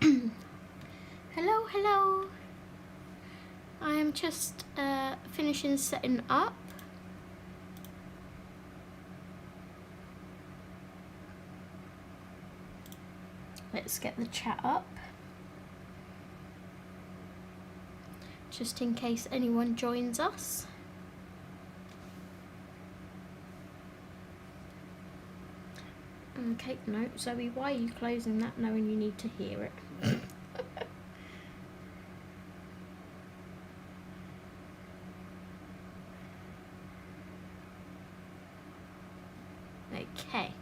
Hello, hello. I am just finishing setting up. Let's get the chat up. Just in case anyone joins us. Okay, no, Zoe, why are you closing that knowing you need to hear it? Okay.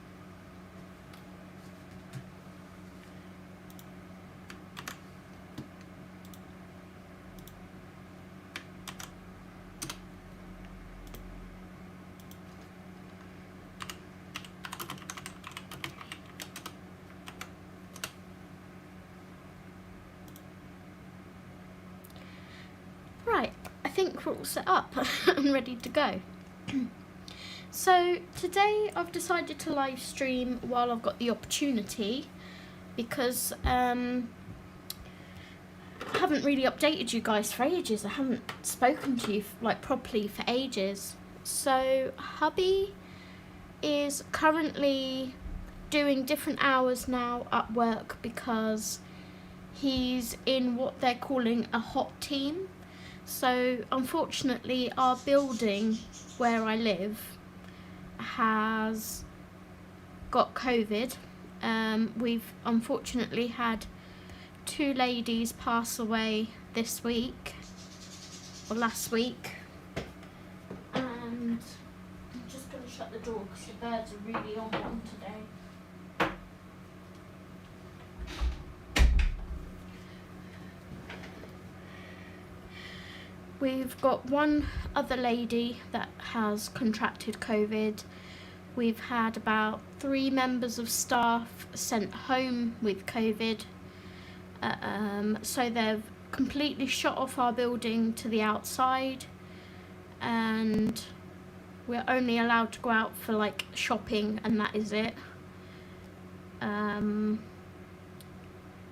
Right, I think we're all set up and ready to go. So today I've decided to live stream while I've got the opportunity because I haven't really updated you guys for ages. I haven't spoken to you like properly for ages. So hubby is currently doing different hours now at work because he's in what they're calling a hot team. So unfortunately our building where I live has got COVID. We've unfortunately had 2 ladies pass away this week or last week, and I'm just going to shut the door because the birds are really on one today. We've got one other lady that has contracted COVID. We've had about 3 members of staff sent home with COVID. So they've completely shut off our building to the outside, and we're only allowed to go out for like shopping, and that is it.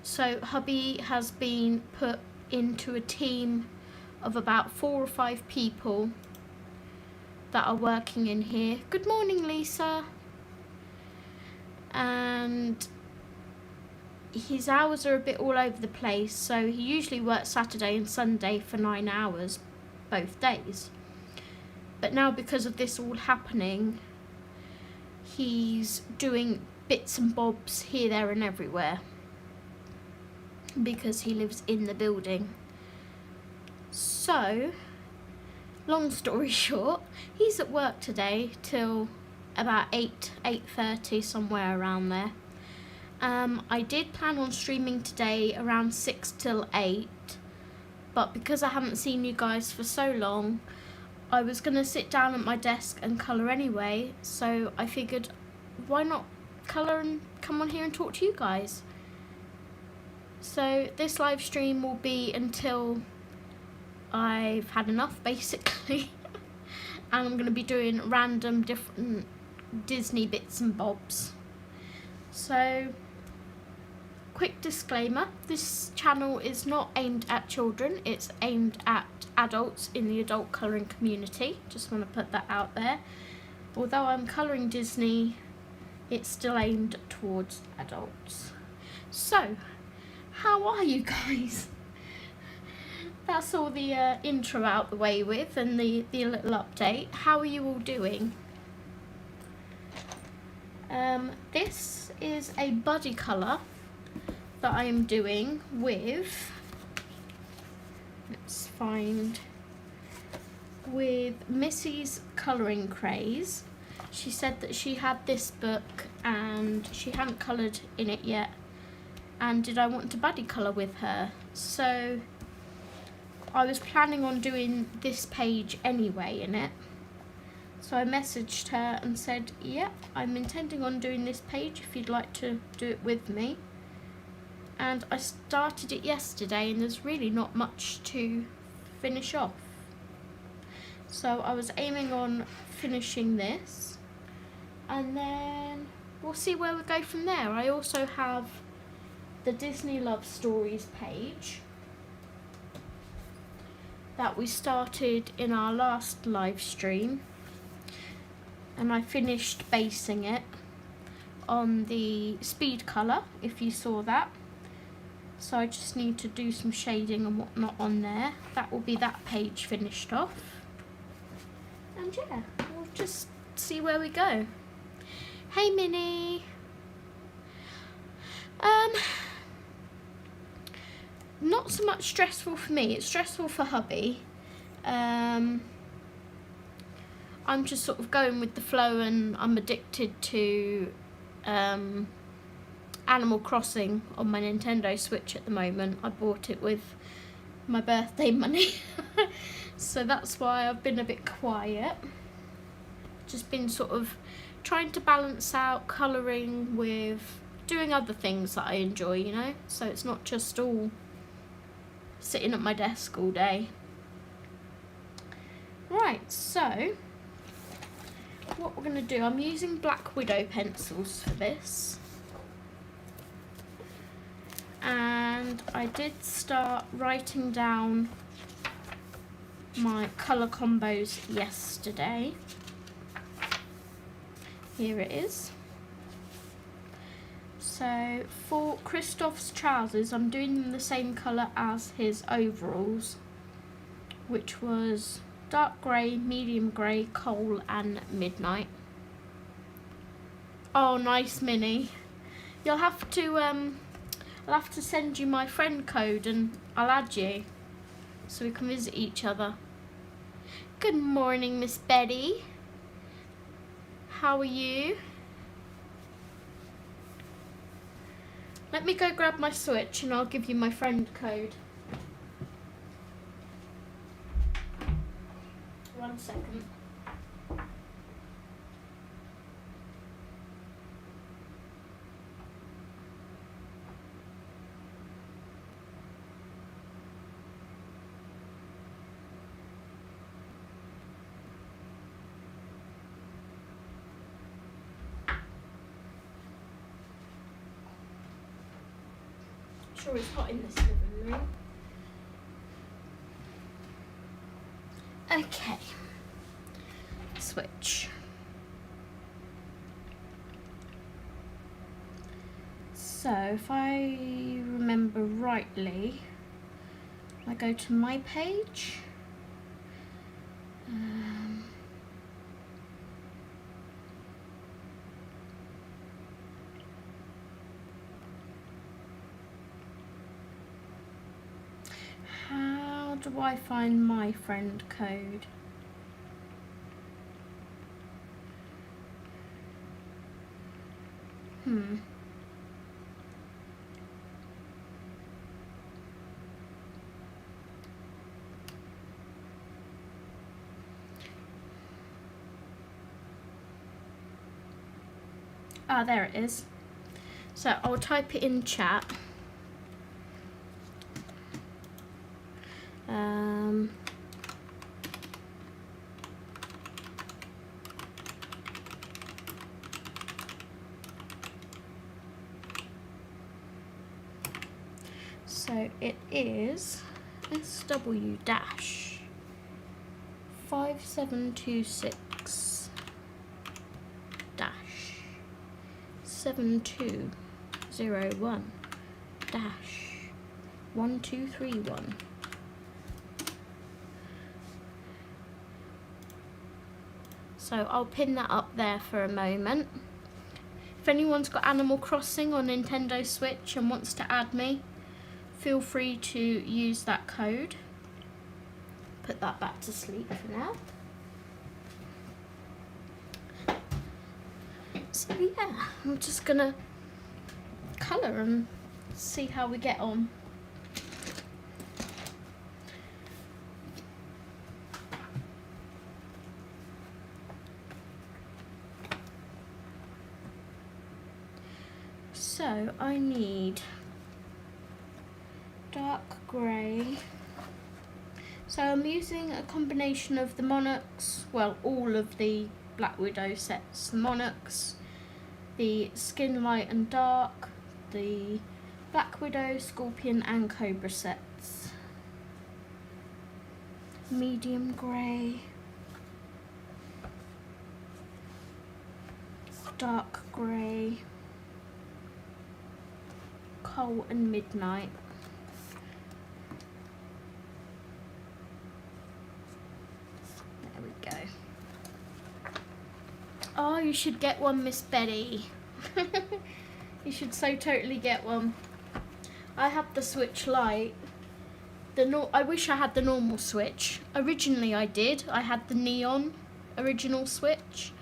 So hubby has been put into a team of about 4 or 5 people that are working in here. Good morning, Lisa. And his hours are a bit all over the place, so he usually works Saturday and Sunday for 9 hours both days. But now because of this all happening, he's doing bits and bobs here, there and everywhere because he lives in the building. So, long story short, he's at work today till about 8:30, somewhere around there. I did plan on streaming today around 6 till 8, but because I haven't seen you guys for so long, I was going to sit down at my desk and colour anyway, so I figured why not colour and come on here and talk to you guys. So this live stream will be until I've had enough, basically. And I'm going to be doing random different Disney bits and bobs. So, quick disclaimer, this channel is not aimed at children, it's aimed at adults in the adult colouring community. Just want to put that out there. Although I'm colouring Disney, it's still aimed towards adults. So, how are you guys? That's all the intro out the way with, and the little update. How are you all doing? This is a buddy colour that I am doing with, let's find, with Missy's Colouring Craze. She said that she had this book and she hadn't coloured in it yet, and did I want to buddy colour with her. So I was planning on doing this page anyway in it. So I messaged her and said, yep, I'm intending on doing this page if you'd like to do it with me. And I started it yesterday and there's really not much to finish off. So I was aiming on finishing this and then we'll see where we go from there. I also have the Disney Love Stories page that we started in our last live stream, and I finished basing it on the speed colour, if you saw that. So I just need to do some shading and whatnot on there. That will be that page finished off. And yeah, we'll just see where we go. Hey Minnie! Not so much stressful for me, it's stressful for hubby. I'm just sort of going with the flow, and I'm addicted to Animal Crossing on my Nintendo Switch at the moment. I bought it with my birthday money. So that's why I've been a bit quiet. Just been sort of trying to balance out colouring with doing other things that I enjoy, you know? So it's not just all sitting at my desk all day. Right, so what we're going to do, I'm using Black Widow pencils for this. And I did start writing down my colour combos yesterday. Here it is. So for Christoph's trousers, I'm doing them the same colour as his overalls, which was dark grey, medium grey, coal and midnight. Oh, nice, Minnie. You'll have to I'll have to send you my friend code and I'll add you so we can visit each other. Good morning, Miss Betty. How are you? Let me go grab my Switch and I'll give you my friend code. 1 second. Sure, it's hot in this living room. Okay, Switch. So if I remember rightly, I go to my page. How do I find my friend code? Ah, there it is. So I'll type it in chat. So it is SW dash 5726 dash 7201 dash 1231. So I'll pin that up there for a moment. If anyone's got Animal Crossing on Nintendo Switch and wants to add me, feel free to use that code. Put that back to sleep for now. So yeah, I'm just gonna colour and see how we get on. So I need dark grey. So I'm using a combination of the Monarchs, well, all of the Black Widow sets, the Monarchs, the Skin Light and Dark, the Black Widow, Scorpion and Cobra sets. Medium grey. Dark grey. Coal and Midnight. There we go. Oh, you should get one, Miss Betty. You should so totally get one. I have the Switch Lite. I wish I had the normal Switch. Originally I did. I had the neon original Switch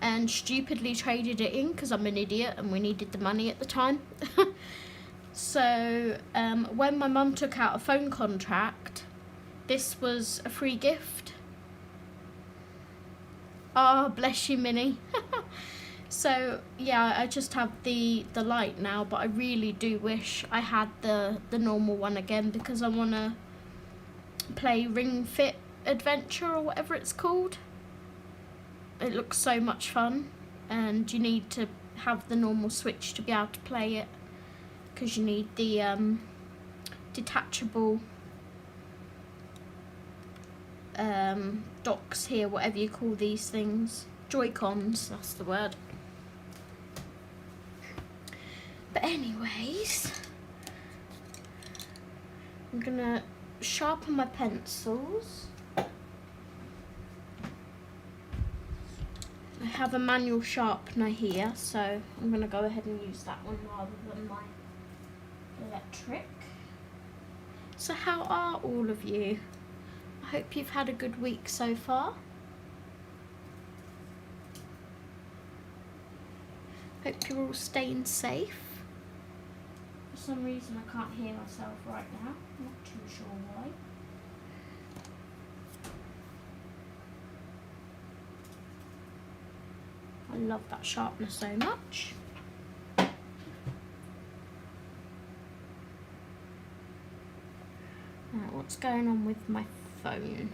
and stupidly traded it in because I'm an idiot and we needed the money at the time. So when my mum took out a phone contract, this was a free gift. Oh, bless you, Minnie. So yeah, I just have the Lite now, but I really do wish I had the normal one again because I want to play Ring Fit Adventure or whatever it's called. It looks so much fun, and you need to have the normal Switch to be able to play it because you need the detachable docks here, whatever you call these things. Joy-Cons, that's the word. But anyways, I'm gonna sharpen my pencils. I have a manual sharpener here, so I'm gonna go ahead and use that one rather than my electric. So how are all of you? I hope you've had a good week so far. Hope you're all staying safe. For some reason I can't hear myself right now. Not too sure why. I love that sharpener so much. Right, what's going on with my phone?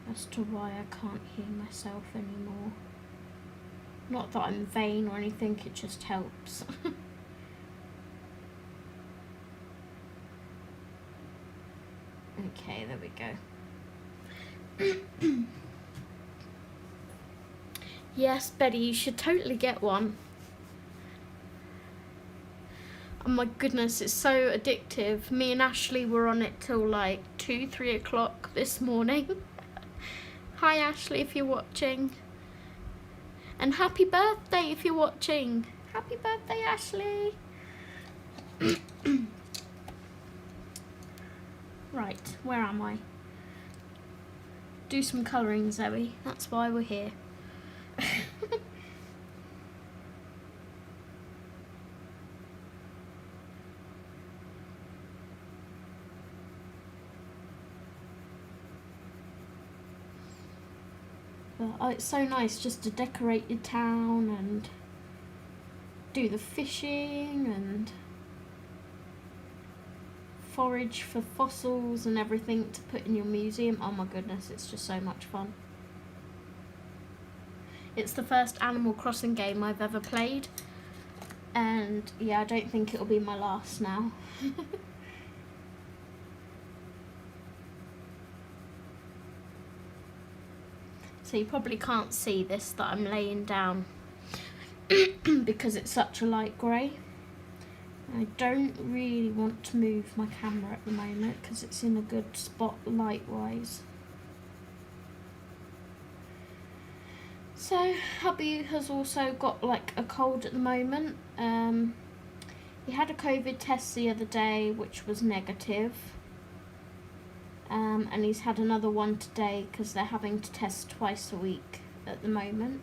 As to why I can't hear myself anymore. Not that I'm vain or anything, it just helps. Okay, there we go. Yes, Betty, you should totally get one. Oh my goodness, it's so addictive. Me and Ashley were on it till like 2-3 o'clock this morning. Hi Ashley, if you're watching. And happy birthday if you're watching. Happy birthday, Ashley. Right, where am I? Do some colouring, Zoe. That's why we're here. But it's so nice just to decorate your town and do the fishing and forage for fossils and everything to put in your museum. Oh my goodness, it's just so much fun. It's the first Animal Crossing game I've ever played, and yeah, I don't think it'll be my last now. So you probably can't see this that I'm laying down because it's such a light grey. I don't really want to move my camera at the moment because it's in a good spot light-wise. So hubby has also got like a cold at the moment. He had a COVID test the other day which was negative. And he's had another one today because they're having to test twice a week at the moment.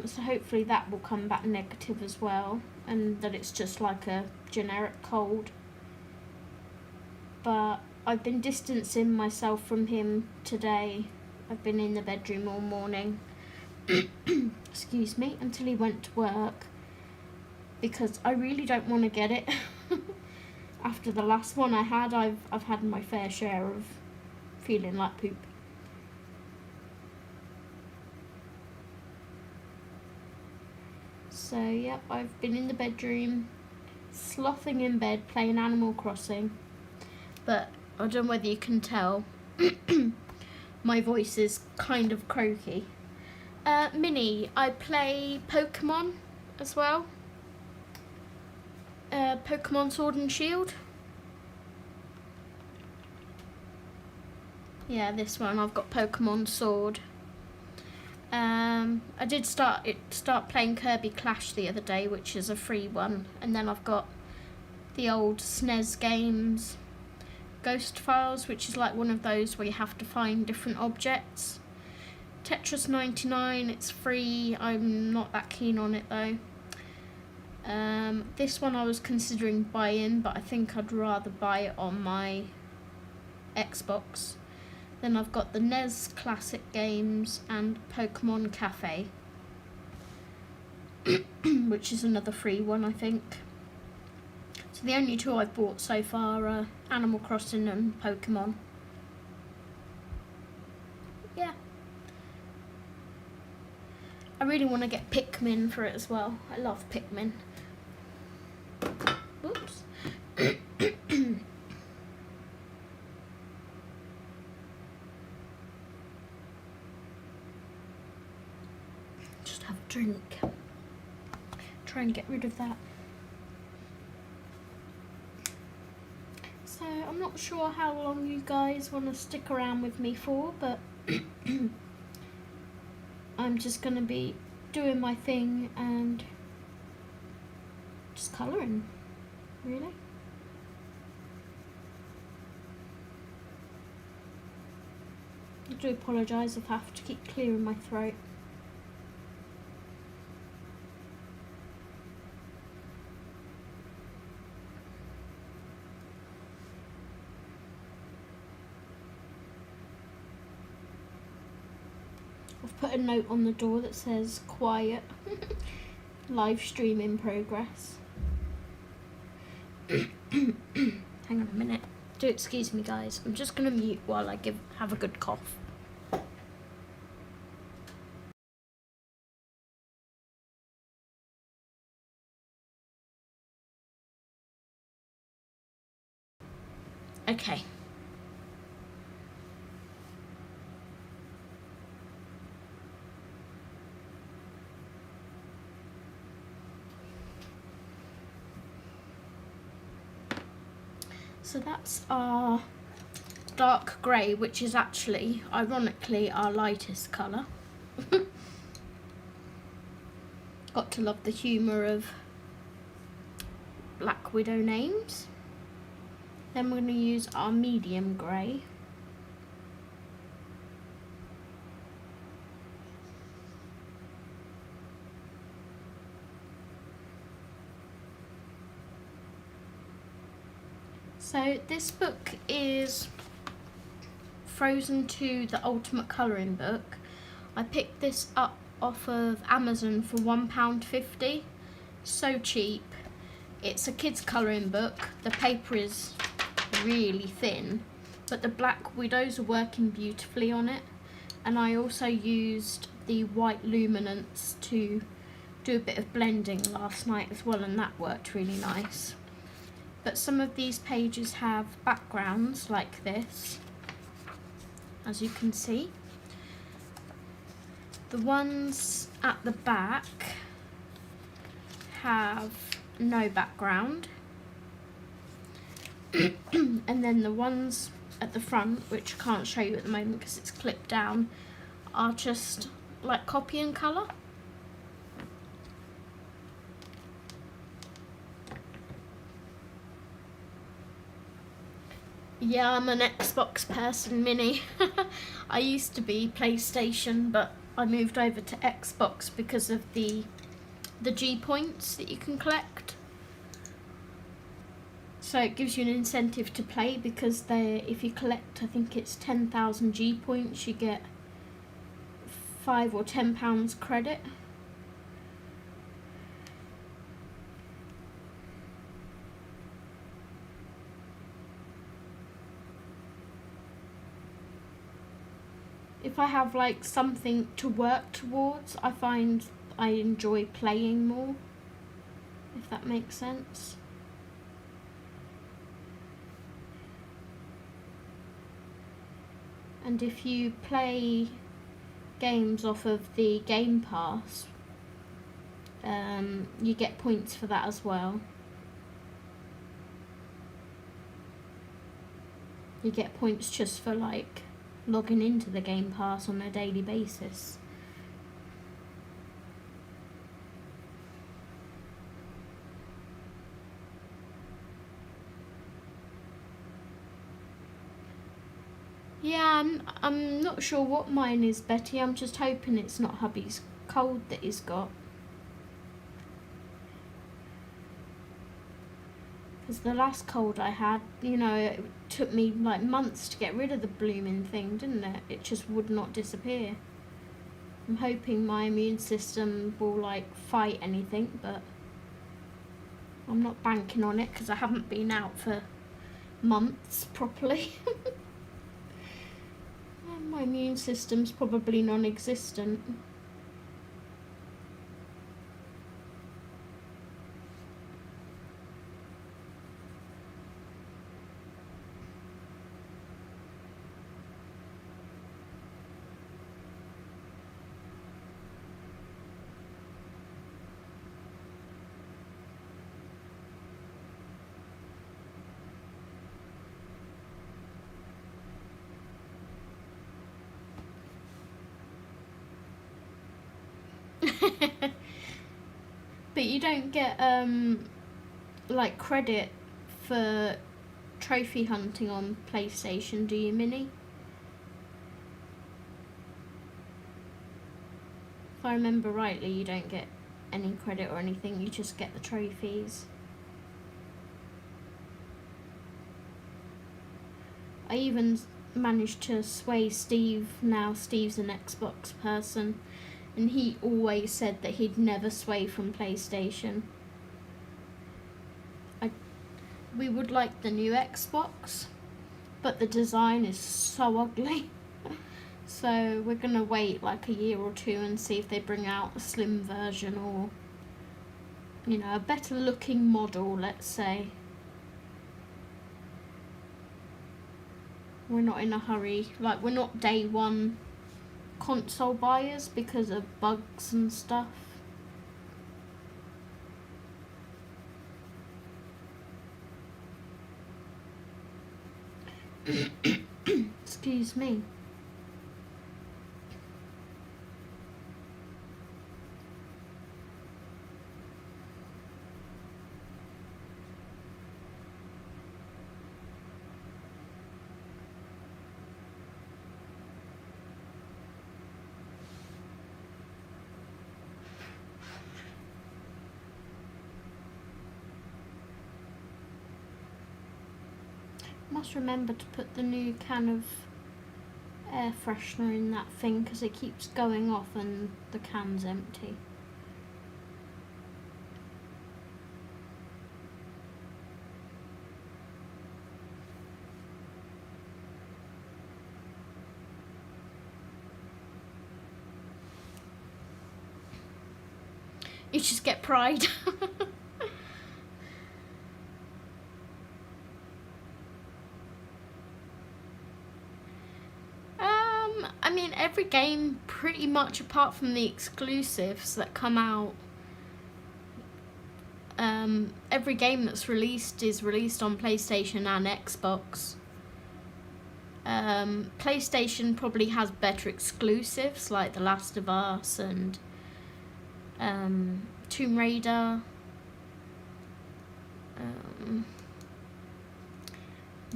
So hopefully that will come back negative as well, and that it's just like a generic cold. But I've been distancing myself from him today. I've been in the bedroom all morning, excuse me, until he went to work, because I really don't want to get it. After the last one I had, I've had my fair share of feeling like poop. So So yep, I've been in the bedroom, slothing in bed, playing Animal Crossing. But I don't know whether you can tell, my voice is kind of croaky. Minnie, I play Pokemon as well. Pokemon Sword and Shield. Yeah, this one, I've got Pokemon Sword. I did start playing Kirby Clash the other day, which is a free one, and then I've got the old SNES games, Ghost Files, which is like one of those where you have to find different objects. Tetris 99, it's free. I'm not that keen on it though. This one I was considering buying, but I think I'd rather buy it on my Xbox. Then I've got the NES Classic games and Pokemon Cafe, which is another free one, I think. So the only two I've bought so far are Animal Crossing and Pokemon. Yeah. I really want to get Pikmin for it as well. I love Pikmin. Oops. Just have a drink. Try and get rid of that. So I'm not sure how long you guys want to stick around with me for, but I'm just going to be doing my thing and just colouring, really. I do apologise if I have to keep clearing my throat. I've put a note on the door that says quiet, live stream in progress. Hang on a minute. Do excuse me guys, I'm just going to mute while I have a good cough. Okay. So that's our dark grey, which is actually, ironically, our lightest colour. Got to love the humour of Black Widow names. Then we're going to use our medium grey. So this book is Frozen 2, the Ultimate Colouring Book. I picked this up off of Amazon for £1.50. So cheap. It's a kids colouring book. The paper is really thin, but the Black Widows are working beautifully on it. And I also used the white luminance to do a bit of blending last night as well, and that worked really nice. But some of these pages have backgrounds like this, as you can see. The ones at the back have no background. And then the ones at the front, which I can't show you at the moment because it's clipped down, are just like copy and colour. Yeah, I'm an Xbox person, Minnie. I used to be PlayStation, but I moved over to Xbox because of the G points that you can collect. So it gives you an incentive to play, because if you collect, I think it's 10,000 G points, you get £5 or £10 credit. If I have like something to work towards, I find I enjoy playing more, if that makes sense. And if you play games off of the Game Pass, you get points for that as well. You get points just for like logging into the Game Pass on a daily basis. Yeah, I'm not sure what mine is, Betty. I'm just hoping it's not hubby's cold that he's got. Because the last cold I had, you know, it took me like months to get rid of the blooming thing, didn't it? It just would not disappear. I'm hoping my immune system will like fight anything, but I'm not banking on it because I haven't been out for months properly. My immune system's probably non-existent. But you don't get like credit for trophy hunting on PlayStation, do you, Minnie? If I remember rightly, you don't get any credit or anything, you just get the trophies. I even managed to sway Steve. Now Steve's an Xbox person, and he always said that he'd never sway from PlayStation. We would like the new Xbox, but the design is so ugly. So we're going to wait like a year or two and see if they bring out a slim version or, you know, a better looking model, let's say. We're not in a hurry. Like, we're not day one console buyers because of bugs and stuff. Excuse me. Must remember to put the new can of air freshener in that thing because it keeps going off and the can's empty. You just get pride. I mean, every game pretty much, apart from the exclusives that come out, every game that's released is released on PlayStation and Xbox. PlayStation probably has better exclusives like The Last of Us and Tomb Raider.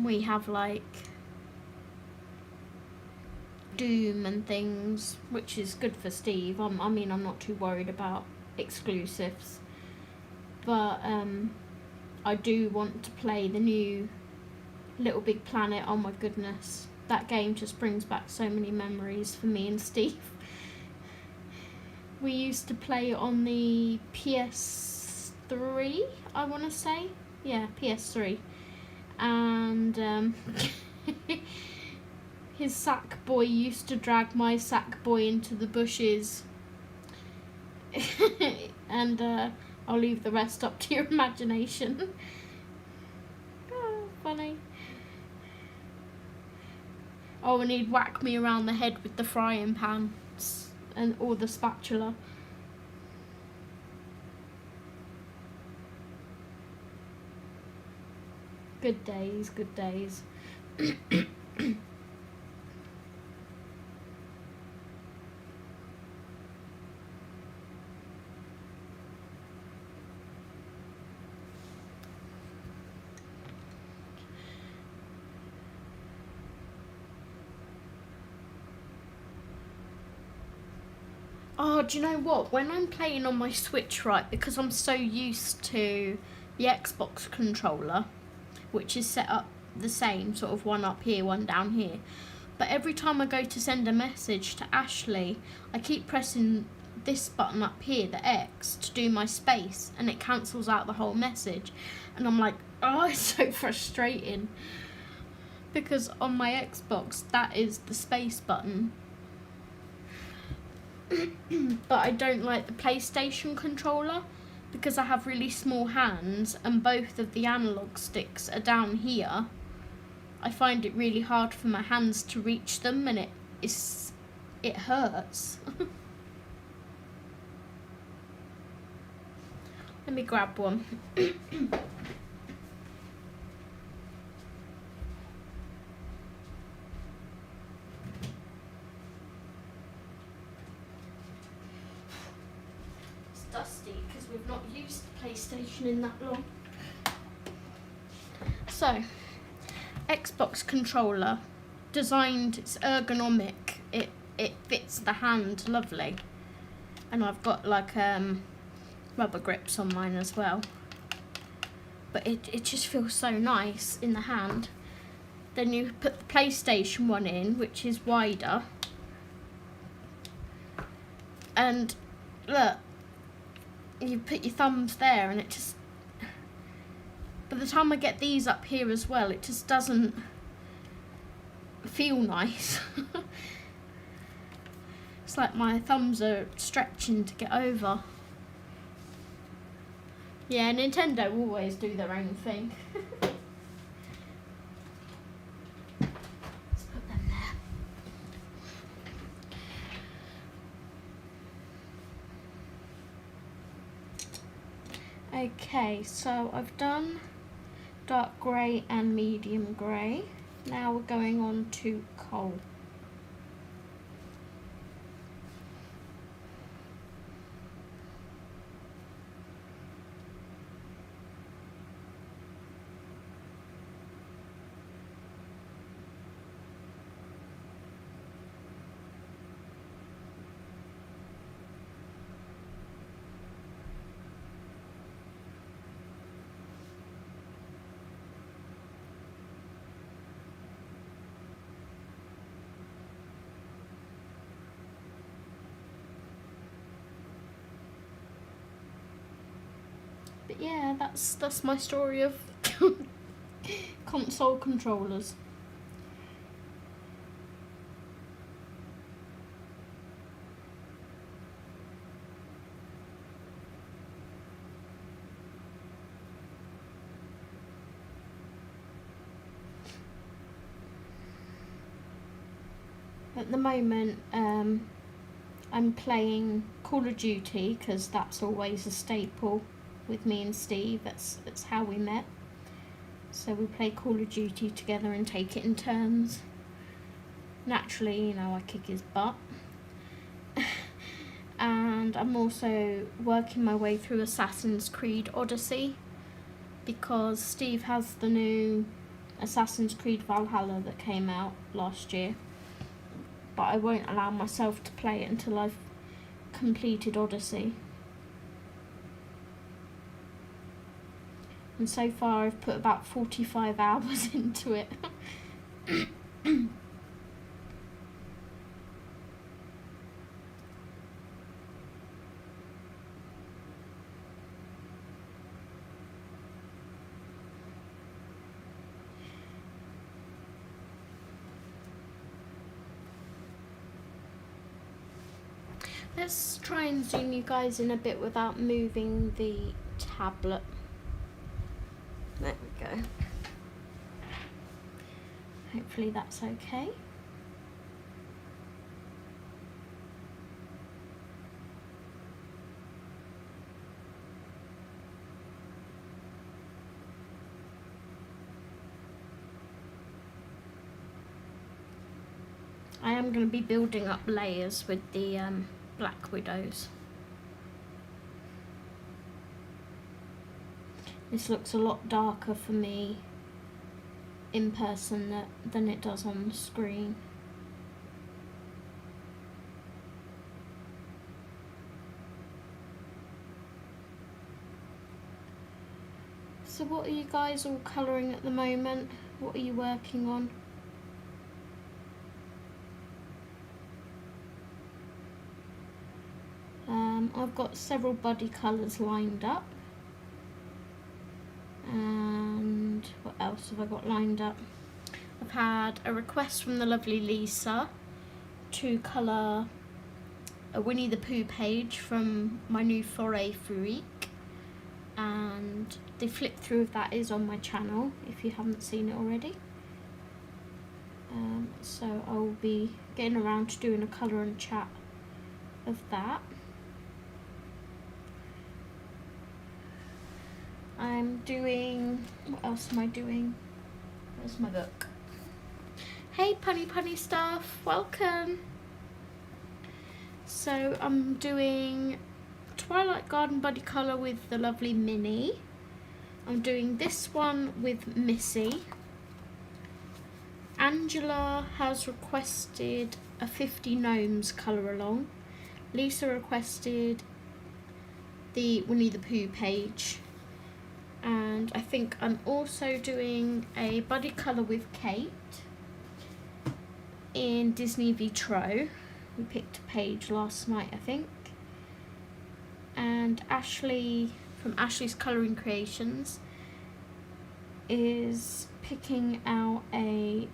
We have like Doom and things, which is good for Steve. I mean, I'm not too worried about exclusives, but I do want to play the new Little Big Planet. Oh my goodness, that game just brings back so many memories for me and Steve. We used to play on the PS3, I want to say. Yeah, PS3. And his sack boy used to drag my sack boy into the bushes And I'll leave the rest up to your imagination. Oh, funny. Oh, and he'd whack me around the head with the frying pan or the spatula. Good days, good days. Oh, do you know what? When I'm playing on my Switch, right, because I'm so used to the Xbox controller, which is set up the same, sort of one up here, one down here. But every time I go to send a message to Ashley, I keep pressing this button up here, the X, to do my space, and it cancels out the whole message. And I'm like, oh, it's so frustrating. Because on my Xbox, that is the space button. But I don't like the PlayStation controller because I have really small hands and both of the analog sticks are down here. I find it really hard for my hands to reach them, and it hurts. Let me grab one. Dusty because we've not used the PlayStation in that long. So, Xbox controller, designed, it's ergonomic, it fits the hand lovely, and I've got like rubber grips on mine as well, but it just feels so nice in the hand. Then you put the PlayStation one in, which is wider, and look, you put your thumbs there and it just, by the time I get these up here as well, it just doesn't feel nice. It's like my thumbs are stretching to get over. Yeah, Nintendo always do their own thing. Let's put them there. Okay, so I've done dark grey and medium grey. Now we're going on to coal. But yeah, that's my story of console controllers. At the moment, I'm playing Call of Duty because that's always a staple with me and Steve. That's how we met. So we play Call of Duty together and take it in turns. Naturally, you know, I kick his butt. And I'm also working my way through Assassin's Creed Odyssey because Steve has the new Assassin's Creed Valhalla that came out last year. But I won't allow myself to play it until I've completed Odyssey. And so far I've put about 45 hours into it. Let's try and zoom you guys in a bit without moving the tablet. There we go. Hopefully that's okay. I am going to be building up layers with the Black Widows. This looks a lot darker for me in person than it does on the screen. So what are you guys all colouring at the moment? What are you working on? I've got several body colours lined up. And what else have I got lined up? I've had a request from the lovely Lisa to colour a Winnie the Pooh page from my new foray freak, and the flip through of that is on my channel if you haven't seen it already. So I'll be getting around to doing a colour and chat of that. I'm doing, what else am I doing? Where's my book? Hey punny stuff, welcome. So I'm doing Twilight Garden body colour with the lovely Minnie. I'm doing this one with Missy. Angela has requested a 50 Gnomes colour along. Lisa requested the Winnie the Pooh page. And I think I'm also doing a body colour with Kate in Disney Vitro. We picked a page last night, I think. And Ashley from Ashley's Colouring Creations is picking out a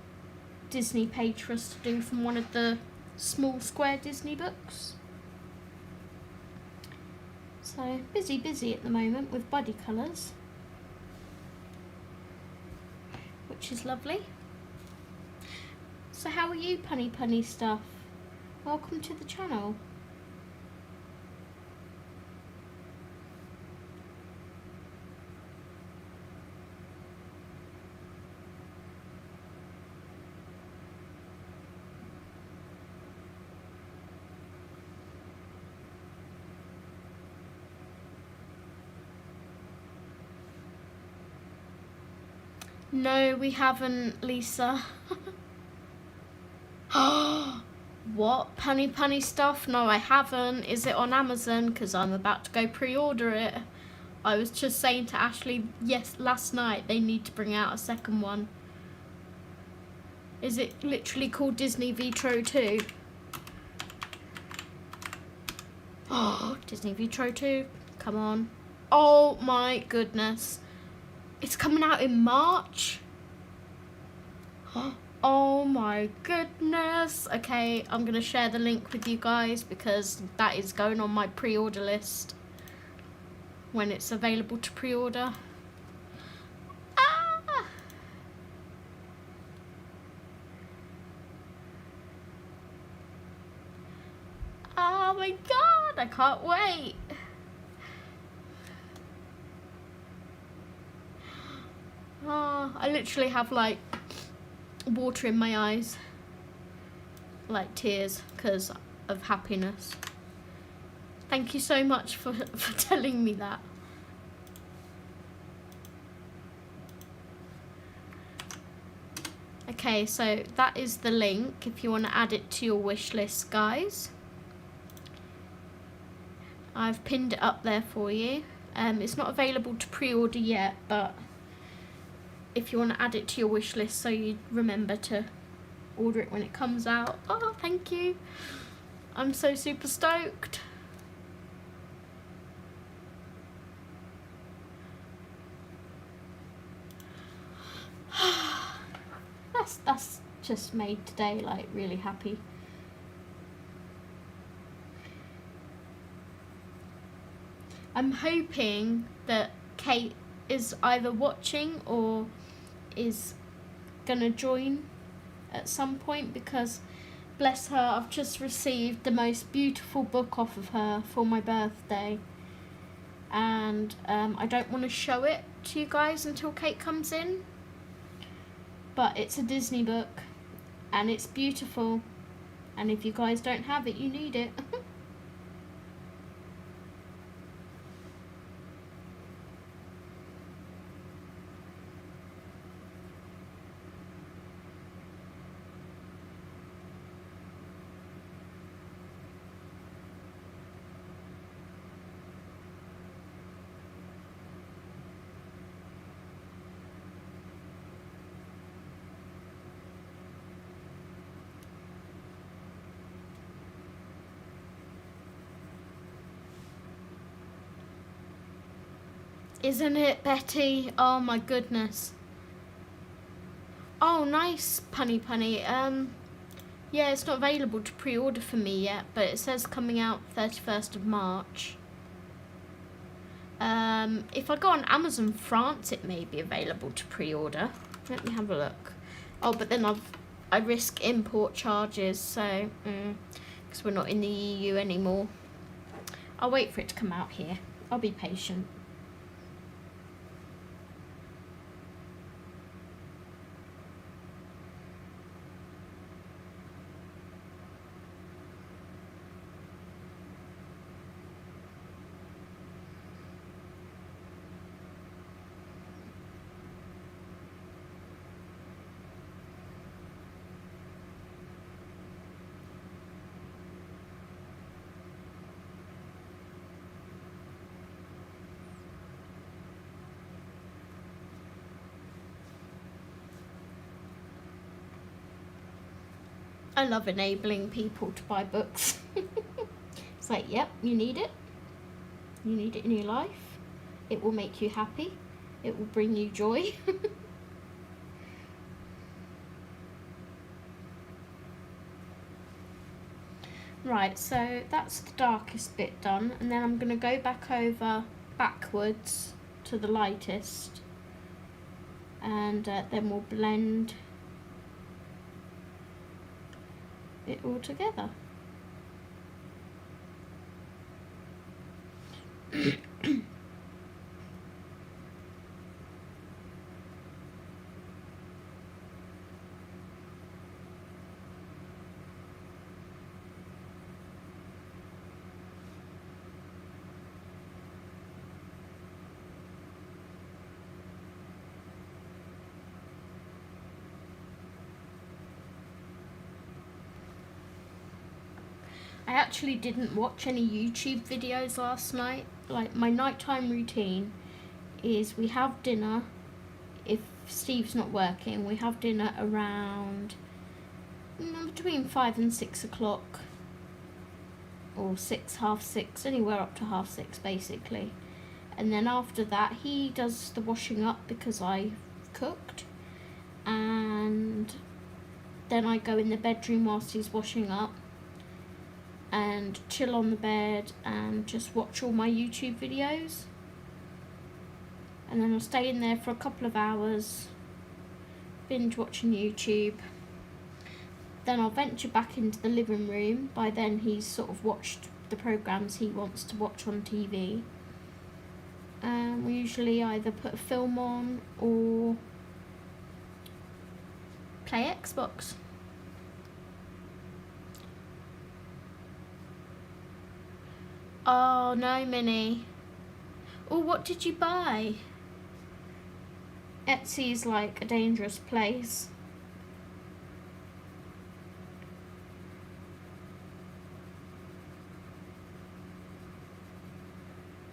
Disney page for us to do from one of the small square Disney books. So busy at the moment with body colours, which is lovely. So how are you punny stuff? Welcome to the channel. No, we haven't, Lisa. What? Punny stuff? No, I haven't. Is it on Amazon? Because I'm about to go pre-order it. I was just saying to Ashley, yes, last night they need to bring out a second one. Is it literally called Disney Vitro 2? Oh, Disney Vitro 2. Come on. Oh my goodness. It's coming out in March. Oh my goodness. Okay, I'm going to share the link with you guys because that is going on my pre-order list when it's available to pre-order. Ah! Oh my god, I can't wait. Oh, I literally have like water in my eyes, like tears because of happiness. Thank you so much for telling me that. Okay, so that is the link if you want to add it to your wish list, guys. I've pinned it up there for you. It's not available to pre-order yet, but if you want to add it to your wish list so you remember to order it when it comes out. Oh, thank you. I'm so super stoked. That's just made today like really happy. I'm hoping that Kate is either watching or is gonna join at some point, because bless her, I've just received the most beautiful book off of her for my birthday, and I don't want to show it to you guys until Kate comes in, but it's a Disney book and it's beautiful, and if you guys don't have it, you need it. Isn't it, Betty? Oh my goodness. Oh, nice, Punny. Yeah, it's not available to pre-order for me yet, but it says coming out 31st of March. If I go on Amazon France, it may be available to pre-order. Let me have a look. Oh, but then I risk import charges, so because we're not in the EU anymore. I'll wait for it to come out here. I'll be patient. I love enabling people to buy books. It's like, yep, you need it. You need it in your life. It will make you happy. It will bring you joy. Right, so that's the darkest bit done, and then I'm going to go back over backwards to the lightest, and then we'll blend it all together. I actually didn't watch any YouTube videos last night. Like, my nighttime routine is we have dinner, if Steve's not working, we have dinner around between 5 and 6 o'clock, or 6, half 6, anywhere up to half 6 basically. And then after that he does the washing up because I cooked, and then I go in the bedroom whilst he's washing up and chill on the bed and just watch all my YouTube videos, and then I'll stay in there for a couple of hours binge watching YouTube. Then I'll venture back into the living room. By then he's sort of watched the programmes he wants to watch on TV. We usually either put a film on or play Xbox. Oh no, Minnie. Oh, what did you buy? Etsy's like a dangerous place.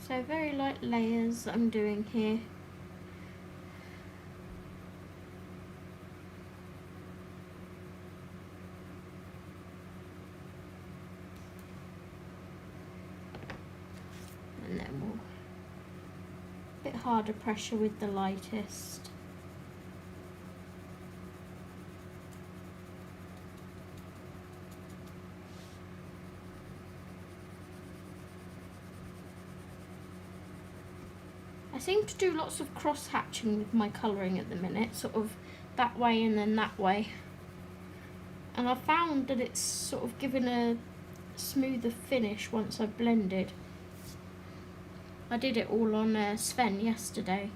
So very light layers I'm doing here. And then we'll a bit harder pressure with the lightest. seem to do lots of cross hatching with my colouring at the minute, sort of that way and then that way. And I found that it's sort of given a smoother finish once I've blended. I did it all on Sven yesterday.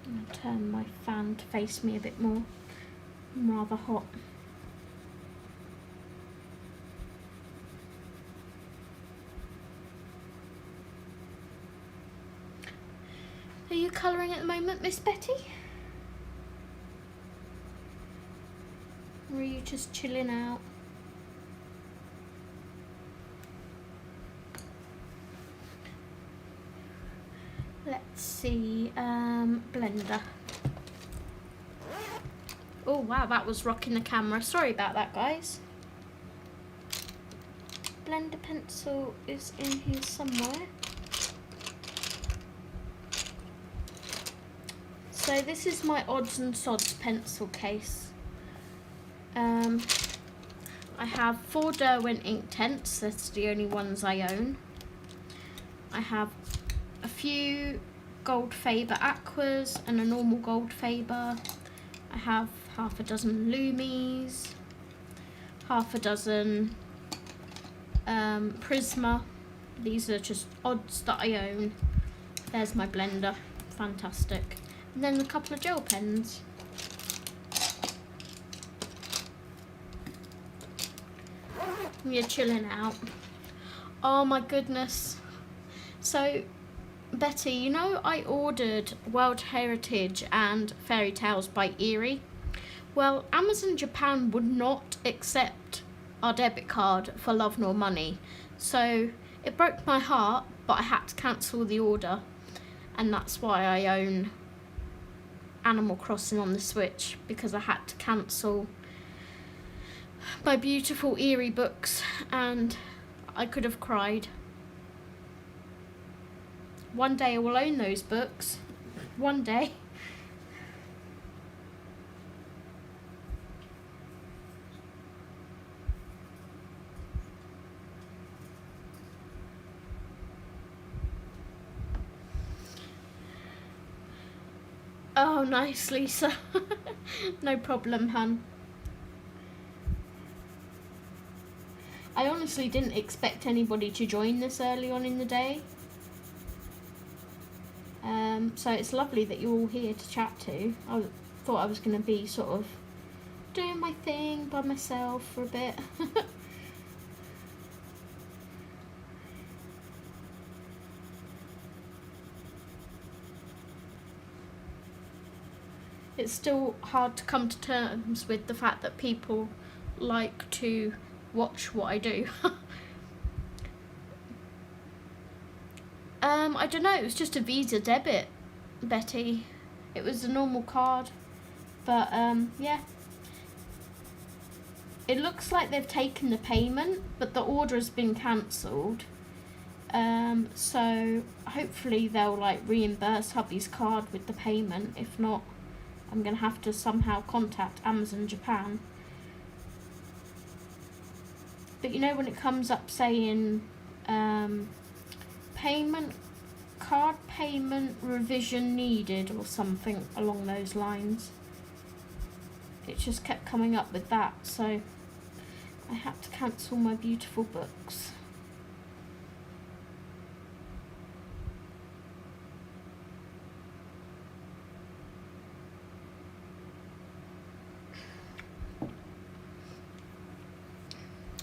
I'll turn my fan to face me a bit more. I'm rather hot. Are you colouring at the moment, Miss Betty? Or are you just chilling out? Let's see, blender. Oh wow, that was rocking the camera. Sorry about that, guys. Blender pencil is in here somewhere. So this is my odds and sods pencil case. I have 4 Derwent Inktense, that's the only ones I own. I have a few Gold Faber Aquas and a normal Gold Faber. I have half a dozen Lumis, half a dozen Prisma. These are just odds that I own. There's my blender, fantastic. And then a couple of gel pens. We're chilling out. Oh my goodness. So, Betty, you know I ordered World Heritage and Fairy Tales by Eerie? Well, Amazon Japan would not accept our debit card for Love Nor Money. So, it broke my heart, but I had to cancel the order. And that's why I own Animal Crossing on the Switch, because I had to cancel my beautiful Eerie books and I could have cried. One day I will own those books. One day. Oh, nice, Lisa. No problem, hun. I honestly didn't expect anybody to join this early on in the day. So it's lovely that you're all here to chat to. I thought I was going to be sort of doing my thing by myself for a bit. It's still hard to come to terms with the fact that people like to watch what I do. I don't know, it was just a Visa debit, Betty. It was a normal card, but yeah. It looks like they've taken the payment, but the order has been cancelled. So hopefully they'll like reimburse hubby's card with the payment. If not, I'm gonna have to somehow contact Amazon Japan. But you know when it comes up saying card payment revision needed or something along those lines, it just kept coming up with that, so I had to cancel my beautiful books.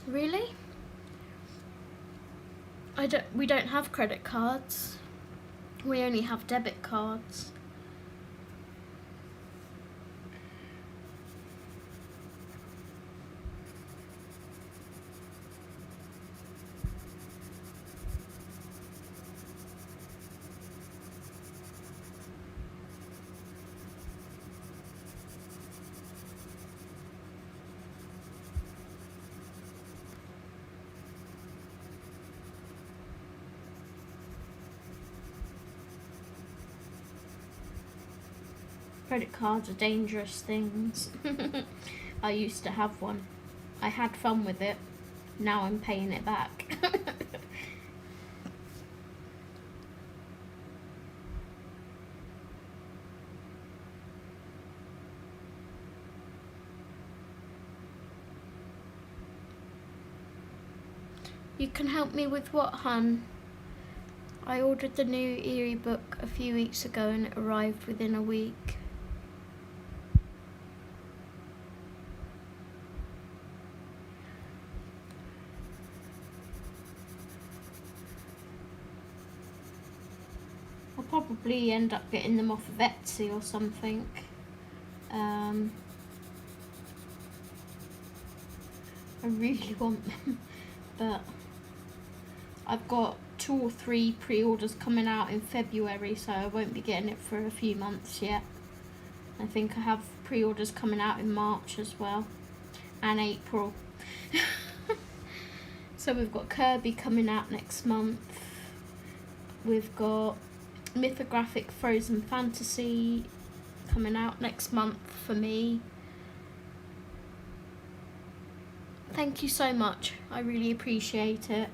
Really? We don't have credit cards. We only have debit cards. Credit cards are dangerous things. I used to have one. I had fun with it. Now I'm paying it back. You can help me with what, hun? I ordered the new Eerie book a few weeks ago and it arrived within a week. I'll probably end up getting them off of Etsy or something. I really want them, but I've got 2 or 3 pre-orders coming out in February, so I won't be getting it for a few months yet. I think I have pre-orders coming out in March as well, and April. So we've got Kirby coming out next month. We've got Mythographic Frozen Fantasy coming out next month for me. Thank you so much, I really appreciate it.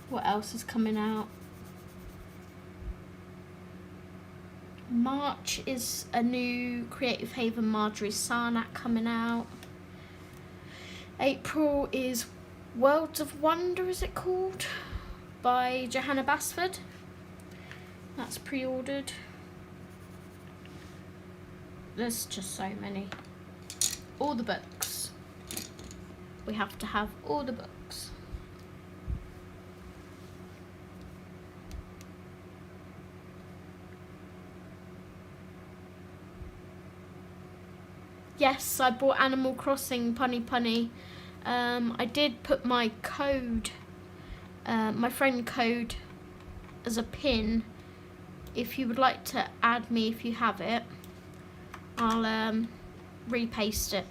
What else is coming out? March is a new Creative Haven Marjorie Sarnak coming out. April is Worlds of Wonder, is it called? By Johanna Basford. That's pre-ordered. There's just so many. All the books. We have to have all the books. Yes, I bought Animal Crossing Punny Punny. I did put my code, my friend code, as a pin. If you would like to add me, if you have it, I'll repaste it.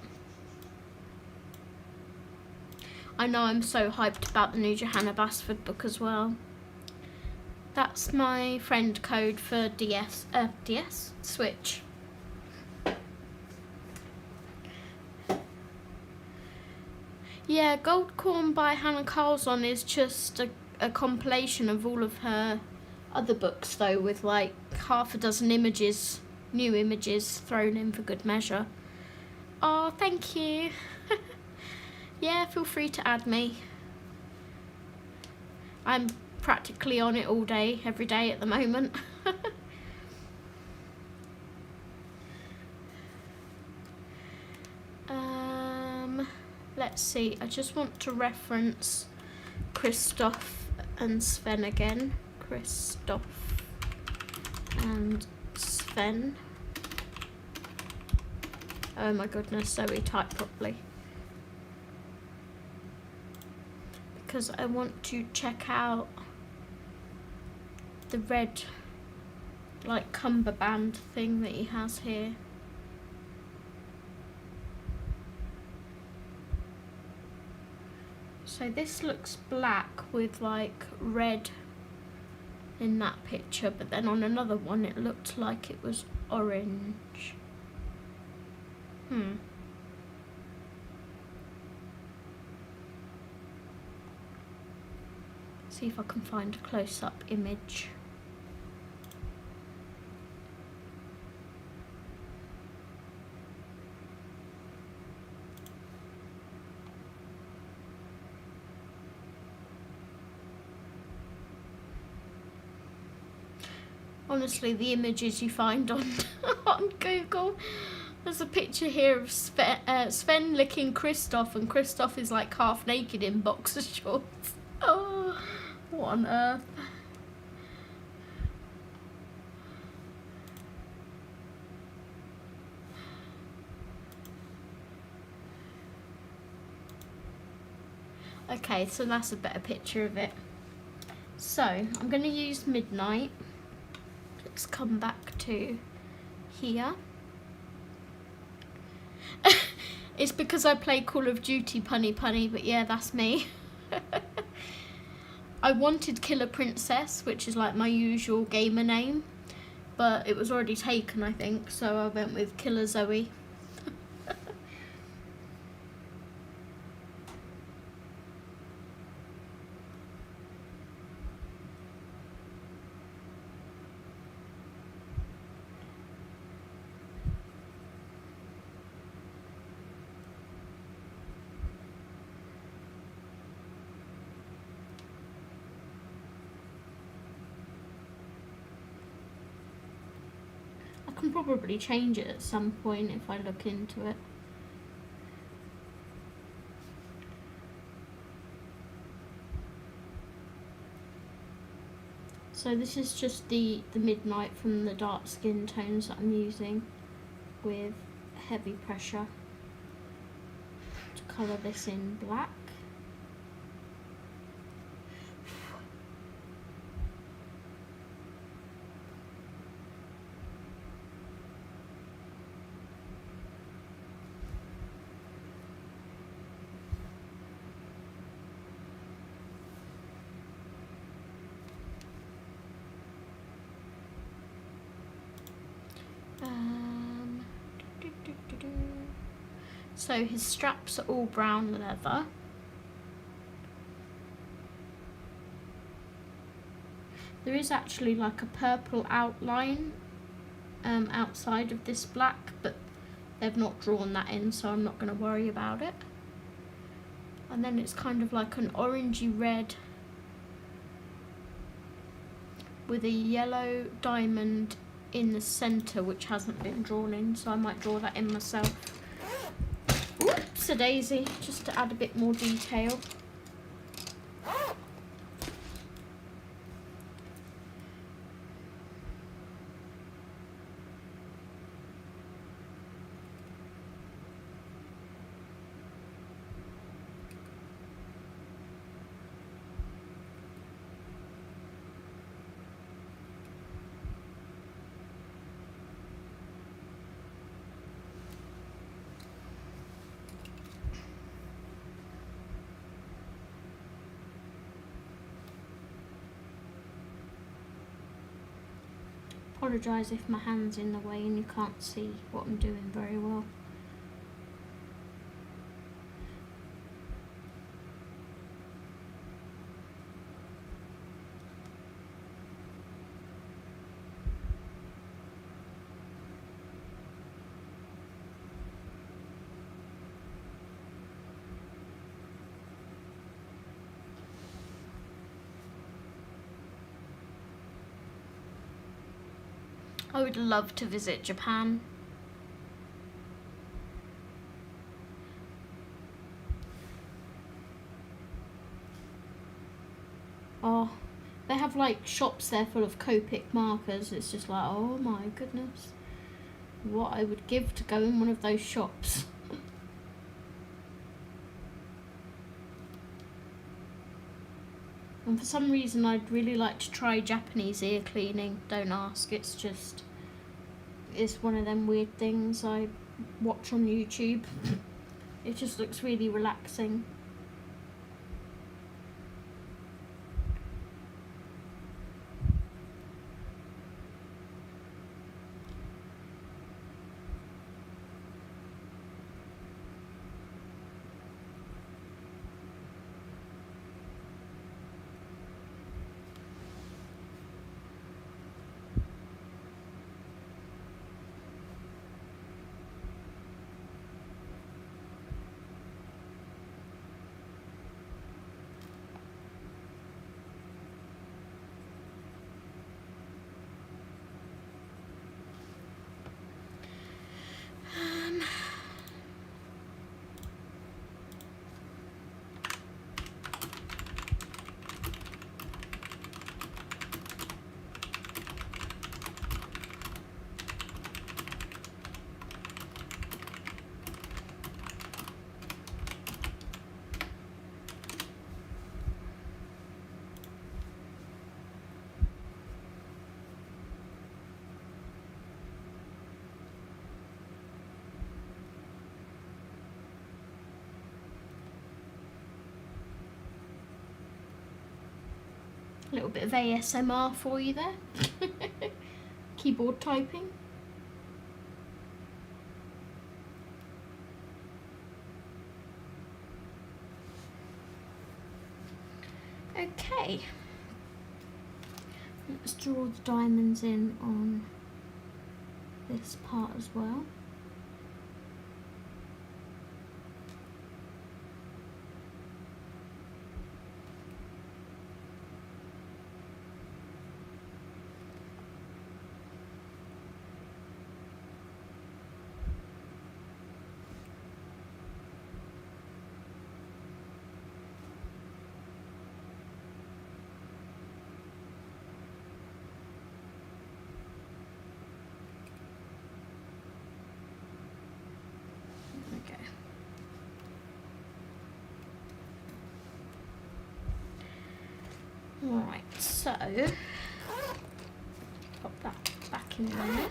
I know I'm so hyped about the new Johanna Basford book as well. That's my friend code for Switch. Yeah, Gold Corn by Hannah Carlson is just a compilation of all of her other books, though, with like half a dozen images, new images thrown in for good measure. Oh, thank you. Yeah, feel free to add me. I'm practically on it all day, every day at the moment. Let's see, I just want to reference Christoph and Sven again. Christoph and Sven. Oh my goodness, Zoe, type properly. Because I want to check out the red, like, cummerbund thing that he has here. So this looks black with like red in that picture, but then on another one it looked like it was orange. See if I can find a close-up image. Honestly, the images you find on on Google. There's a picture here of Sven licking Christoph, and Christoph is like half naked in boxer shorts. Oh, what on earth? Okay, so that's a better picture of it. So I'm going to use Midnight. Let's come back to here. It's because I play Call of Duty Punny Punny, but yeah, that's me. I wanted Killer Princess, which is like my usual gamer name, but it was already taken, I think, so I went with Killer Zoe. can probably change it at some point if I look into it. So this is just the Midnight from the dark skin tones that I'm using with heavy pressure to colour this in black. So his straps are all brown leather. There is actually like a purple outline outside of this black, but they've not drawn that in, so I'm not going to worry about it. And then it's kind of like an orangey red with a yellow diamond in the centre which hasn't been drawn in, so I might draw that in myself. Oops, a daisy, just to add a bit more detail. Apologise if my hand's in the way and you can't see what I'm doing very well. I would love to visit Japan. Oh, they have like shops there full of Copic markers. It's just like, oh my goodness, what I would give to go in one of those shops. And for some reason I'd really like to try Japanese ear cleaning. Don't ask, it's one of them weird things I watch on YouTube. It just looks really relaxing. A little bit of ASMR for you there. Keyboard typing. Okay. Let's draw the diamonds in on this part as well. Right, so pop that back in there.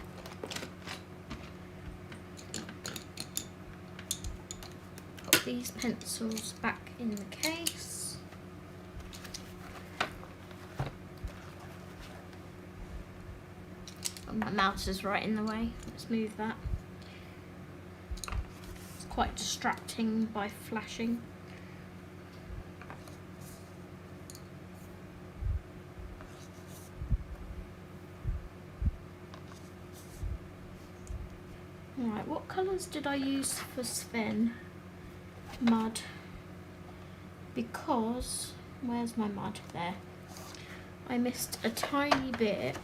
Put these pencils back in the case. Oh, my mouse is right in the way. Let's move that. It's quite distracting by flashing. Right, what colours did I use for Sven? Mud. Because, where's my mud? There. I missed a tiny bit.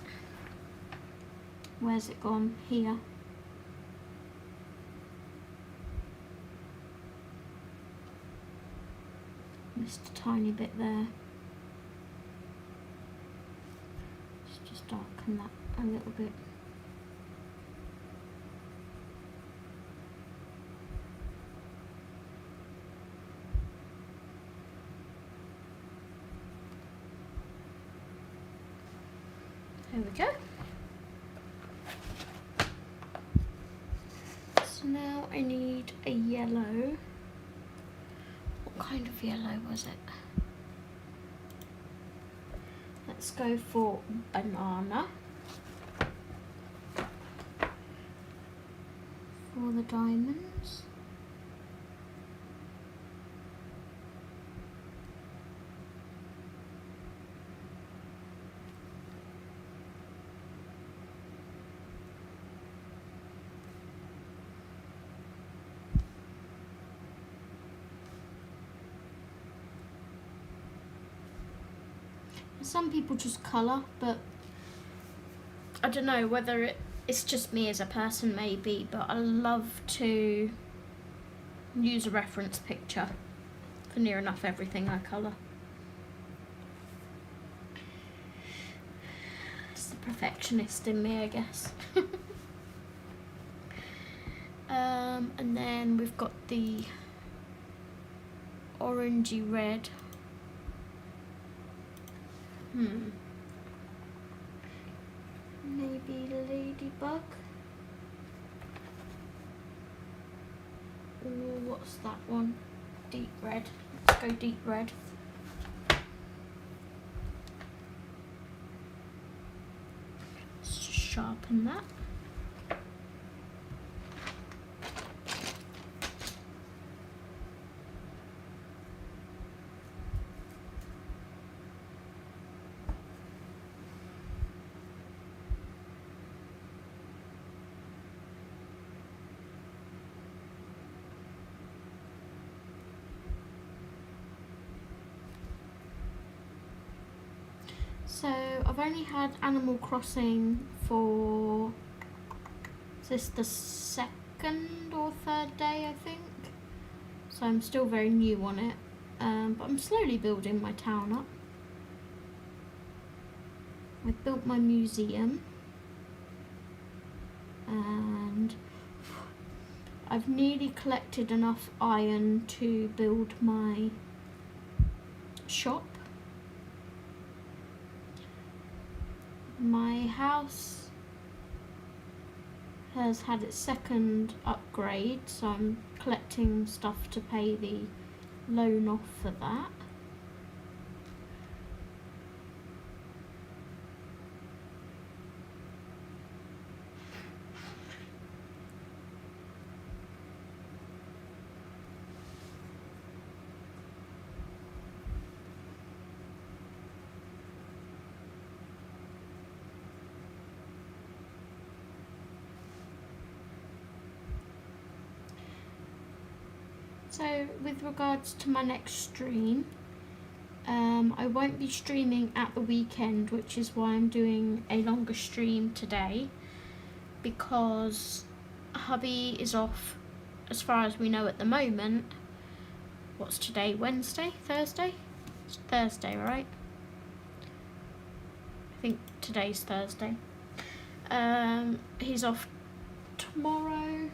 Where's it gone? Here. Missed a tiny bit there. Let's just darken that a little bit. There we go. So now I need a yellow. What kind of yellow was it? Let's go for banana. For the diamonds. Some people just colour, but I don't know whether it's just me as a person maybe, but I love to use a reference picture for near enough everything I colour. It's the perfectionist in me, I guess. And then we've got the orangey red. Maybe ladybug. Or what's that one? Deep red. Let's go deep red. Let's just sharpen that. So I've only had Animal Crossing for, is this the second or third day, I think? So I'm still very new on it, but I'm slowly building my town up. I've built my museum, and I've nearly collected enough iron to build my shop. My house has had its second upgrade, so I'm collecting stuff to pay the loan off for that. So with regards to my next stream, I won't be streaming at the weekend, which is why I'm doing a longer stream today, because hubby is off, as far as we know at the moment. What's today? Wednesday? Thursday? It's Thursday, right? I think today's Thursday. He's off tomorrow.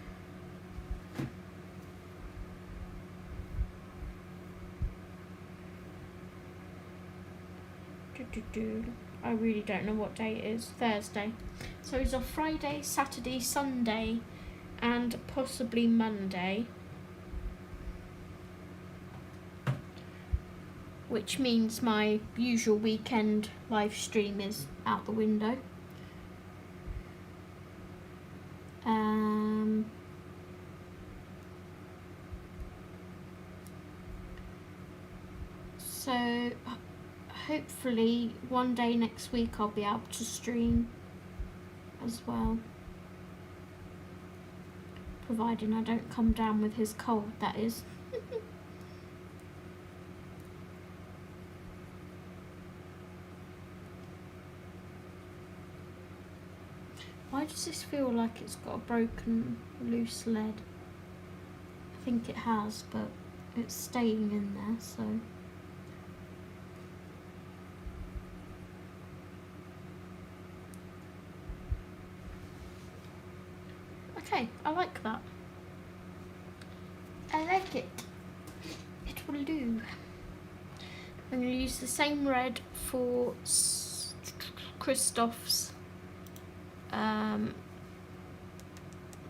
I really don't know what day it is. Thursday. So he's off Friday, Saturday, Sunday, and possibly Monday. Which means my usual weekend live stream is out the window. So hopefully one day next week I'll be able to stream as well. Providing I don't come down with his cold, that is. Why does this feel like it's got a broken loose led? I think it has, but it's staying in there, so. Okay, I like that. I like it. It will do. I'm going to use the same red for Christoph's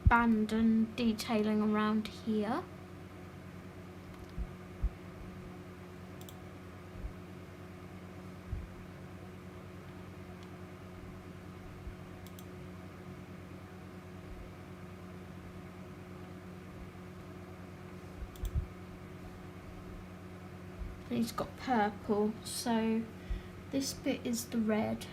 band and detailing around here. And he's got purple, so this bit is the red.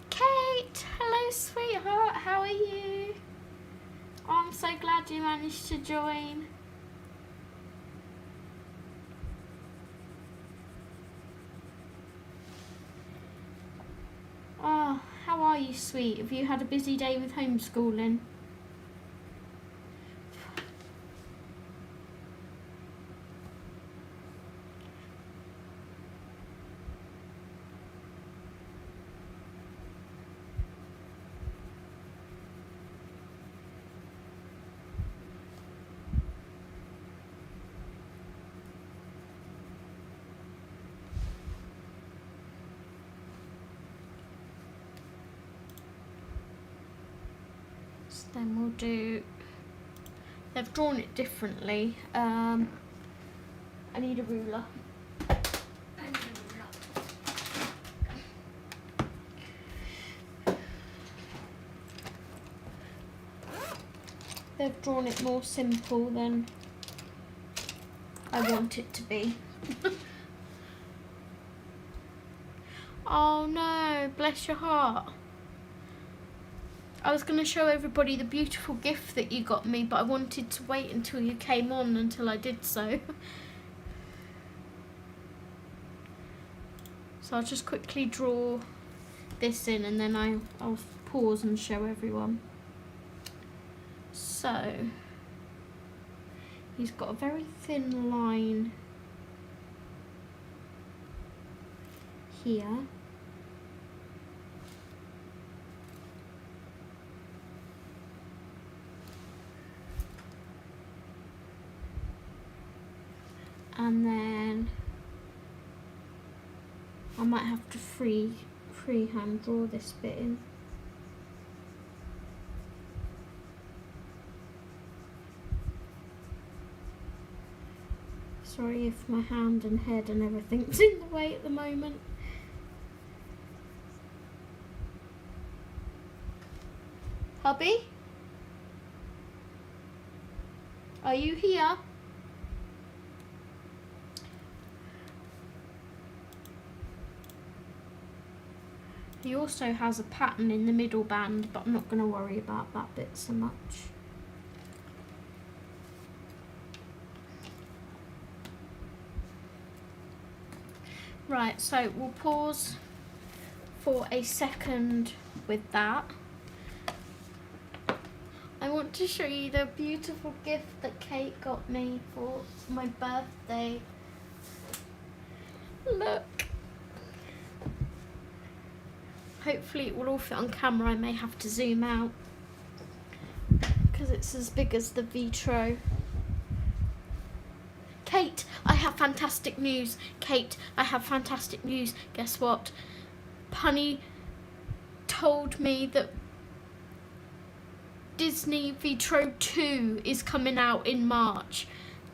Kate, hello sweetheart, how are you? Oh, I'm so glad you managed to join. Oh, how are you, sweet? Have you had a busy day with homeschooling? Then we'll do, they've drawn it differently. I need a ruler. They've drawn it more simple than I want it to be. Oh no, bless your heart. I was going to show everybody the beautiful gift that you got me, but I wanted to wait until you came on until I did so. So I'll just quickly draw this in and then I'll pause and show everyone. So, he's got a very thin line here. And then I might have to freehand draw this bit in. Sorry if my hand and head and everything's in the way at the moment. Hubby? Are you here? He also has a pattern in the middle band, but I'm not going to worry about that bit so much. Right, so we'll pause for a second with that. I want to show you the beautiful gift that Kate got me for my birthday. Look. Hopefully it will all fit on camera. I may have to zoom out because it's as big as the vitro. Kate, I have fantastic news. Kate, I have fantastic news. Guess what? Punny told me that Disney Vitro 2 is coming out in March.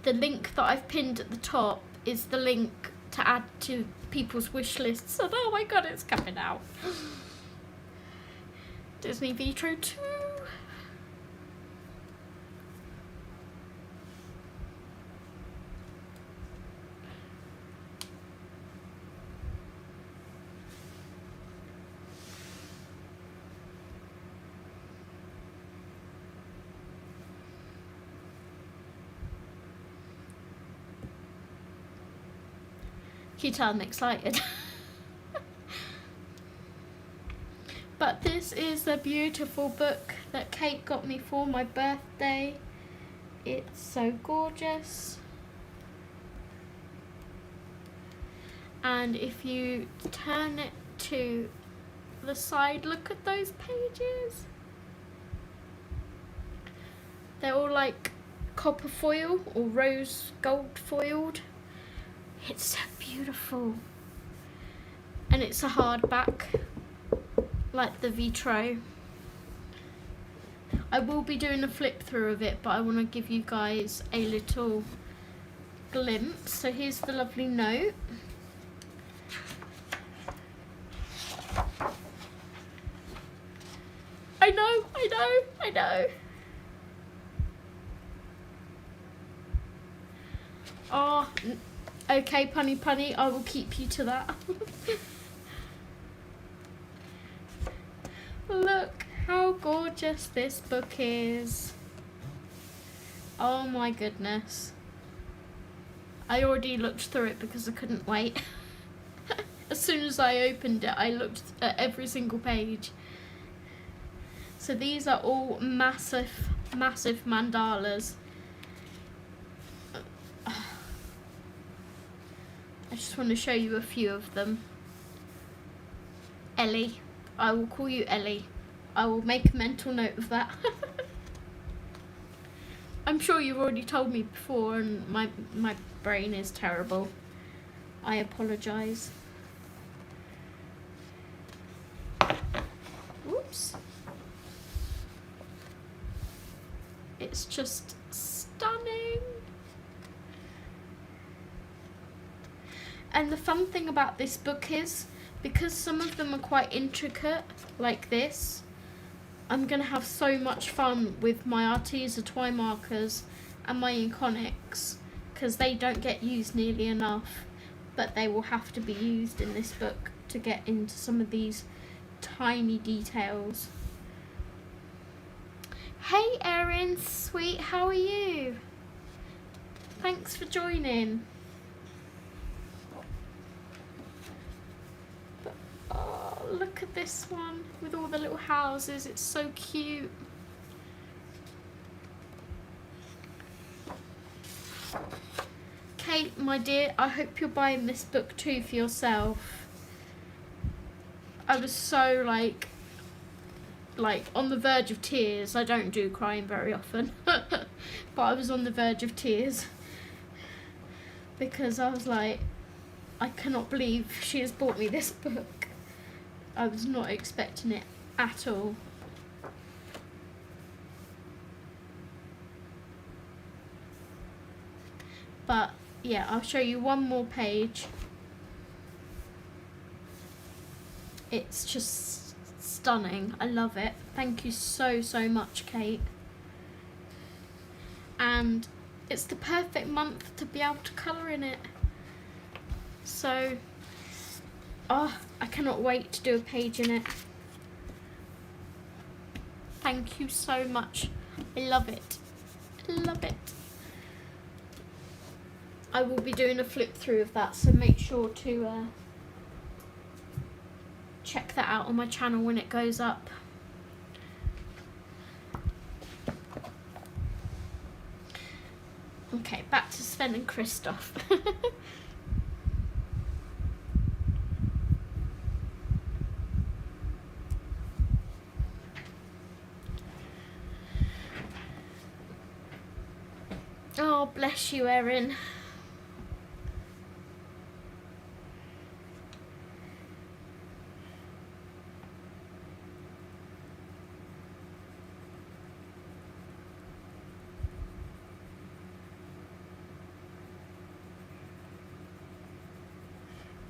The link that I've pinned at the top is the link to add to people's wish lists. And oh my god, it's coming out. Disney Vitro 2. You tell I'm excited. But this is a beautiful book that Kate got me for my birthday. It's so gorgeous. And if you turn it to the side, look at those pages. They're all like copper foil or rose gold foiled. It's so beautiful. And it's a hardback, like the Vitro. I will be doing a flip through of it, but I want to give you guys a little glimpse. So here's the lovely note. I know. Oh, okay, Punny, I will keep you to that. Look how gorgeous this book is. Oh my goodness. I already looked through it because I couldn't wait. As soon as I opened it, I looked at every single page. So these are all massive, massive mandalas. I just want to show you a few of them. Ellie. I will call you Ellie. I will make a mental note of that. I'm sure you've already told me before and my brain is terrible. I apologise. Whoops. It's just stunning. And the fun thing about this book is, because some of them are quite intricate, like this, I'm going to have so much fun with my Arteza Toy markers and my Iconics, because they don't get used nearly enough, but they will have to be used in this book to get into some of these tiny details. Hey Erin, sweet, how are you? Thanks for joining. Oh, look at this one with all the little houses. It's so cute. Kate, my dear, I hope you're buying this book too for yourself. I was so like on the verge of tears. I don't do crying very often, but I was on the verge of tears because I was like, I cannot believe she has bought me this book. I was not expecting it at all. But yeah, I'll show you one more page. It's just stunning. I love it. Thank you so much, Kate. And it's the perfect month to be able to colour in it. So, oh, I cannot wait to do a page in it. Thank you so much. I love it. I love it. I will be doing a flip through of that, so make sure to check that out on my channel when it goes up. Okay, back to Sven and Christoph. Oh, bless you, Erin.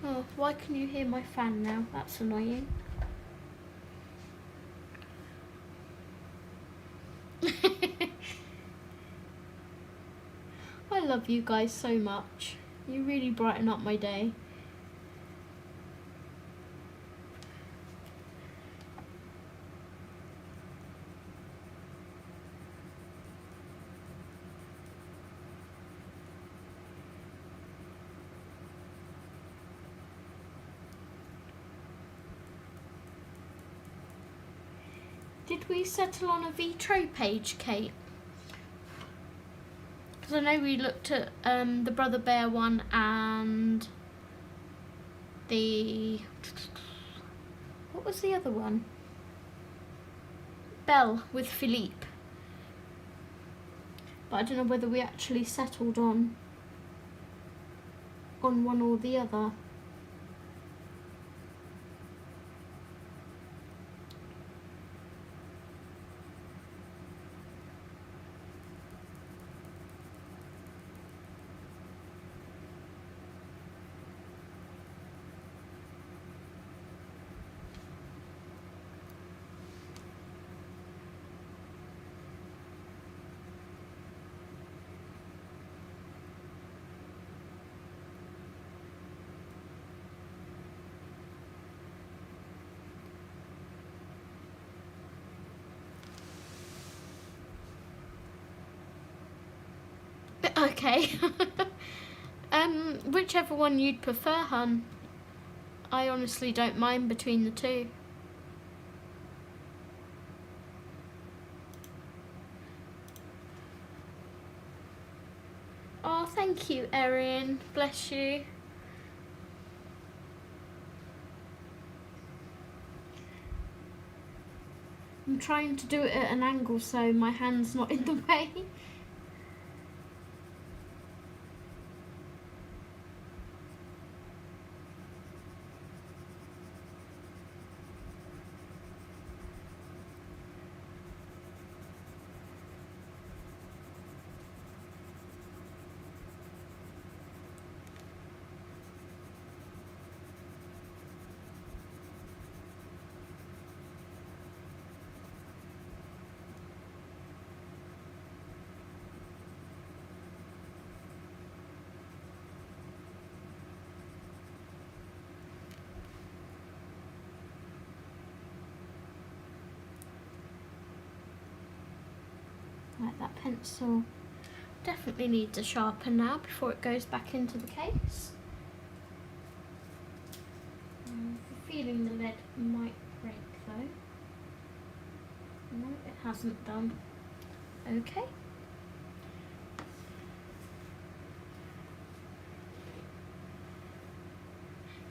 Oh, why can you hear my fan now? That's annoying. I love you guys so much. You really brighten up my day. Did we settle on a Vitro page, Kate? Because I know we looked at the Brother Bear one and the... what was the other one? Belle with Philippe. But I don't know whether we actually settled on one or the other. Okay. Whichever one you'd prefer, hun. I honestly don't mind between the two. Oh, thank you, Erin. Bless you. I'm trying to do it at an angle so my hand's not in the way. Like that pencil definitely needs a sharpen now before it goes back into the case. I'm feeling the lead might break though. No, it hasn't done. Okay.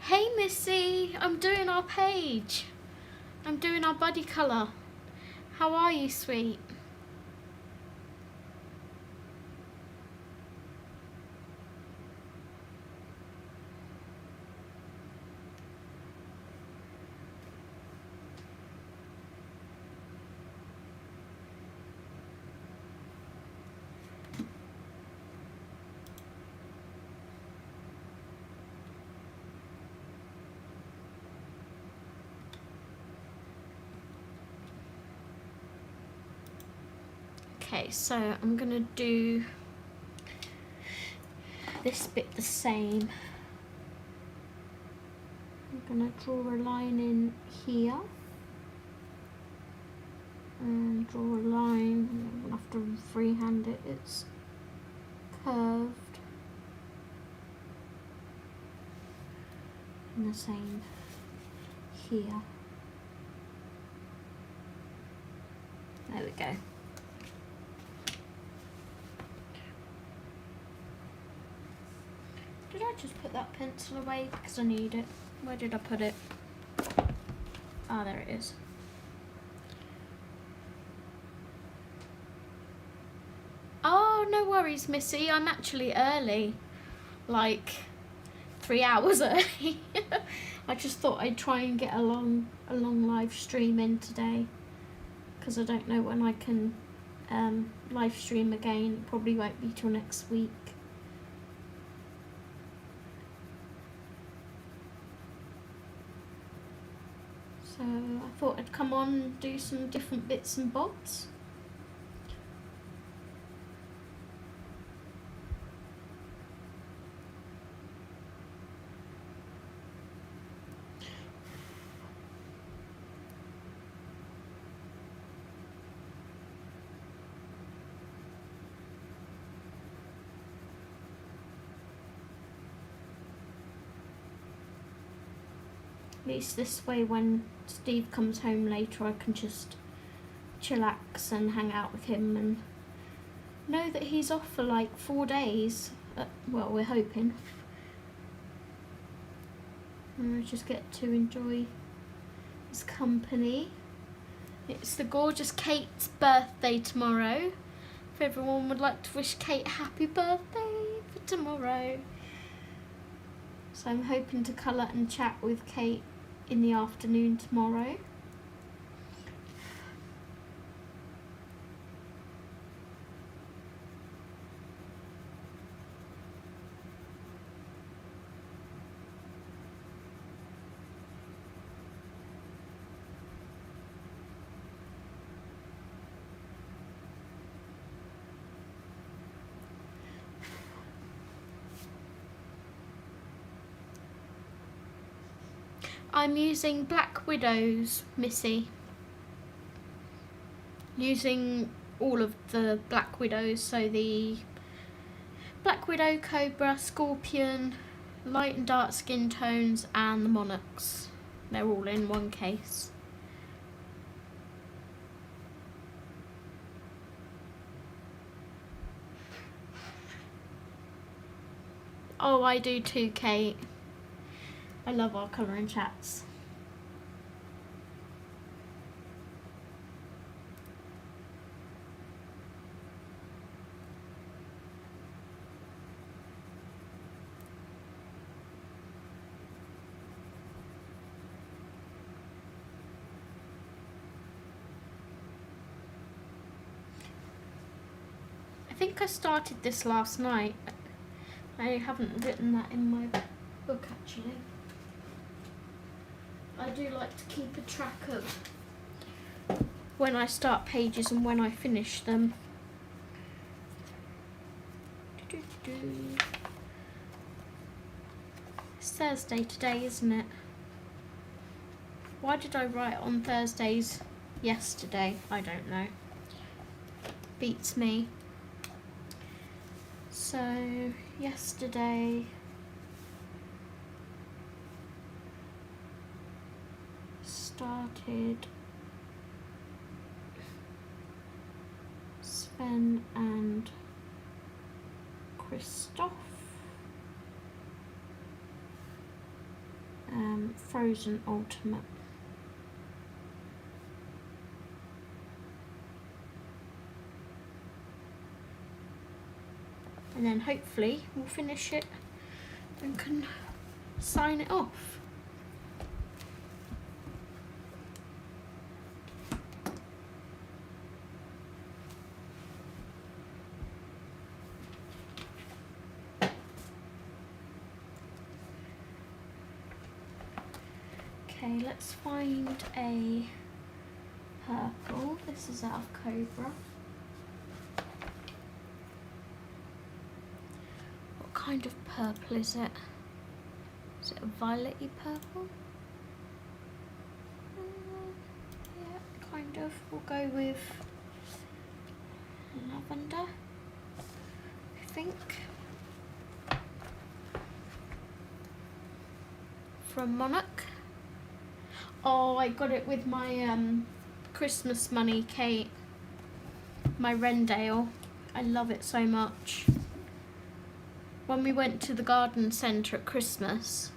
Hey Missy, I'm doing our page. I'm doing our buddy colour. How are you, sweet? Okay, so I'm gonna do this bit the same. I'm gonna draw a line in here and draw a line. I'm gonna have to freehand it, it's curved. And the same here. There we go. Did I just put that pencil away because I need it? Where did I put it? Ah, there it is. Oh no worries, Missy. I'm actually early, like 3 hours early. I just thought I'd try and get a long live stream in today, because I don't know when I can live stream again. Probably won't be till next week. So I thought I'd come on and do some different bits and bobs. At least this way, when Steve comes home later, I can just chillax and hang out with him and know that he's off for like 4 days. Well, we're hoping. And I just get to enjoy his company. It's the gorgeous Kate's birthday tomorrow. If everyone would like to wish Kate a happy birthday for tomorrow. So I'm hoping to colour and chat with Kate in the afternoon tomorrow. I'm using Black Widows, Missy. Using all of the Black Widows, so the Black Widow, Cobra, Scorpion, light and dark skin tones, and the Monarchs. They're all in one case. Oh, I do too, Kate. I love our colouring chats. I think I started this last night. I haven't written that in my book actually. I do like to keep a track of when I start pages and when I finish them. It's Thursday today, isn't it? Why did I write on Thursdays yesterday? I don't know. Beats me. So, yesterday started Sven and Christoph, Frozen Ultimate. And then hopefully we'll finish it and can sign it off. Okay, let's find a purple. This is out of Cobra. What kind of purple is it? Is it a violet-y purple? Yeah, kind of. We'll go with lavender, I think. From Monarch. Oh, I got it with my Christmas money, Kate. My Rendale. I love it so much. When we went to the garden centre at Christmas,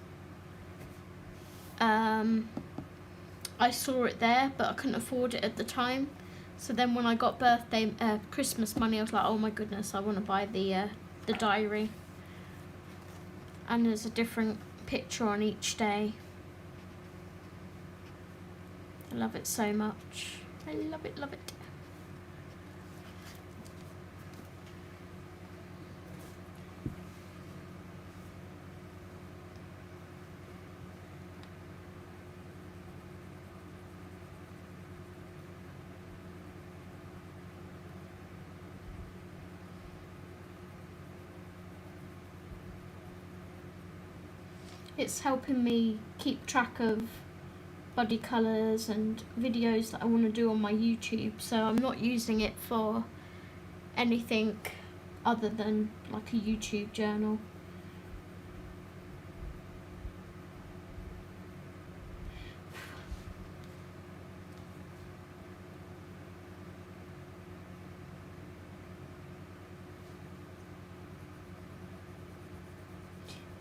I saw it there, but I couldn't afford it at the time. So then when I got Christmas money, I was like, oh my goodness, I want to buy the diary. And there's a different picture on each day. I love it so much. I love it, love it. It's helping me keep track of body colours and videos that I want to do on my YouTube, so I'm not using it for anything other than like a YouTube journal.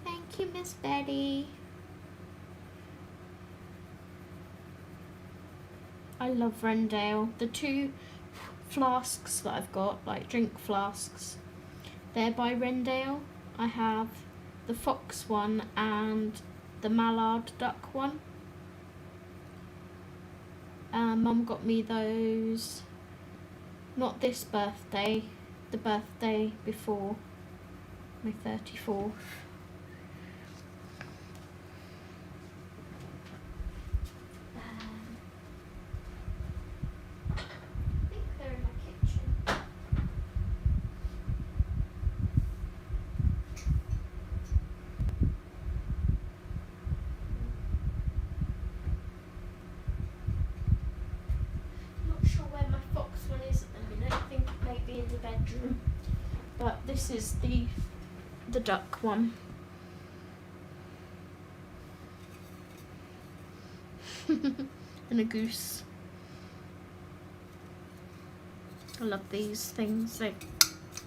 Thank you, Miss Betty. I love Rendale. The two flasks that I've got, like drink flasks, they're by Rendale. I have the fox one and the mallard duck one. Mum got me those, not this birthday, the birthday before, my 34th. But this is the duck one. And a goose. I love these things. They're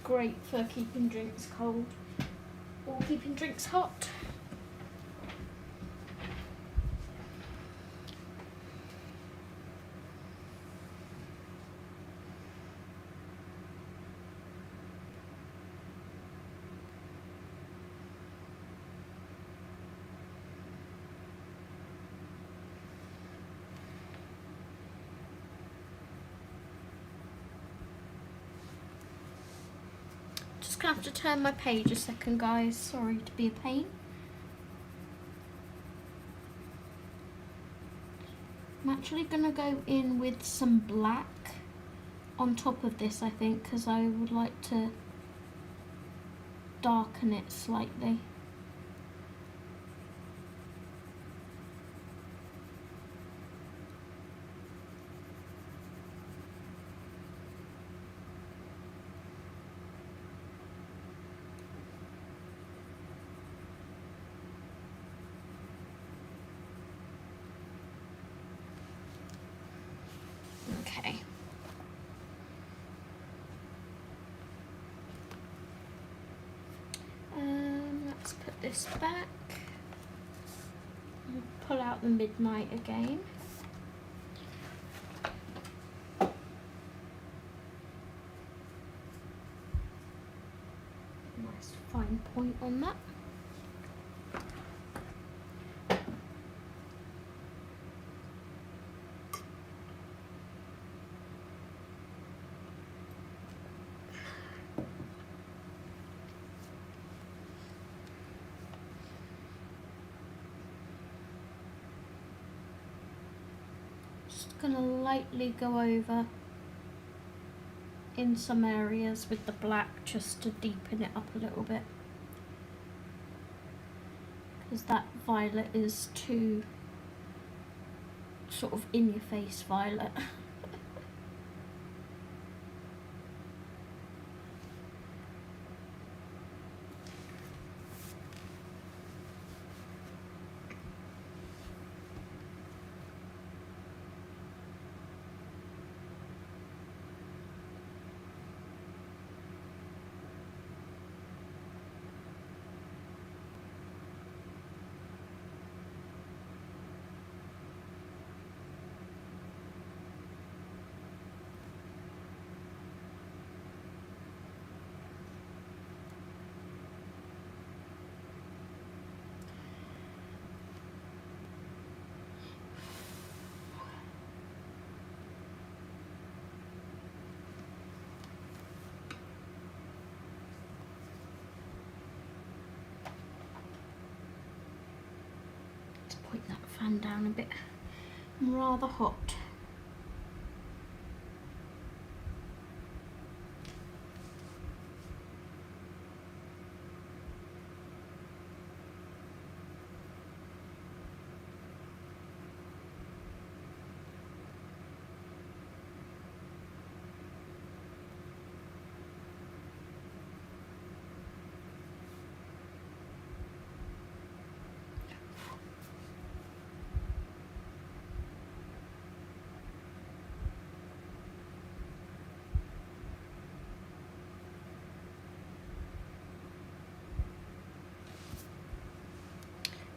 great for keeping drinks cold or keeping drinks hot. Just gonna have to turn my page a second, guys. Sorry to be a pain. I'm actually gonna go in with some black on top of this, I think, because I would like to darken it slightly. Okay. Let's put this back. And pull out the midnight again. Nice fine point on that. Gonna lightly go over in some areas with the black just to deepen it up a little bit, because that violet is too sort of in your face violet. fan down a bit. I'm rather hot.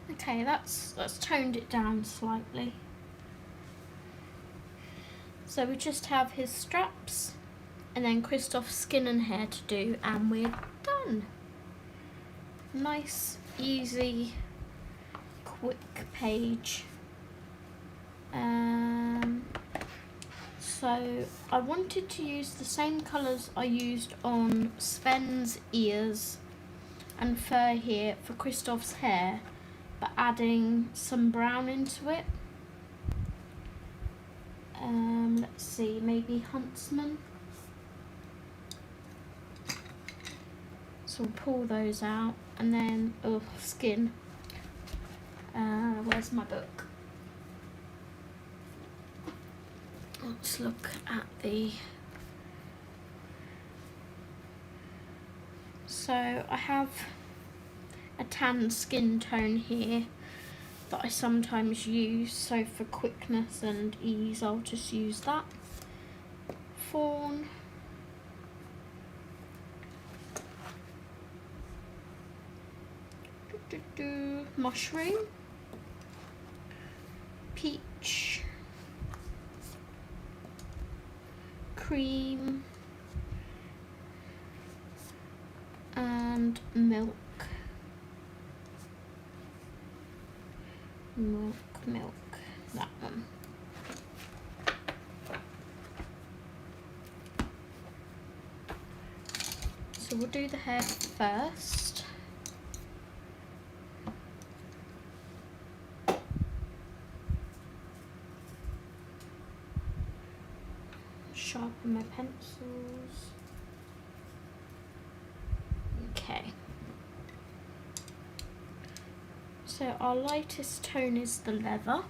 Okay, that's toned it down slightly. So we just have his straps and then Christoph's skin and hair to do, and we're done. Nice, easy, quick page. So I wanted to use the same colours I used on Sven's ears and fur here for Christoph's hair, but adding some brown into it. Let's see, maybe Huntsman. So we'll pull those out, and then skin. Where's my book? Let's look at the. So I have a tan skin tone here that I sometimes use, so for quickness and ease I'll just use that. Fawn. Mushroom. Peach. Cream. And milk. Milk, that one. So we'll do the hair first. Sharpen my pencils. Okay. So our lightest tone is the leather.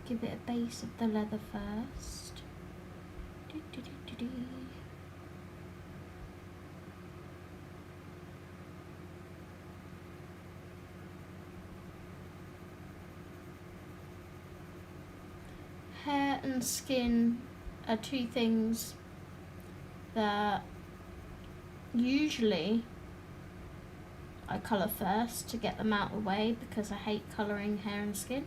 Give it a base of the leather first. Hair and skin are two things that usually I colour first to get them out of the way, because I hate colouring hair and skin.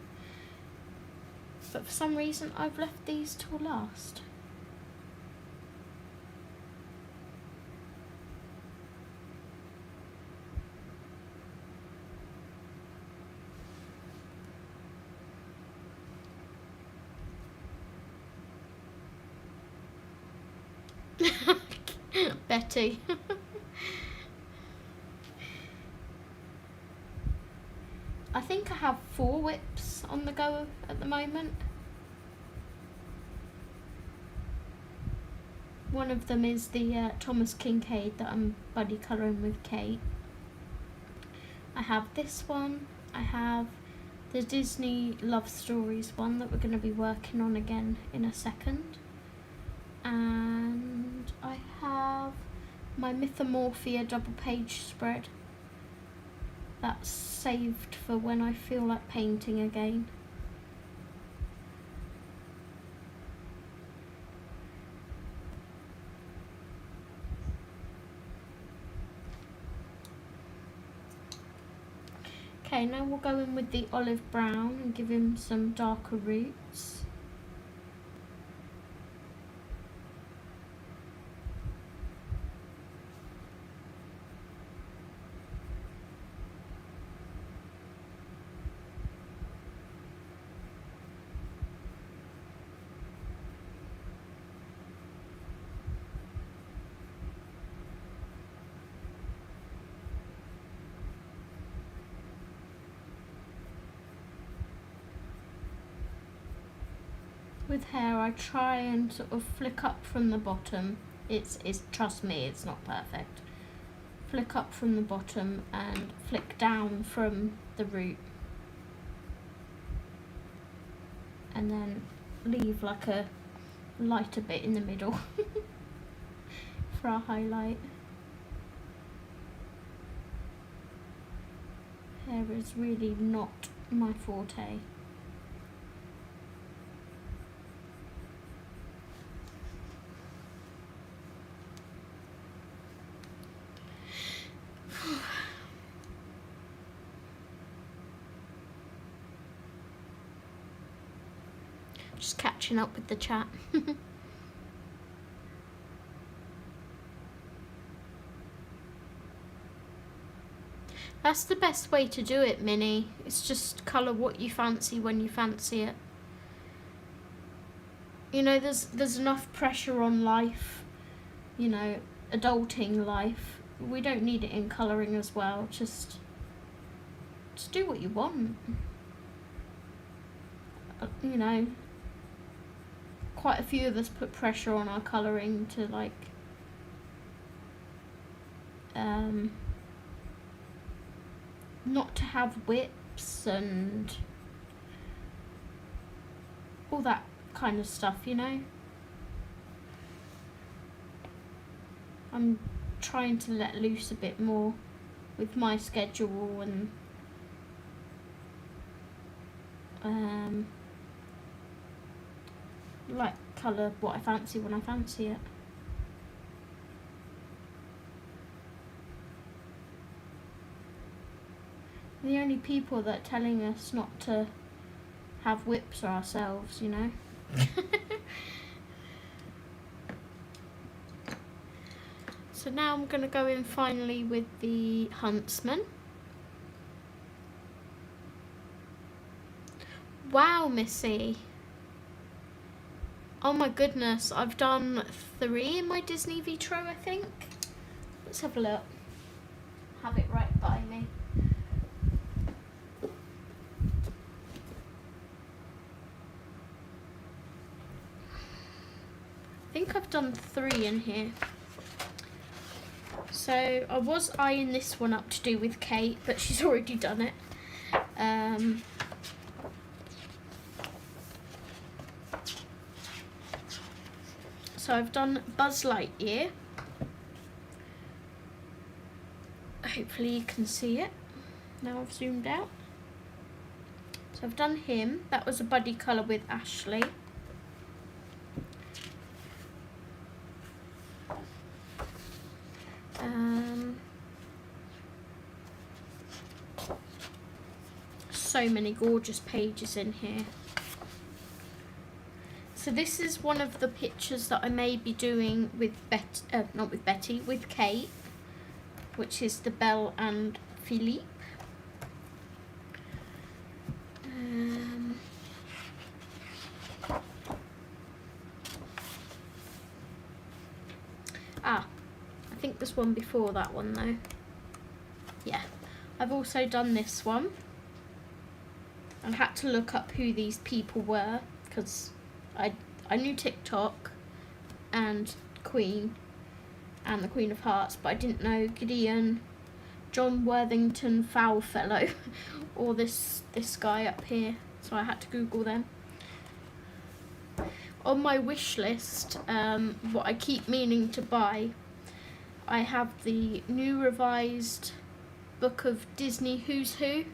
But for some reason I've left these till last. Betty. I think I have 4 whips on the go at the moment. One of them is the Thomas Kincaid that I'm buddy colouring with Kate. I have this one. I have the Disney Love Stories one that we're going to be working on again in a second. And I have my Mythomorphia double page spread. That's saved for when I feel like painting again. Okay, now we'll go in with the olive brown and give him some darker roots. With hair, I try and sort of flick up from the bottom. It's trust me, it's not perfect. Flick up from the bottom and flick down from the root. And then leave like a lighter bit in the middle for our highlight. Hair is really not my forte. Just catching up with the chat. That's the best way to do it, Minnie. It's just colour what you fancy when you fancy it. You know, there's enough pressure on life, you know, adulting life. We don't need it in colouring as well. Just do what you want. You know, quite a few of us put pressure on our colouring to like not to have whips and all that kind of stuff, you know. I'm trying to let loose a bit more with my schedule and like colour what I fancy when I fancy it. The only people that are telling us not to have whips are ourselves, you know. So now I'm going to go in finally with the Huntsman. Wow, Missy. Oh my goodness, I've done 3 in my Disney Vitro, I think. Let's have a look. Have it right by me. I think I've done 3 in here. So I was eyeing this one up to do with Kate, but she's already done it. So I've done Buzz Lightyear. Hopefully you can see it. Now I've zoomed out. So I've done him. That was a buddy colour with Ashley. So many gorgeous pages in here. So this is one of the pictures that I may be doing with not with Betty, with Kate, which is the Belle and Philippe. I think there's one before that one though. Yeah, I've also done this one. I had to look up who these people were because I knew TikTok and Queen and the Queen of Hearts, but I didn't know Gideon, John Worthington Foulfellow, or this guy up here. So I had to Google them. On my wish list, what I keep meaning to buy, I have the new revised book of Disney Who's Who,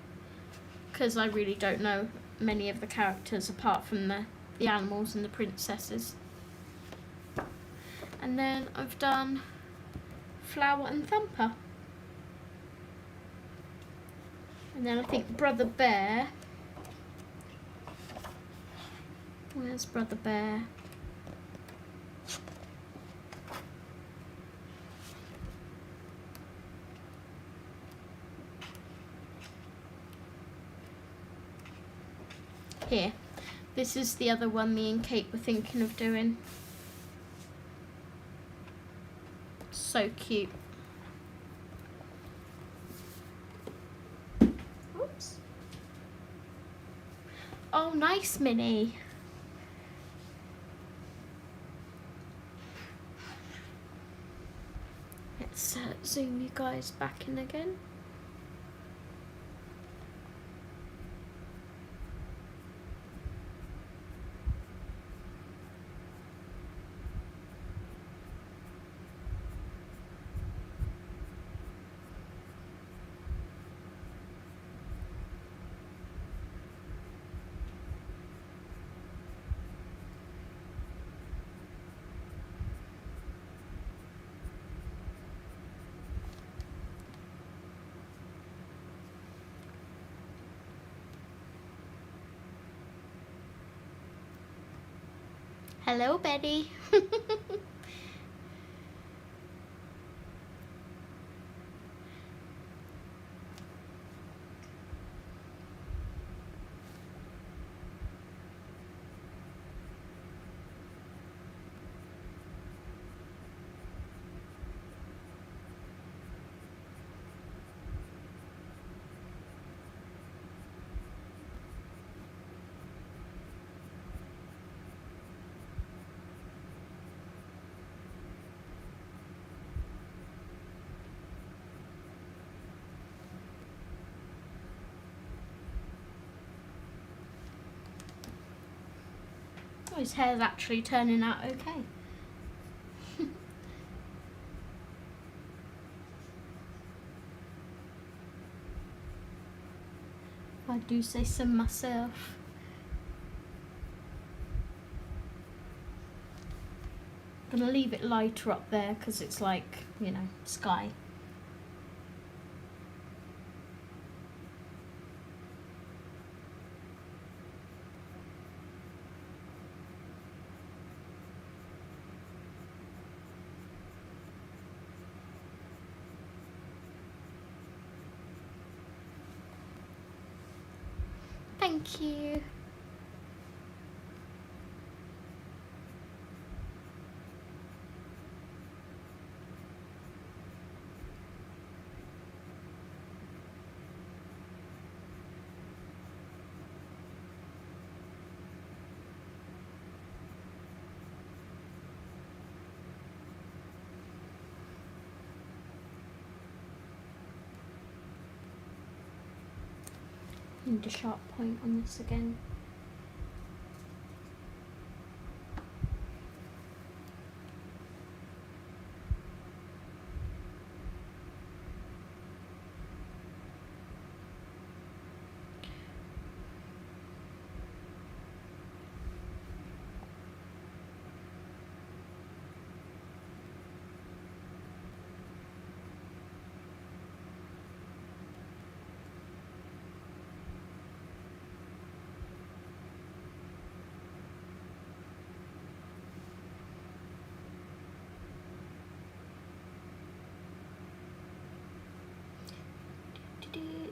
because I really don't know many of the characters apart from the animals and the princesses. And then I've done Flower and Thumper. And then I think Brother Bear. Where's Brother Bear? Here. This is the other one me and Kate were thinking of doing. So cute. Oops. Oh, nice, Minnie. zoom you guys back in again. Hello, Betty. Oh, his hair's actually turning out okay. I do say so myself. I'm gonna leave it lighter up there because it's like, you know, sky. Thank you. Need a sharp point on this again.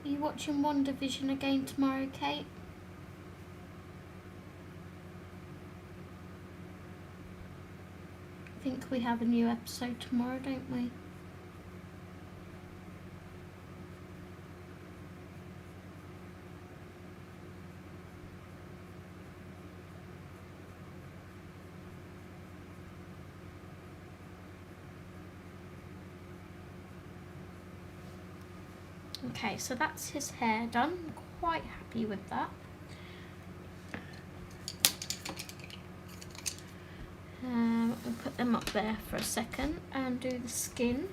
Are you watching WandaVision again tomorrow, Kate? I think we have a new episode tomorrow, don't we? Okay, so that's his hair done. I'm quite happy with that. We'll put them up there for a second and do the skin.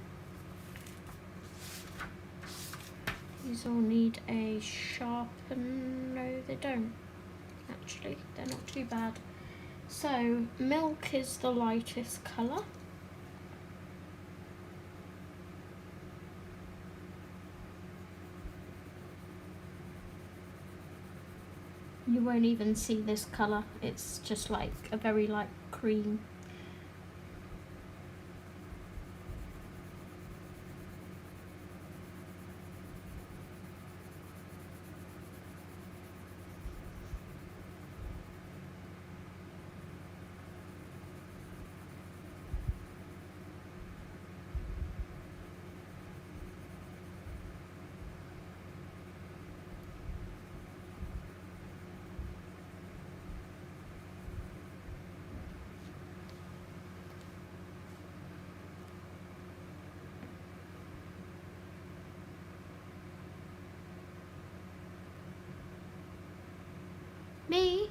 These all need a sharpen. No, they don't. Actually, they're not too bad. So, milk is the lightest colour. You won't even see this colour. It's just like a very light cream. Me?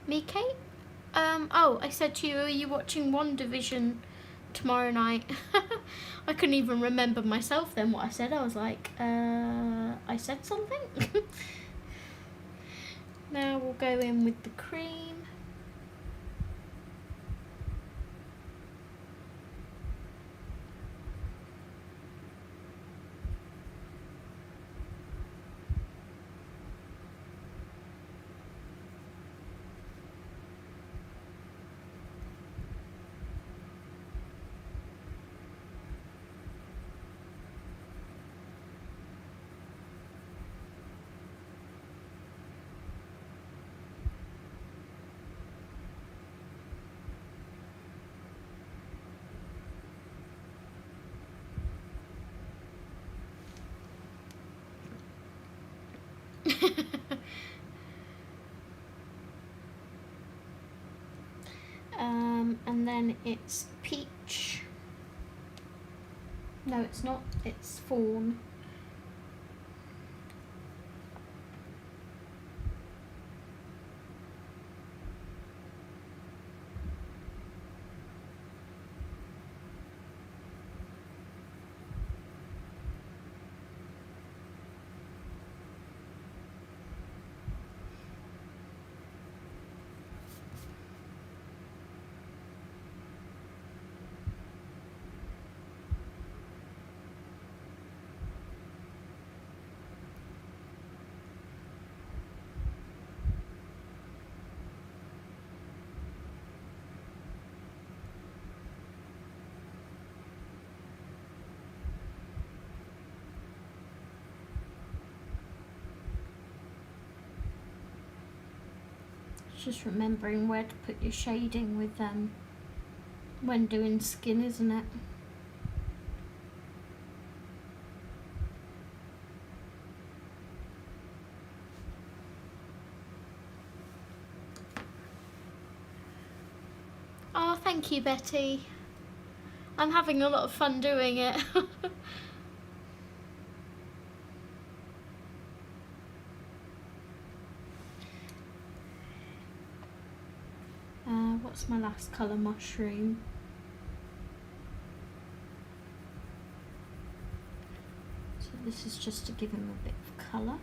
Me, Kate? Oh, I said to you, are you watching WandaVision tomorrow night? I couldn't even remember myself then what I said. I was like, I said something? Now we'll go in with the cream. And then it's peach. No, it's not. It's fawn. Just remembering where to put your shading with when doing skin, isn't it? Oh, thank you, Betty. I'm having a lot of fun doing it. What's my last colour? Mushroom. So this is just to give him a bit of colour.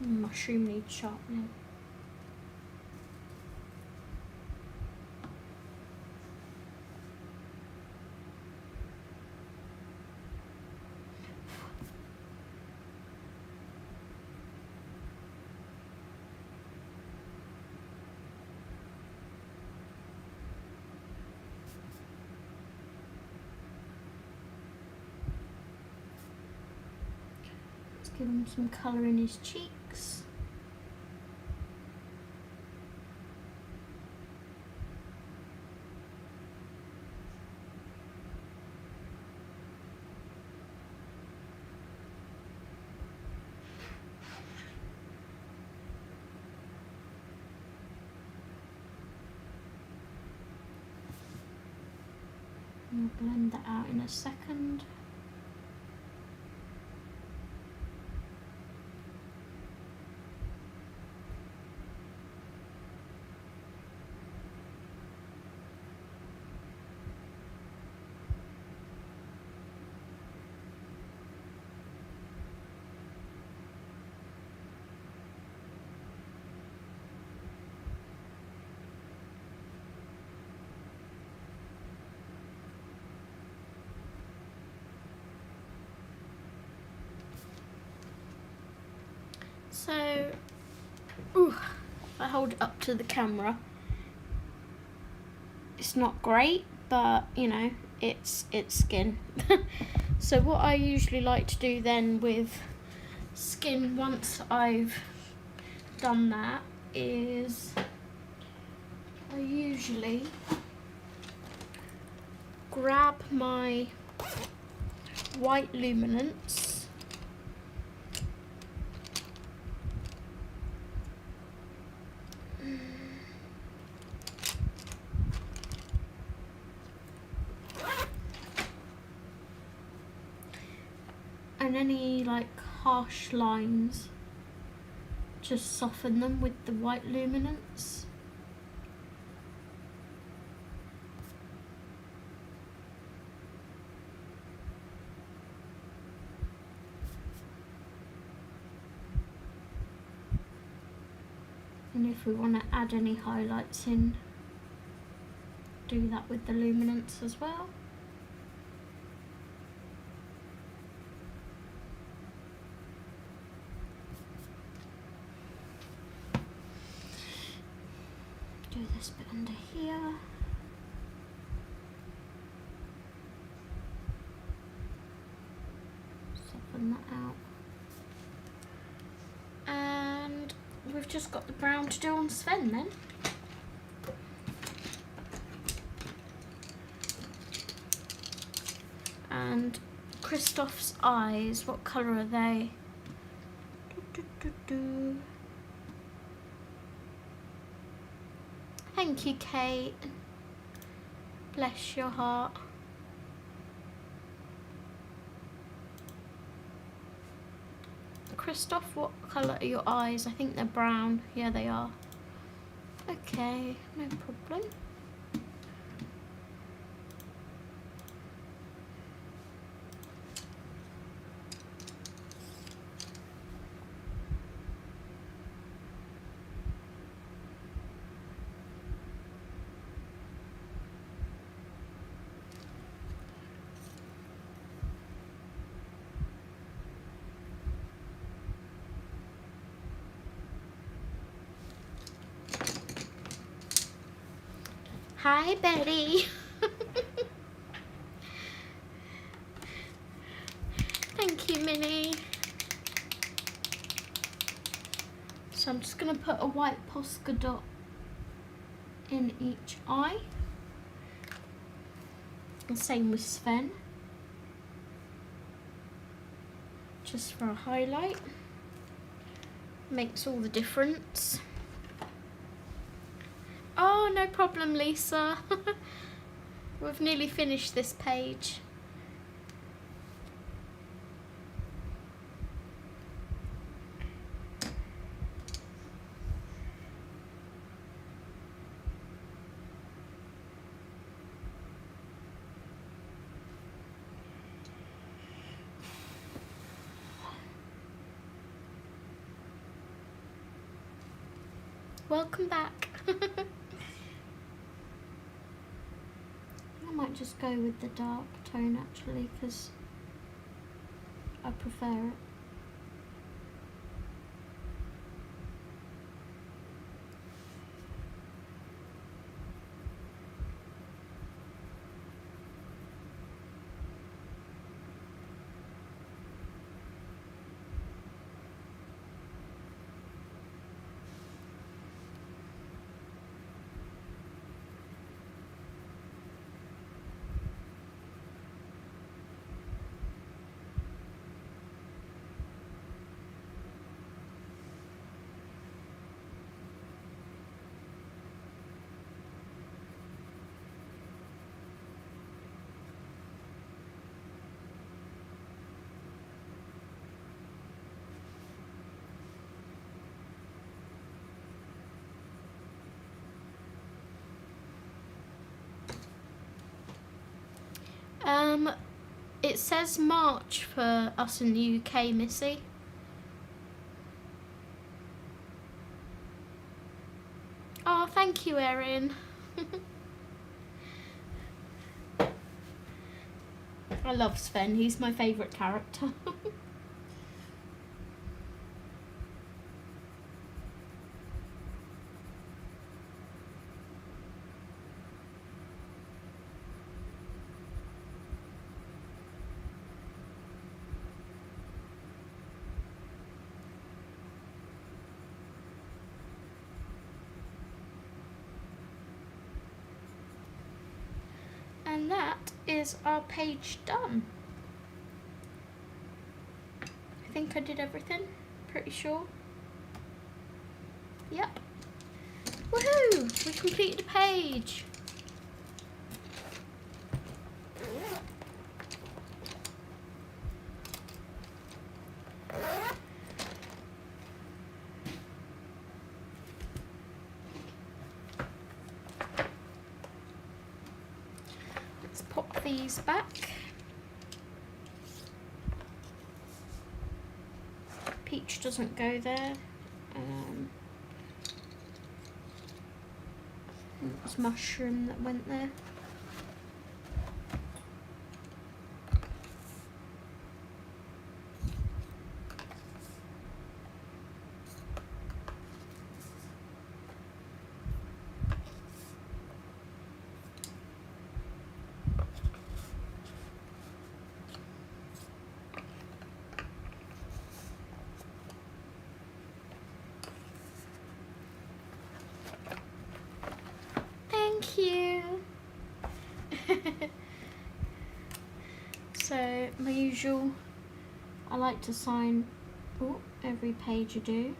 Mushroom needs sharpening. Let's give him some colour in his cheeks. I'll blend that out in a second. So, I hold it up to the camera. It's not great, but you know, it's skin. So what I usually like to do then with skin once I've done that is I usually grab my white luminance and any like harsh lines, just soften them with the white luminance. And if we want to add any highlights in, do that with the luminance as well. Do this bit under here. Soften that out. And we've just got the brown to do on Sven then. And Christoph's eyes, what colour are they? Thank you, Kate. Bless your heart. Christoph, what colour are your eyes? I think they're brown. Yeah, they are. Okay, no problem. Hi, Betty. Thank you, Minnie. So I'm just going to put a white Posca dot in each eye. And same with Sven. Just for a highlight. Makes all the difference. Oh, no problem, Lisa. We've nearly finished this page. Welcome back. I might just go with the dark tone actually, because I prefer it. It says March for us in the UK, Missy. Oh, thank you, Erin. I love Sven, he's my favourite character. is our page done. I think I did everything, pretty sure. Yep. Woohoo! We completed a page. Let's pop these back. Peach doesn't go there. It's mushroom that went there. Thank you. So my usual, I like to sign every page I do.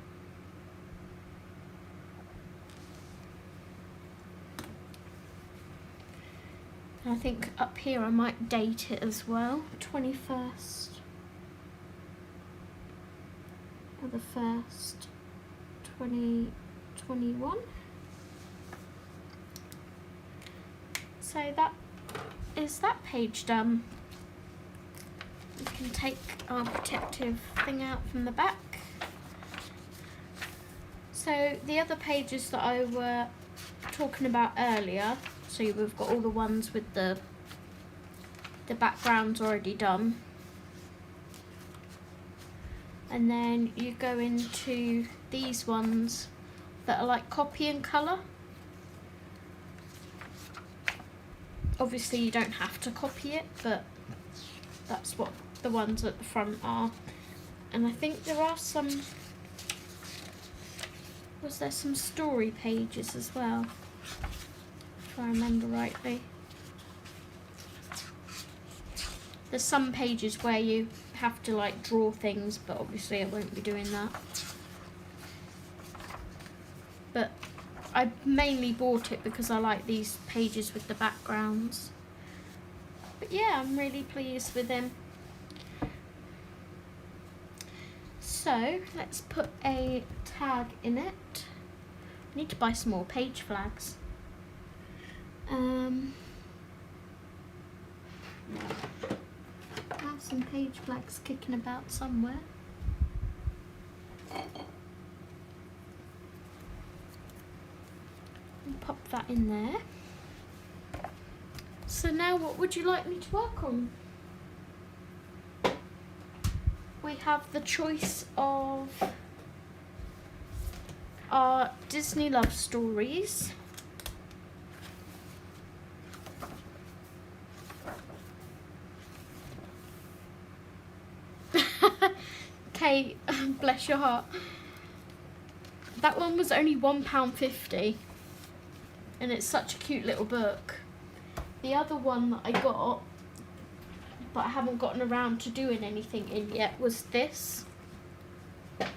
And I think up here I might date it as well, 21st of the 1st, 2021. So that is that page done. We can take our protective thing out from the back. So the other pages that I were talking about earlier, so we've got all the ones with the backgrounds already done. And then you go into these ones that are like copy and colour. Obviously you don't have to copy it, but that's what the ones at the front are. And I think there are some, was there some story pages as well, if I remember rightly. There's some pages where you have to like draw things, but obviously I won't be doing that. But I mainly bought it because I like these pages with the backgrounds. But yeah, I'm really pleased with them. So let's put a tag in it. I need to buy some more page flags. I have some page flags kicking about somewhere. Pop that in there. So now what would you like me to work on? We have the choice of our Disney love stories. Okay, bless your heart. That one was only £1.50. And it's such a cute little book. The other one that I got, but I haven't gotten around to doing anything in yet, was this. I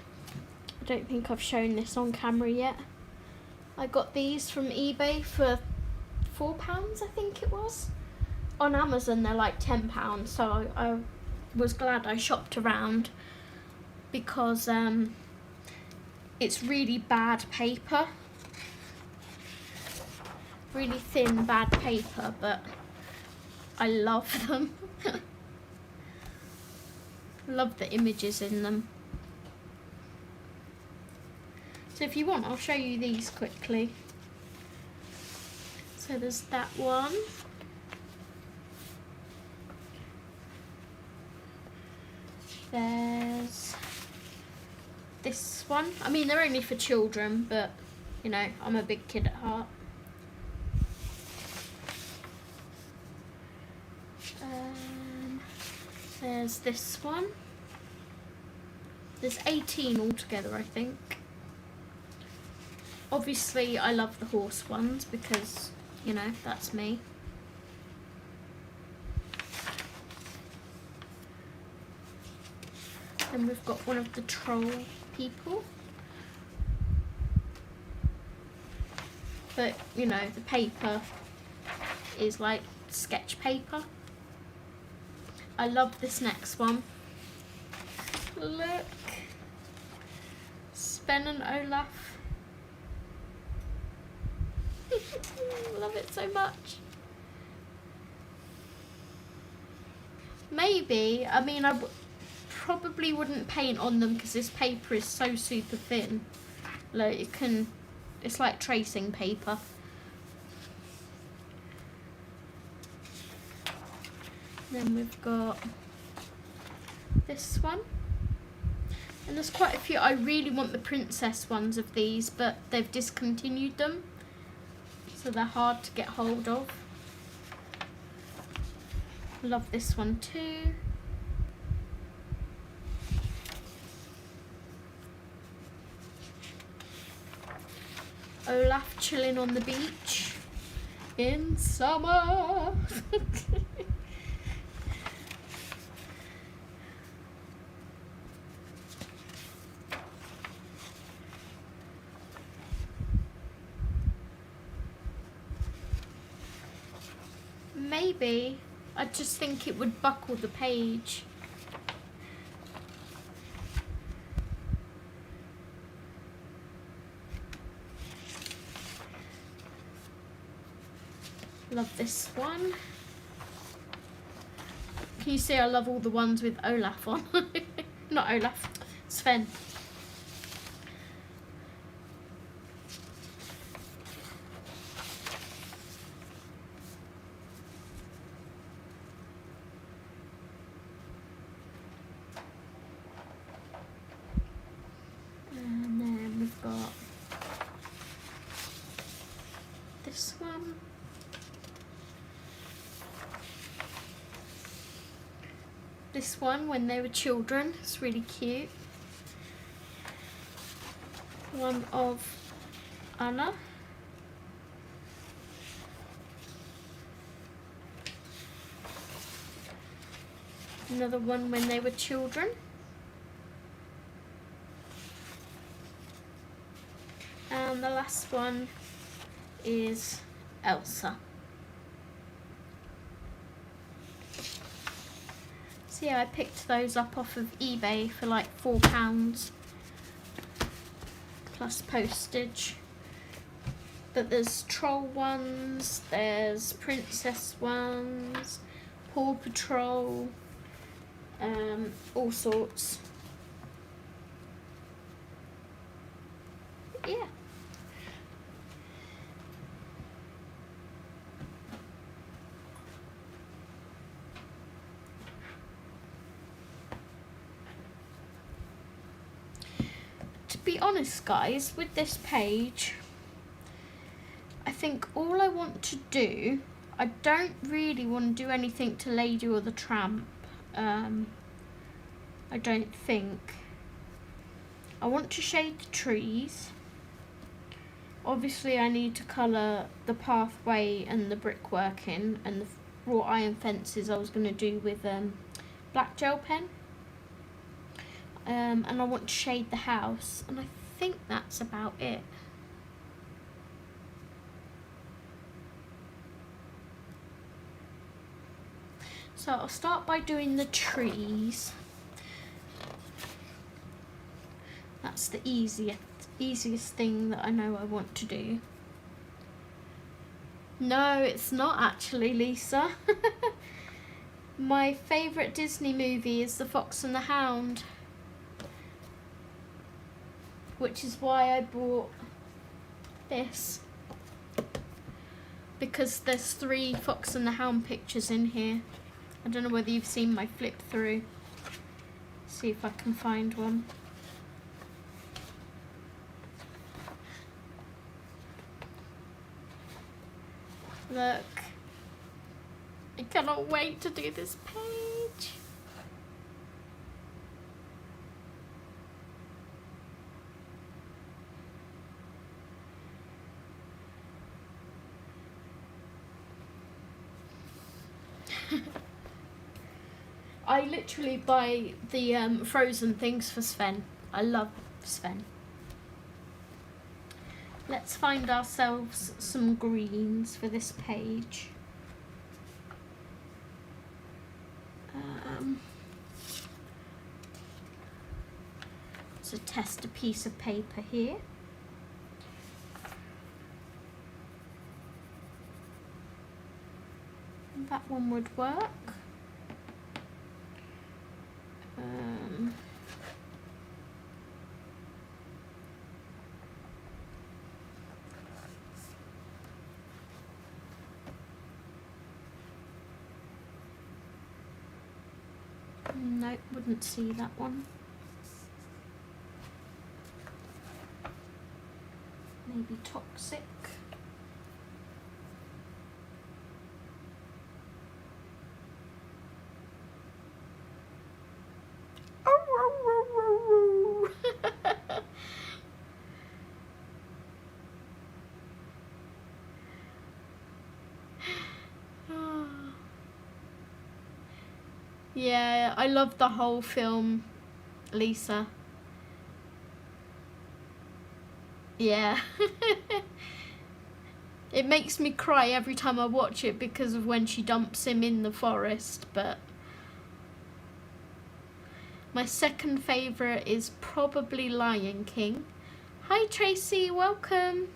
don't think I've shown this on camera yet. I got these from eBay for £4, I think it was. On Amazon they're like £10, so I was glad I shopped around because it's really bad paper. Really thin, bad paper, but I love them. Love the images in them. So if you want, I'll show you these quickly. So there's that one. There's this one. I mean, they're only for children, but you know, I'm a big kid at heart. There's this one. There's 18 altogether, I think. Obviously, I love the horse ones because, you know, that's me. Then we've got one of the troll people. But, you know, the paper is like sketch paper. I love this next one. Look. Sven and Olaf. Love it so much. Maybe, I mean, I probably wouldn't paint on them because this paper is so super thin. Like, it's like tracing paper. Then we've got this one. And there's quite a few. I really want the princess ones of these, but they've discontinued them. So they're hard to get hold of. Love this one too. Olaf chilling on the beach in summer. Maybe, I just think it would buckle the page. Love this one. Can you see I love all the ones with Olaf on? Not Olaf, Sven. And then we've got this one. This one when they were children, it's really cute. One of Anna. Another one when they were children. And the last one is Elsa. So yeah, I picked those up off of eBay for like £4 plus postage. But there's troll ones, there's princess ones, Paw Patrol, all sorts. Yeah. To be honest, guys, with this page, I think all I want to do, I don't really want to do anything to Lady or the Tramp. I don't think. I want to shade the trees. Obviously I need to colour the pathway and the brickwork in, and the wrought iron fences I was going to do with black gel pen. And I want to shade the house, and I think that's about it. So I'll start by doing the trees. That's the easiest thing that I know I want to do. No, it's not actually, Lisa. My favourite Disney movie is The Fox and the Hound, which is why I bought this, because there's 3 Fox and the Hound pictures in here. I don't know whether you've seen my flip through. See if I can find one. Look, I cannot wait to do this page. I literally buy the frozen things for Sven. I love Sven. Let's find ourselves some greens for this page. So test a piece of paper here. That one would work. Nope, wouldn't see that one. Maybe toxic. Yeah, I love the whole film, Lisa. Yeah. It makes me cry every time I watch it because of when she dumps him in the forest, but my second favourite is probably Lion King. Hi Tracy, welcome.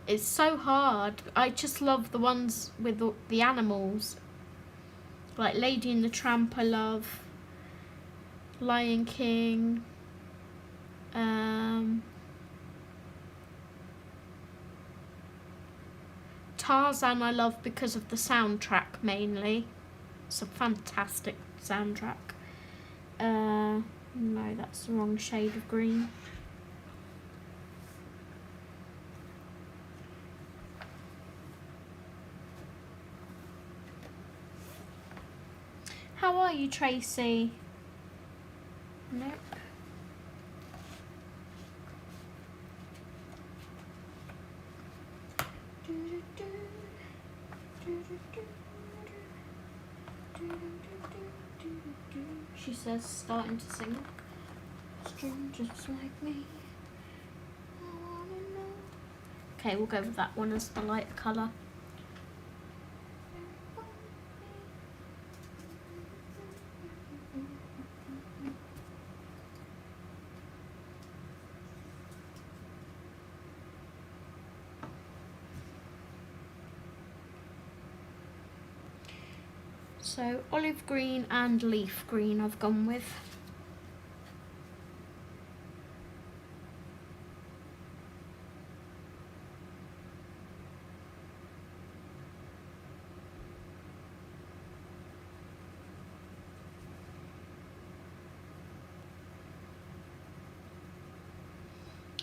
It's so hard. I just love the ones with the animals. Like Lady and the Tramp I love. Lion King. Tarzan I love because of the soundtrack mainly. It's a fantastic soundtrack. No, that's the wrong shade of green. How are you, Tracy? Nope. She says, starting to sing. Just like me. I wanna know. Okay, we'll go with that one as the lighter colour. So olive green and leaf green I've gone with.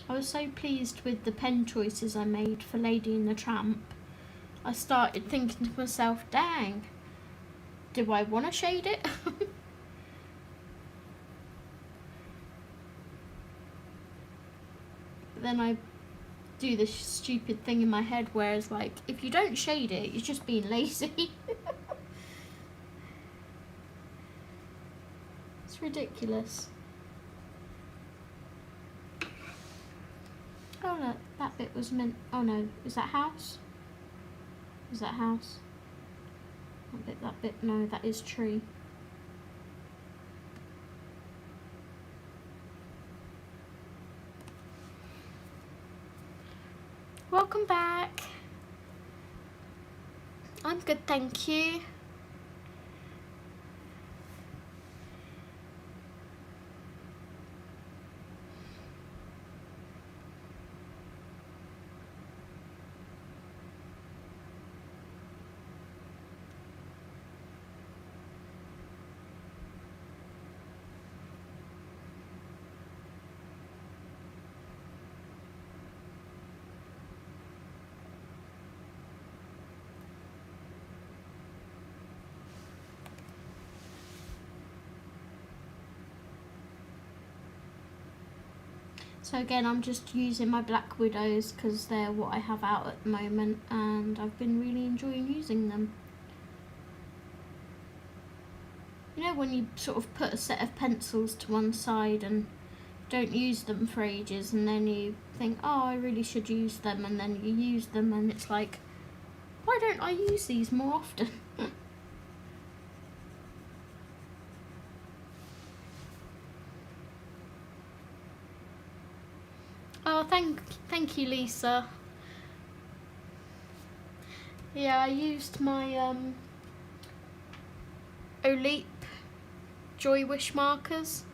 I was so pleased with the pen choices I made for Lady and the Tramp. I started thinking to myself, dang, do I want to shade it? Then I do this stupid thing in my head where it's like, if you don't shade it, you're just being lazy. It's ridiculous. Oh look, that bit was meant, oh no, is that house? Is that house? That bit, no, that is tree. Welcome back. I'm good, thank you. So again, I'm just using my Black Widows because they're what I have out at the moment, and I've been really enjoying using them. You know when you sort of put a set of pencils to one side and don't use them for ages, and then you think, oh, I really should use them, and then you use them and it's like, why don't I use these more often? Oh, thank you, Lisa. Yeah, I used my Olip Joy Wish markers.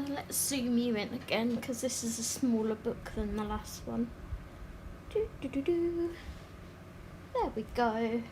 Let's zoom you in again because this is a smaller book than the last one. There we go.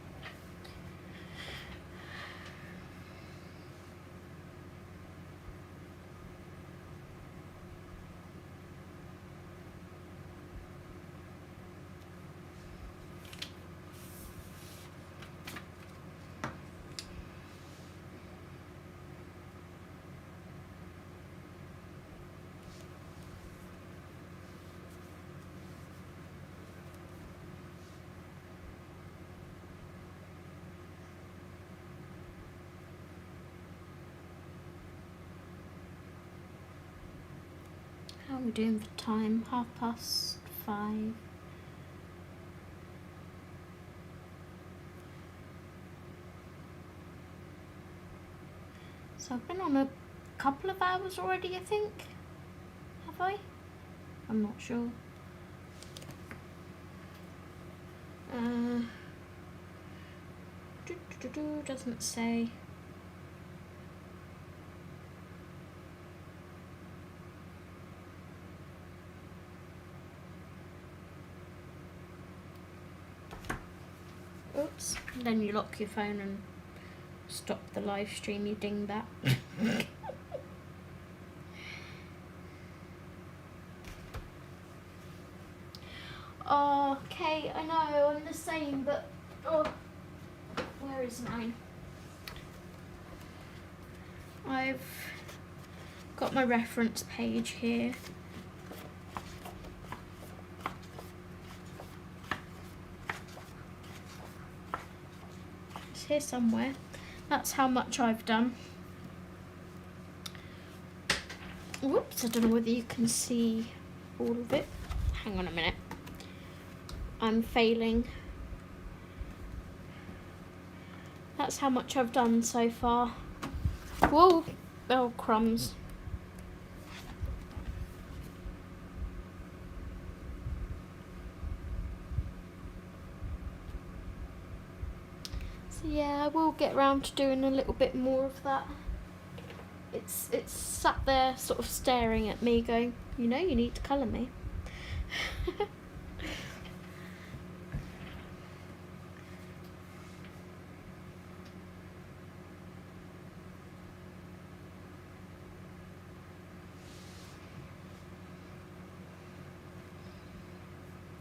How are we doing for time? 5:30. So I've been on a couple of hours already, I think. Have I? I'm not sure. Doesn't say. Oops. Then you lock your phone and stop the live stream, you dingbat. Oh, okay, I know, I'm the same, but oh, where is mine? I've got my reference page here. It's here somewhere. That's how much I've done. Whoops, I don't know whether you can see all of it. Hang on a minute. I'm failing. That's how much I've done so far. Whoa, oh crumbs. So yeah, I will get round to doing a little bit more of that. It's sat there sort of staring at me going, you know you need to colour me.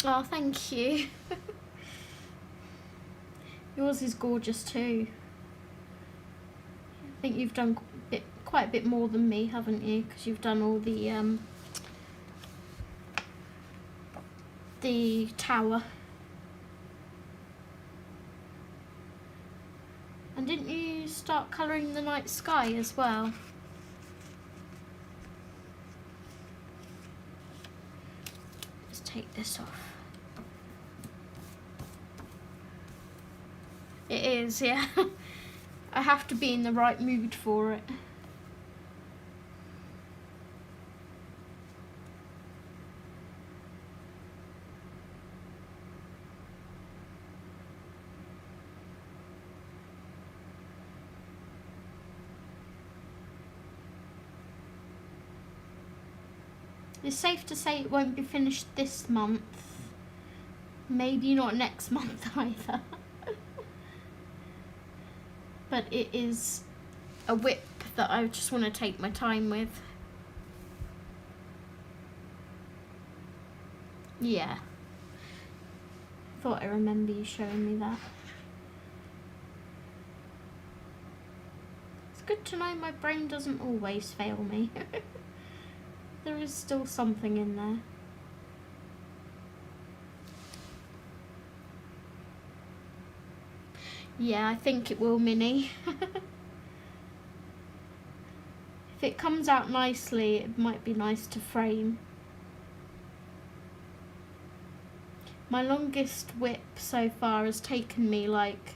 Oh, thank you. Yours is gorgeous too. I think you've done quite a bit more than me, haven't you? Because you've done all the tower. And didn't you start colouring the night sky as well? Let's take this off. It is, yeah. I have to be in the right mood for it. It's safe to say it won't be finished this month. Maybe not next month either. But it is a whip that I just want to take my time with. Yeah. Thought I remember you showing me that. It's good to know my brain doesn't always fail me. There is still something in there. Yeah, I think it will, Minnie. If it comes out nicely, it might be nice to frame. My longest whip so far has taken me like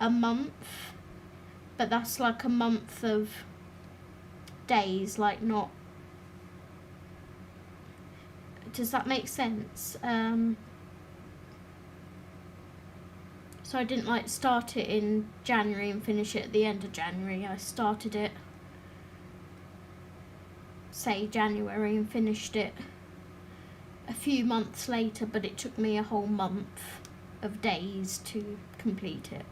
a month, but that's like a month of days, like not... Does that make sense? So I didn't like start it in January and finish it at the end of January. I started it, say, January and finished it a few months later, but it took me a whole month of days to complete it.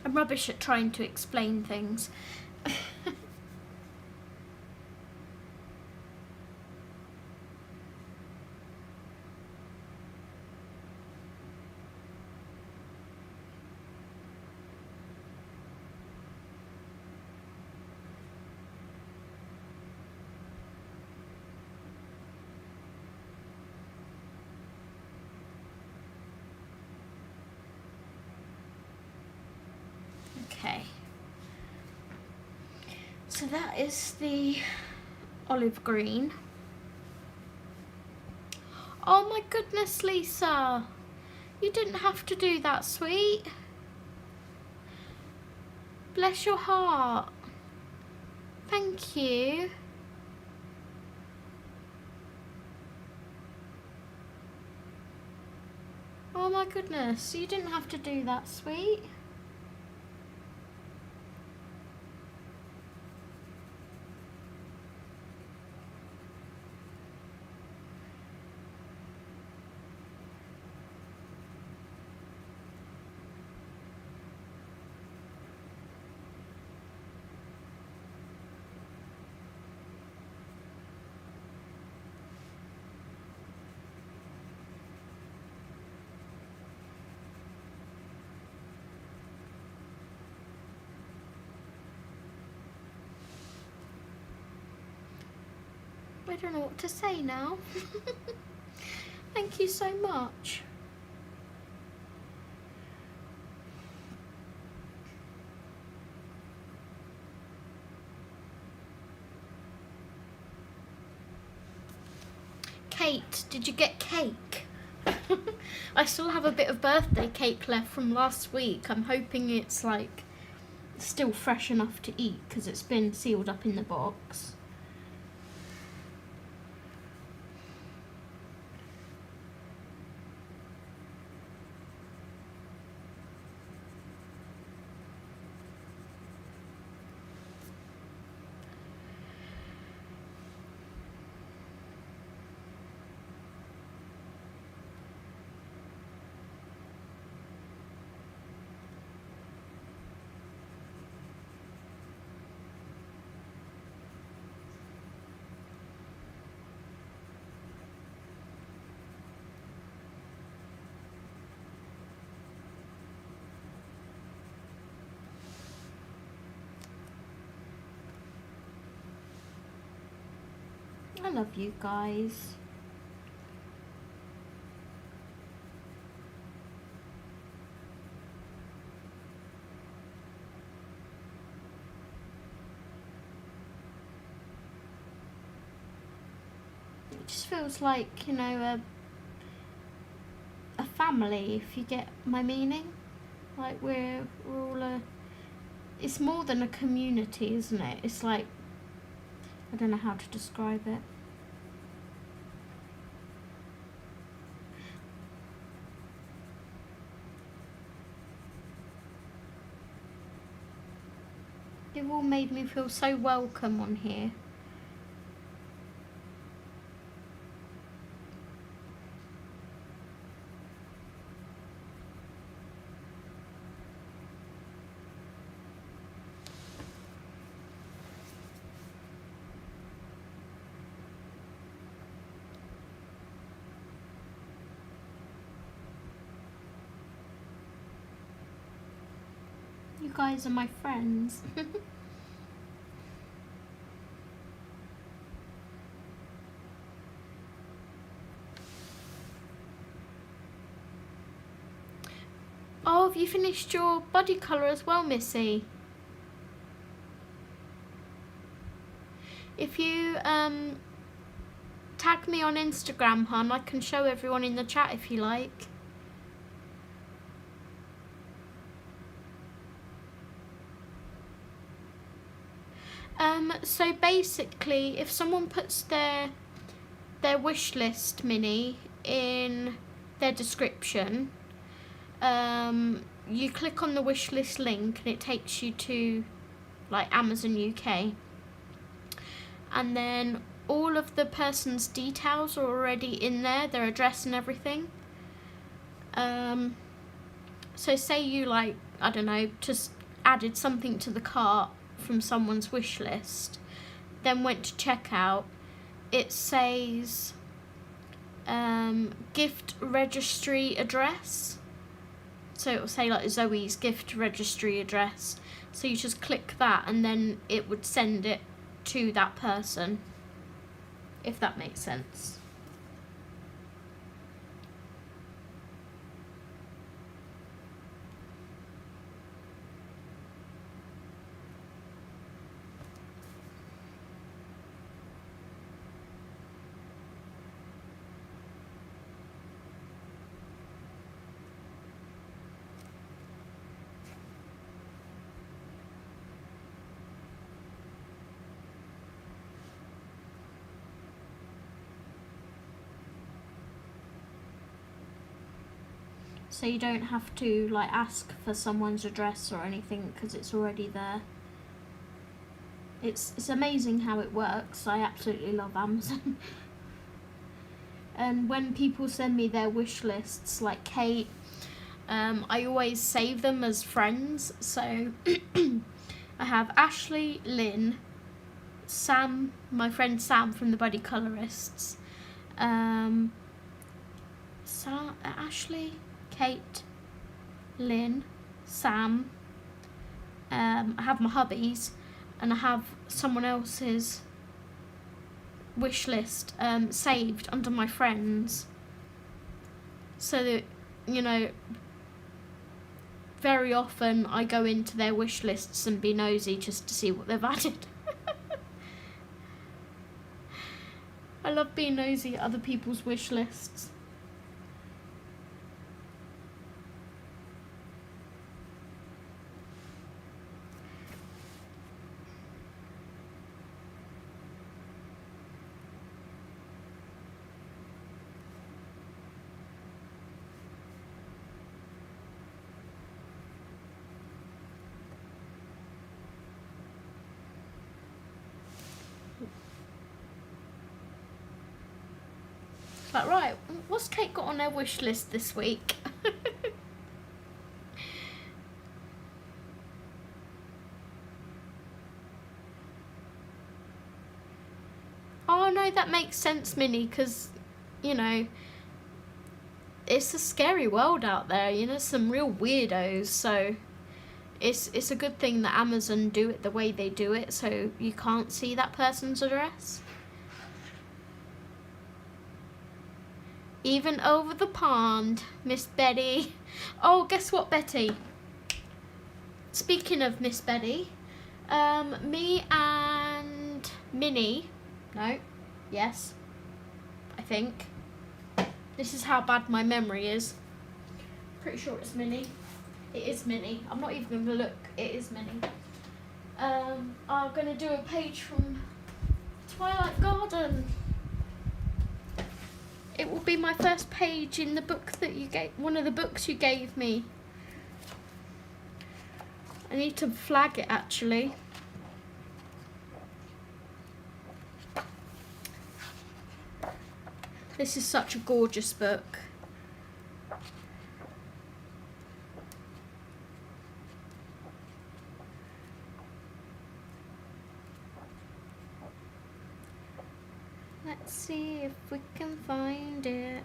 I'm rubbish at trying to explain things. Okay, so that is the olive green. Oh my goodness, Lisa, you didn't have to do that, sweet. Bless your heart. Thank you. Oh my goodness, you didn't have to do that, sweet. I don't know what to say now. Thank you so much. Kate, did you get cake? I still have a bit of birthday cake left from last week. I'm hoping it's like still fresh enough to eat because it's been sealed up in the box. I love you guys. It just feels like, you know, a family, if you get my meaning. Like we're all it's more than a community, isn't it? It's like, I don't know how to describe it. You've all made me feel so welcome on here. You guys are my friends. Oh, have you finished your body colour as well, Missy? If you tag me on Instagram, hon, I can show everyone in the chat if you like. So basically, if someone puts their wish list mini in their description, you click on the wish list link and it takes you to like Amazon UK, and then all of the person's details are already in there, their address and everything. So say you, like, I don't know, just added something to the cart from someone's wish list, then went to checkout, it says gift registry address. So it will say like Zoe's gift registry address. So you just click that and then it would send it to that person, if that makes sense. So you don't have to like ask for someone's address or anything because it's already there. It's amazing how it works. I absolutely love Amazon. And when people send me their wish lists, like Kate, I always save them as friends. So I have Ashley, Lynn, Sam, my friend Sam from the Buddy Colorists, Ashley, Kate, Lynn, Sam, I have my hubbies, and I have someone else's wish list saved under my friends, so that, you know, very often I go into their wish lists and be nosy just to see what they've added. I love being nosy at other people's wish lists. Like, right, what's Kate got on her wish list this week? Oh no, that makes sense, Minnie, because, you know, it's a scary world out there, you know, some real weirdos, so it's a good thing that Amazon do it the way they do it, so you can't see that person's address. Even over the pond, Miss Betty. Oh, guess what, Betty? Speaking of Miss Betty, me and Minnie, no, yes, I think. This is how bad my memory is. Pretty sure it's Minnie. It is Minnie. I'm not even going to look. It is Minnie. I'm going to do a page from Twilight Garden. It will be my first page in the book that you gave, one of the books you gave me. I need to flag it actually. This is such a gorgeous book. Let's see if we can find it.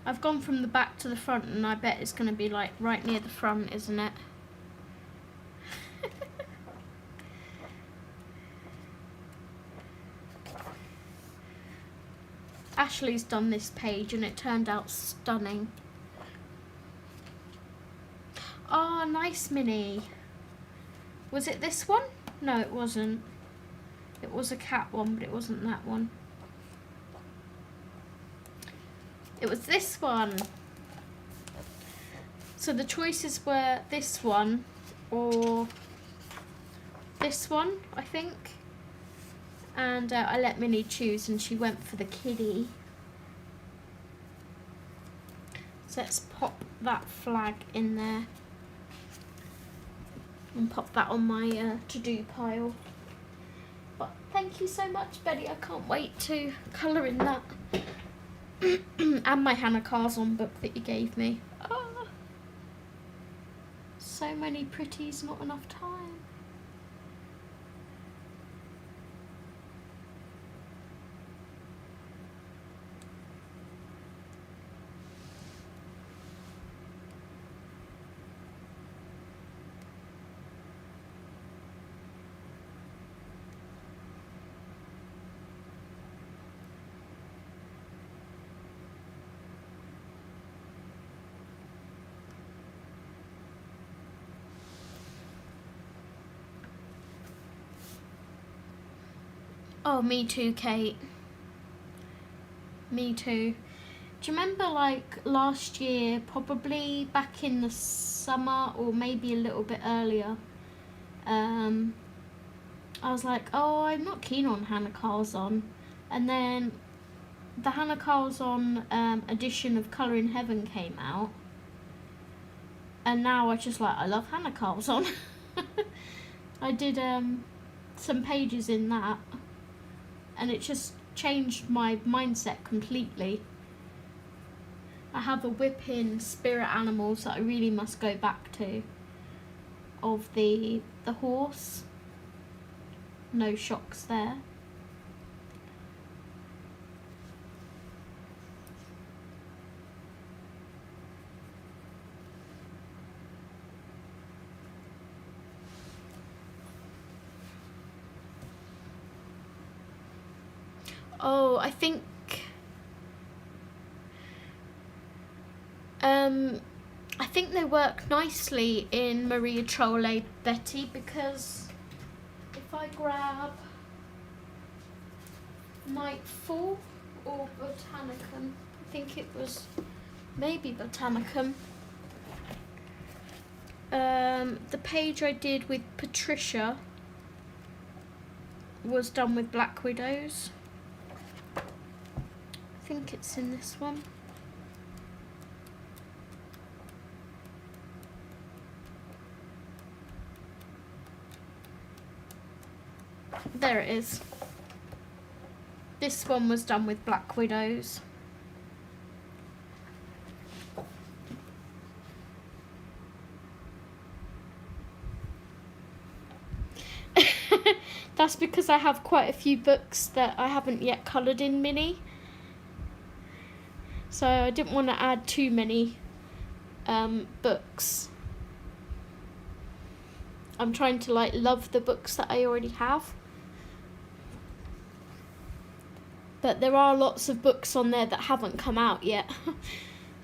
I've gone from the back to the front and I bet it's going to be like right near the front, isn't it? Ashley's done this page and it turned out stunning. Oh, nice, Minnie. Was it this one? No, it wasn't. It was a cat one, but it wasn't that one. It was this one. So the choices were this one or this one, I think. And I let Minnie choose and she went for the kitty. So let's pop that flag in there. And pop that on my to-do pile. But thank you so much, Betty. I can't wait to colour in that. And my Hannah Carzon book that you gave me. Oh, so many pretties, not enough time. Oh, me too, Kate. Me too. Do you remember like last year, probably back in the summer or maybe a little bit earlier, I was like, oh, I'm not keen on Hannah Carzon. And then the Hannah Carzon edition of Colour in Heaven came out. And now I just like, I love Hannah Carzon. I did some pages in that. And it just changed my mindset completely. I have a whipping spirit animals that I really must go back to. Of the horse. No shocks there. Oh, I think they work nicely in Maria Trolle Betty, because if I grab Nightfall or Botanicum, I think it was maybe Botanicum. The page I did with Patricia was done with Black Widows. I think it's in this one. There it is. This one was done with Black Widows. That's because I have quite a few books that I haven't yet coloured in Mini. So I didn't want to add too many books. I'm trying to like love the books that I already have. But there are lots of books on there that haven't come out yet.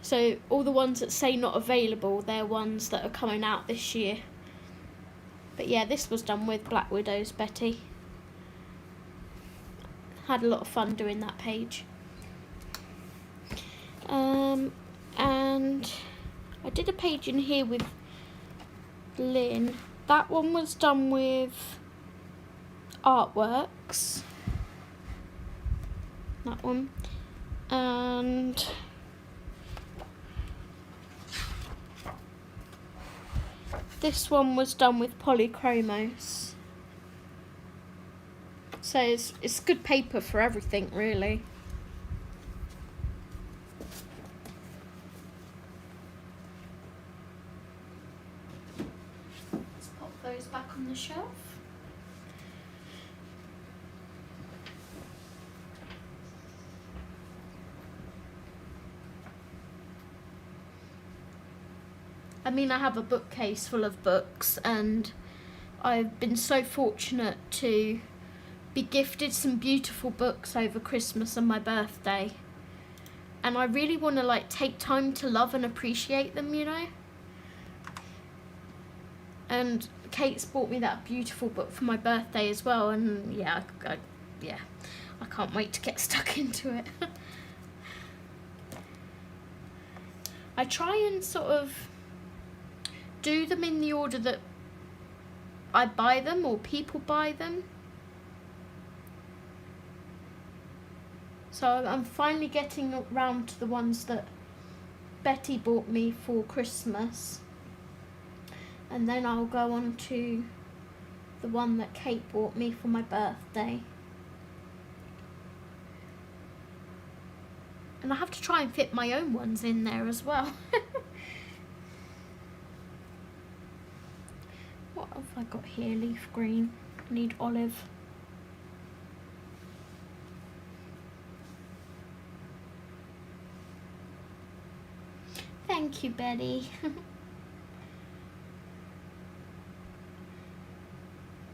So all the ones that say not available, they're ones that are coming out this year. But yeah, this was done with Black Widow's Betty. Had a lot of fun doing that page. And I did a page in here with Lynn. That one was done with artworks. That one. And this one was done with polychromos. So it's good paper for everything, really. Let's pop those back on the shelf. I mean, I have a bookcase full of books, and I've been so fortunate to be gifted some beautiful books over Christmas and my birthday. And I really want to like take time to love and appreciate them, you know. And Kate's bought me that beautiful book for my birthday as well, and yeah, I can't wait to get stuck into it. I try and sort of do them in the order that I buy them or people buy them. So I'm finally getting around to the ones that Betty bought me for Christmas. And then I'll go on to the one that Kate bought me for my birthday. And I have to try and fit my own ones in there as well. What have I got here? Leaf green. I need olive. Thank you, Betty.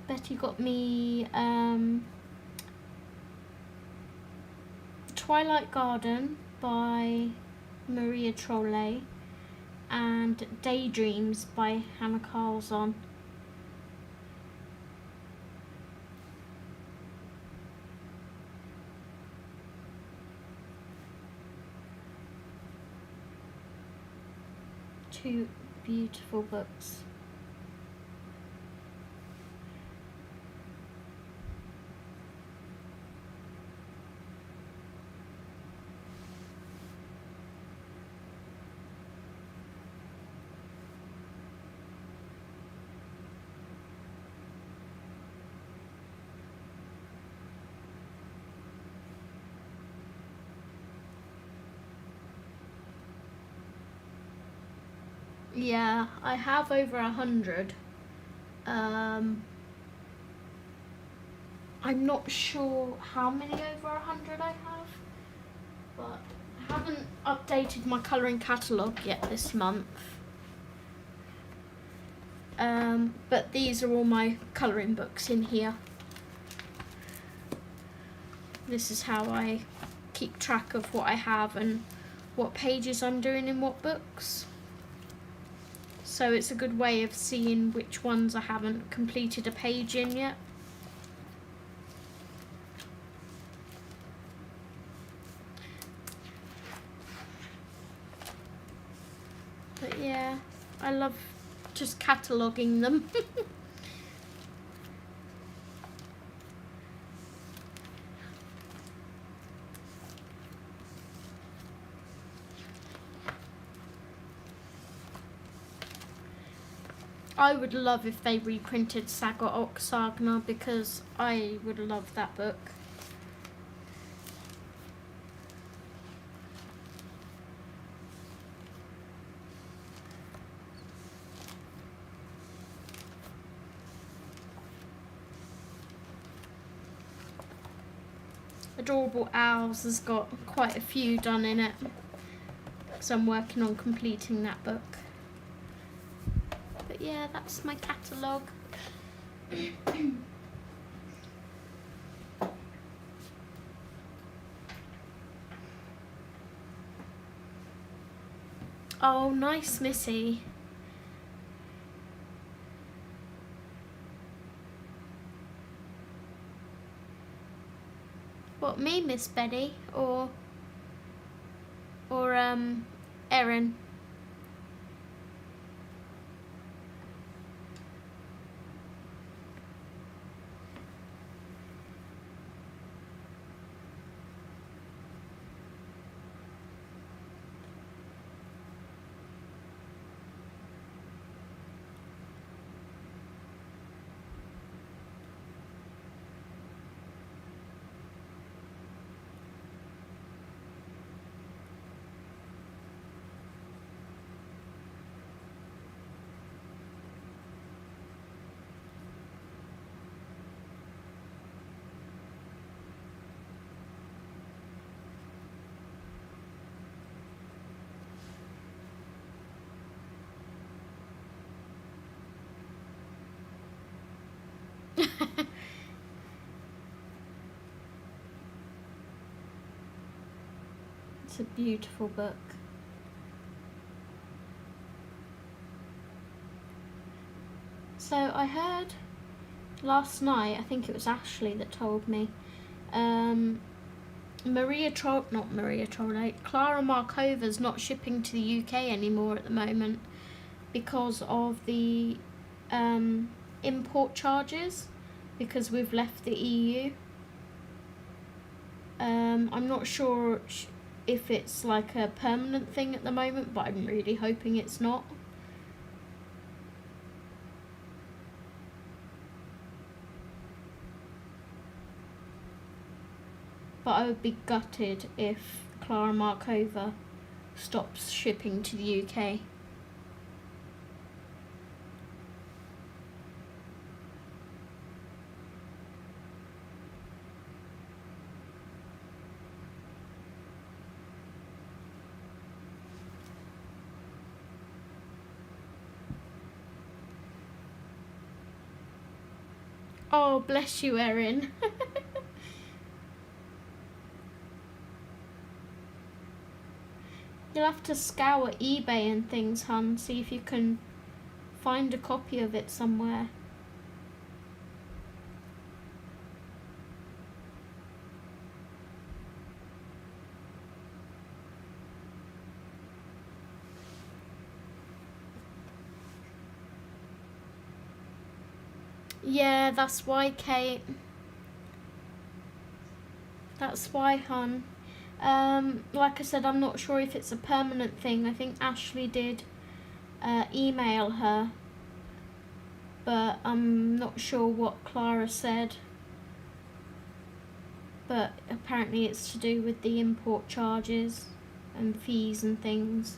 Betty got me Twilight Garden by Maria Trolle and Daydreams by Hannah Carlson. Two beautiful books. Yeah, I have over 100. I'm not sure how many over 100 I have, but I haven't updated my colouring catalogue yet this month. But these are all my colouring books in here. This is how I keep track of what I have and what pages I'm doing in what books. So it's a good way of seeing which ones I haven't completed a page in yet. But yeah, I love just cataloguing them. I would love if they reprinted Saga Oxagna, because I would love that book. Adorable Owls has got quite a few done in it, because I'm working on completing that book. But yeah, that's my catalogue. Oh, nice, Missy. What, me, Miss Betty, or Erin? It's a beautiful book. So I heard last night, I think it was Ashley that told me, Clara Markova's not shipping to the UK anymore at the moment because of the import charges, because we've left the EU. I'm not sure if it's like a permanent thing at the moment, but I'm really hoping it's not. But I would be gutted if Clara Markova stops shipping to the UK. Oh, bless you, Erin. You'll have to scour eBay and things, hun, see if you can find a copy of it somewhere. Yeah, that's why, Kate. That's why, hun. Like I said, I'm not sure if it's a permanent thing. I think Ashley did email her, but I'm not sure what Clara said. But apparently it's to do with the import charges and fees and things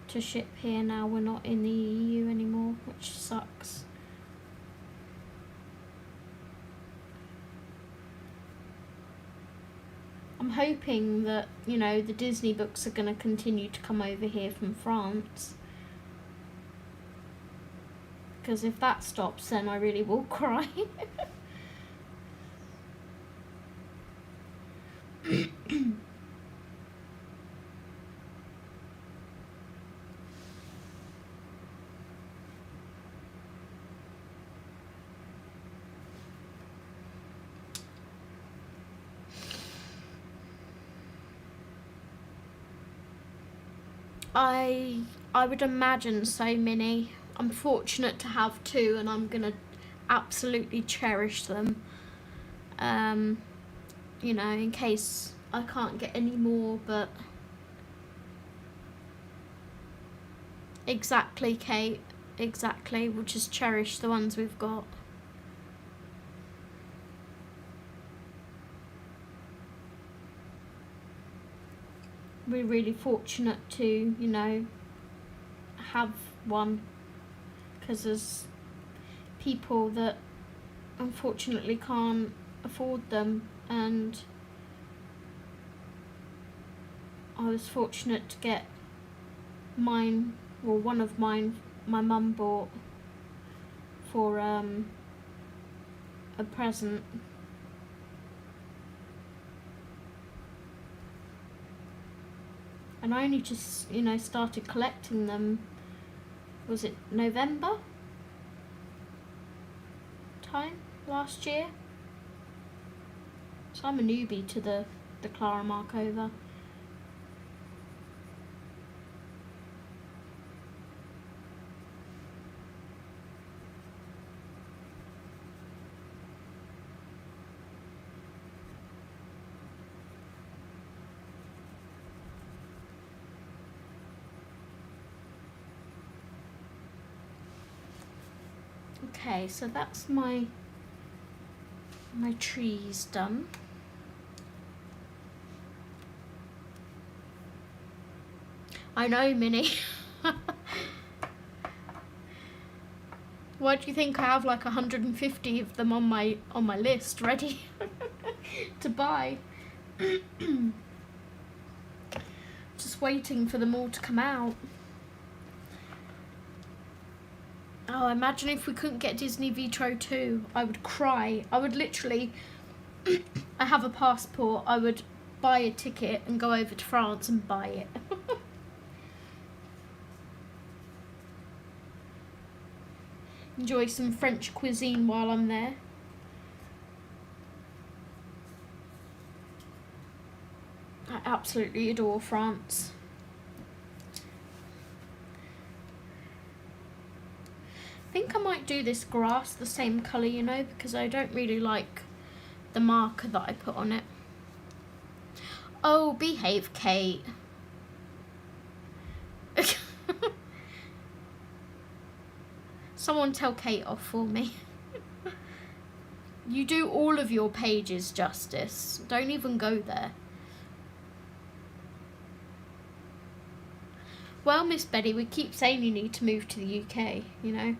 to ship here now. We're not in the EU anymore, which sucks. I'm hoping that, you know, the Disney books are going to continue to come over here from France. Because if that stops, then I really will cry. I would imagine so many. I'm fortunate to have two, and I'm gonna absolutely cherish them. You know, in case I can't get any more, but exactly, Kate, exactly. We'll just cherish the ones we've got. We're really fortunate to, you know, have one, because there's people that unfortunately can't afford them, and I was fortunate to get mine, or one of mine, my mum bought for a present. And I only just, you know, started collecting them, was it November time last year? So I'm a newbie to the Clara Markova. Okay, so that's my trees done. I know, Minnie. Why do you think I have like 150 of them on my list ready to buy? Just waiting for them all to come out. Oh, imagine if we couldn't get Disney Vitro 2. I would cry. I would literally, I have a passport, I would buy a ticket and go over to France and buy it. Enjoy some French cuisine while I'm there. I absolutely adore France. I think I might do this grass the same colour, you know, because I don't really like the marker that I put on it. Oh, behave, Kate. Someone tell Kate off for me. You do all of your pages justice. Don't even go there. Well, Miss Betty, we keep saying you need to move to the UK, you know.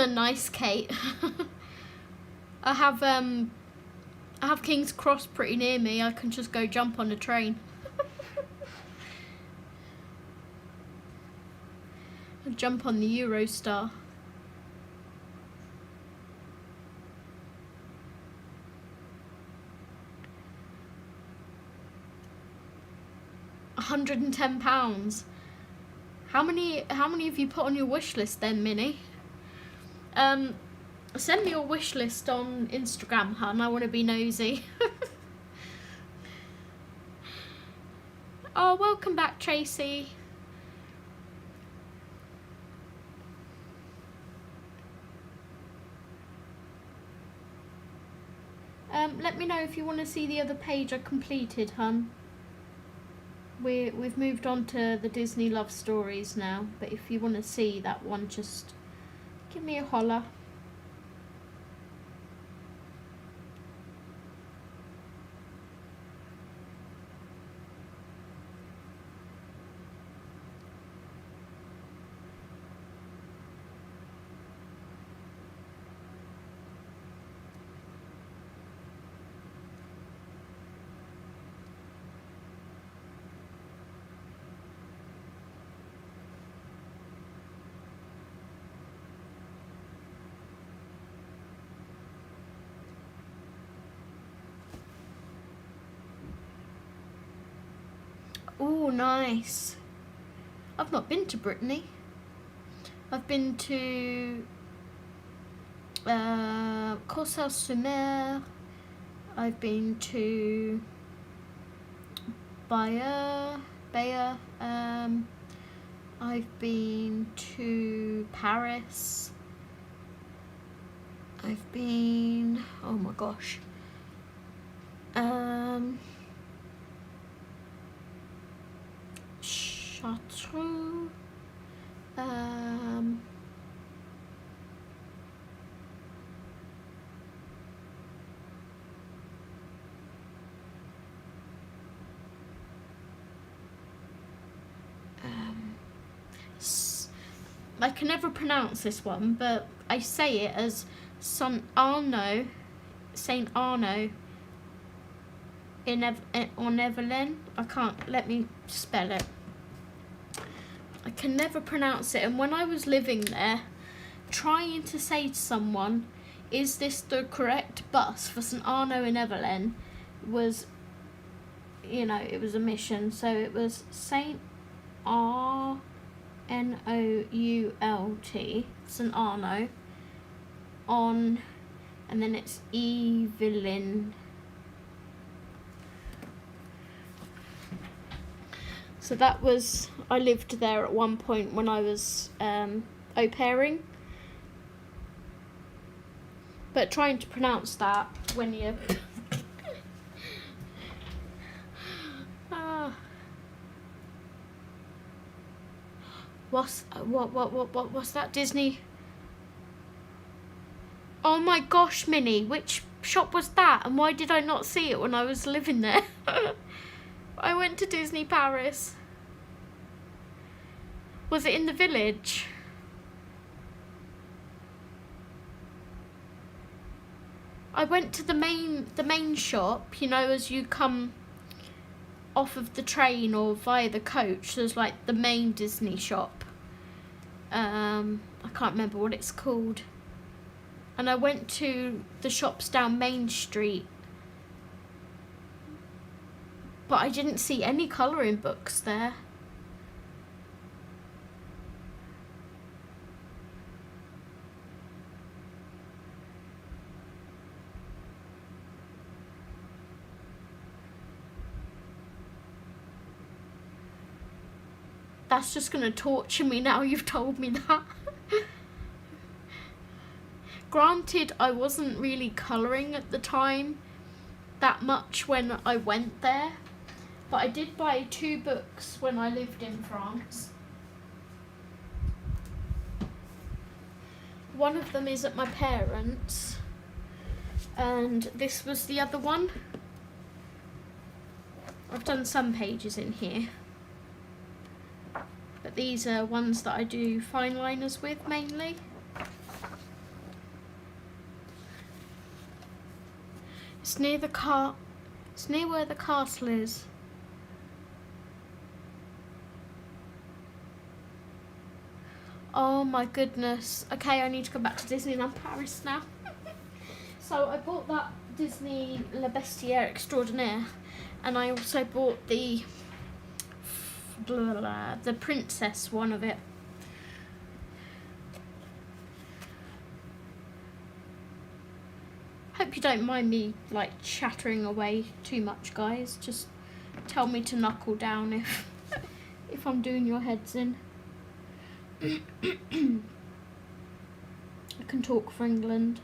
Nice, Kate. I have King's Cross pretty near me. I can just go jump on a train. Jump on the Eurostar. £110. How many have you put on your wish list then, Minnie? Send me your wish list on Instagram, hun. I want to be nosy. Oh, welcome back, Tracy. Let me know if you want to see the other page I completed, hun. We've moved on to the Disney Love Stories now, but if you want to see that one, just give me a holler. Oh, nice. I've not been to Brittany. I've been to Courcelles-sur-Mer. I've been to Bayer. I've been to Paris. I've been, oh my gosh, Chartres, I can never pronounce this one, but I say it as Saint Arnaud in Evelyn. I can't, let me spell it. I can never pronounce it, and when I was living there, trying to say to someone, is this the correct bus for St Arnaud in Evelyn, was, you know, it was a mission. So it was Saint Arnault, St Arnaud, on, and then it's Evelyn. So that was, I lived there at one point when I was au pairing. But trying to pronounce that when you what's that, Disney? Oh my gosh, Minnie, which shop was that, and why did I not see it when I was living there? I went to Disney Paris. Was it in the village? I went to the main shop, you know, as you come off of the train or via the coach, there's like the main Disney shop. I can't remember what it's called. And I went to the shops down Main Street, but I didn't see any colouring books there. That's just going to torture me now you've told me that. Granted, I wasn't really colouring at the time that much when I went there, but I did buy 2 books when I lived in France. One of them is at my parents', and this was the other one. I've done some pages in here, but these are ones that I do fine liners with mainly. It's near the it's near where the castle is. Oh my goodness. Okay, I need to go back to Disneyland Paris now. So I bought that Disney Le Bestiaire Extraordinaire, and I also bought the princess one of it. Hope you don't mind me like chattering away too much, guys. Just tell me to knuckle down if I'm doing your heads in. I can talk for England.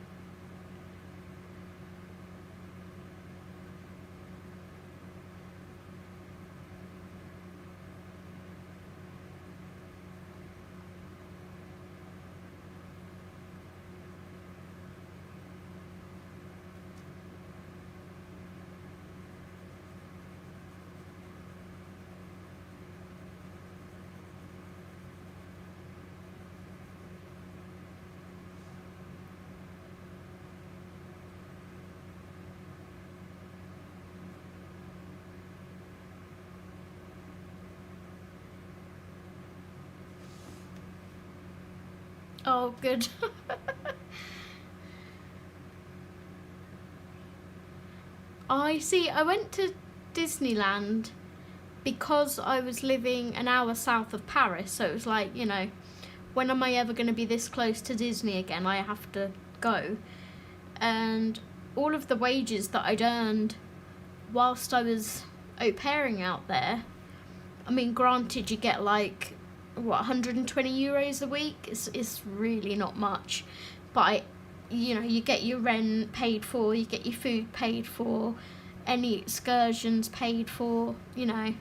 Oh, good. I see. I went to Disneyland because I was living an hour south of Paris, so it was like, you know, when am I ever going to be this close to Disney again? I have to go. And all of the wages that I'd earned whilst I was au pairing out there, I mean, granted, you get like, what, 120 euros a week? It's really not much. But, you know, you get your rent paid for, you get your food paid for, any excursions paid for, you know.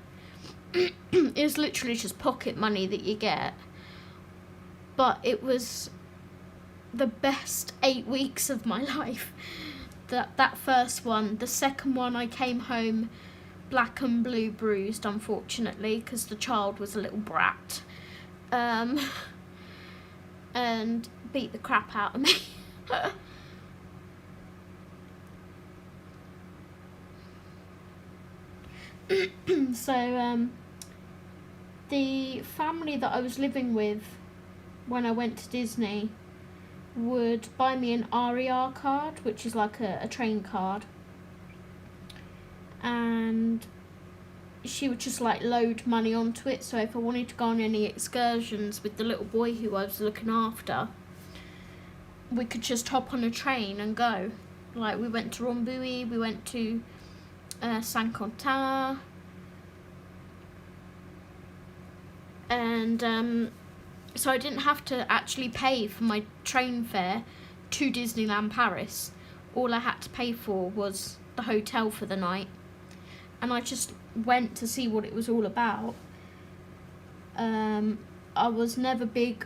It's literally just pocket money that you get. But it was the best 8 weeks of my life. That first one. The second one, I came home black and blue bruised, unfortunately, because the child was a little brat, and beat the crap out of me. So the family that I was living with when I went to Disney would buy me an RER card, which is like a train card, and she would just like load money onto it, so if I wanted to go on any excursions with the little boy who I was looking after, we could just hop on a train and go. Like, we went to Rambouillet, we went to Saint-Quentin, and so I didn't have to actually pay for my train fare to Disneyland Paris. All I had to pay for was the hotel for the night, and I just went to see what it was all about. I was never big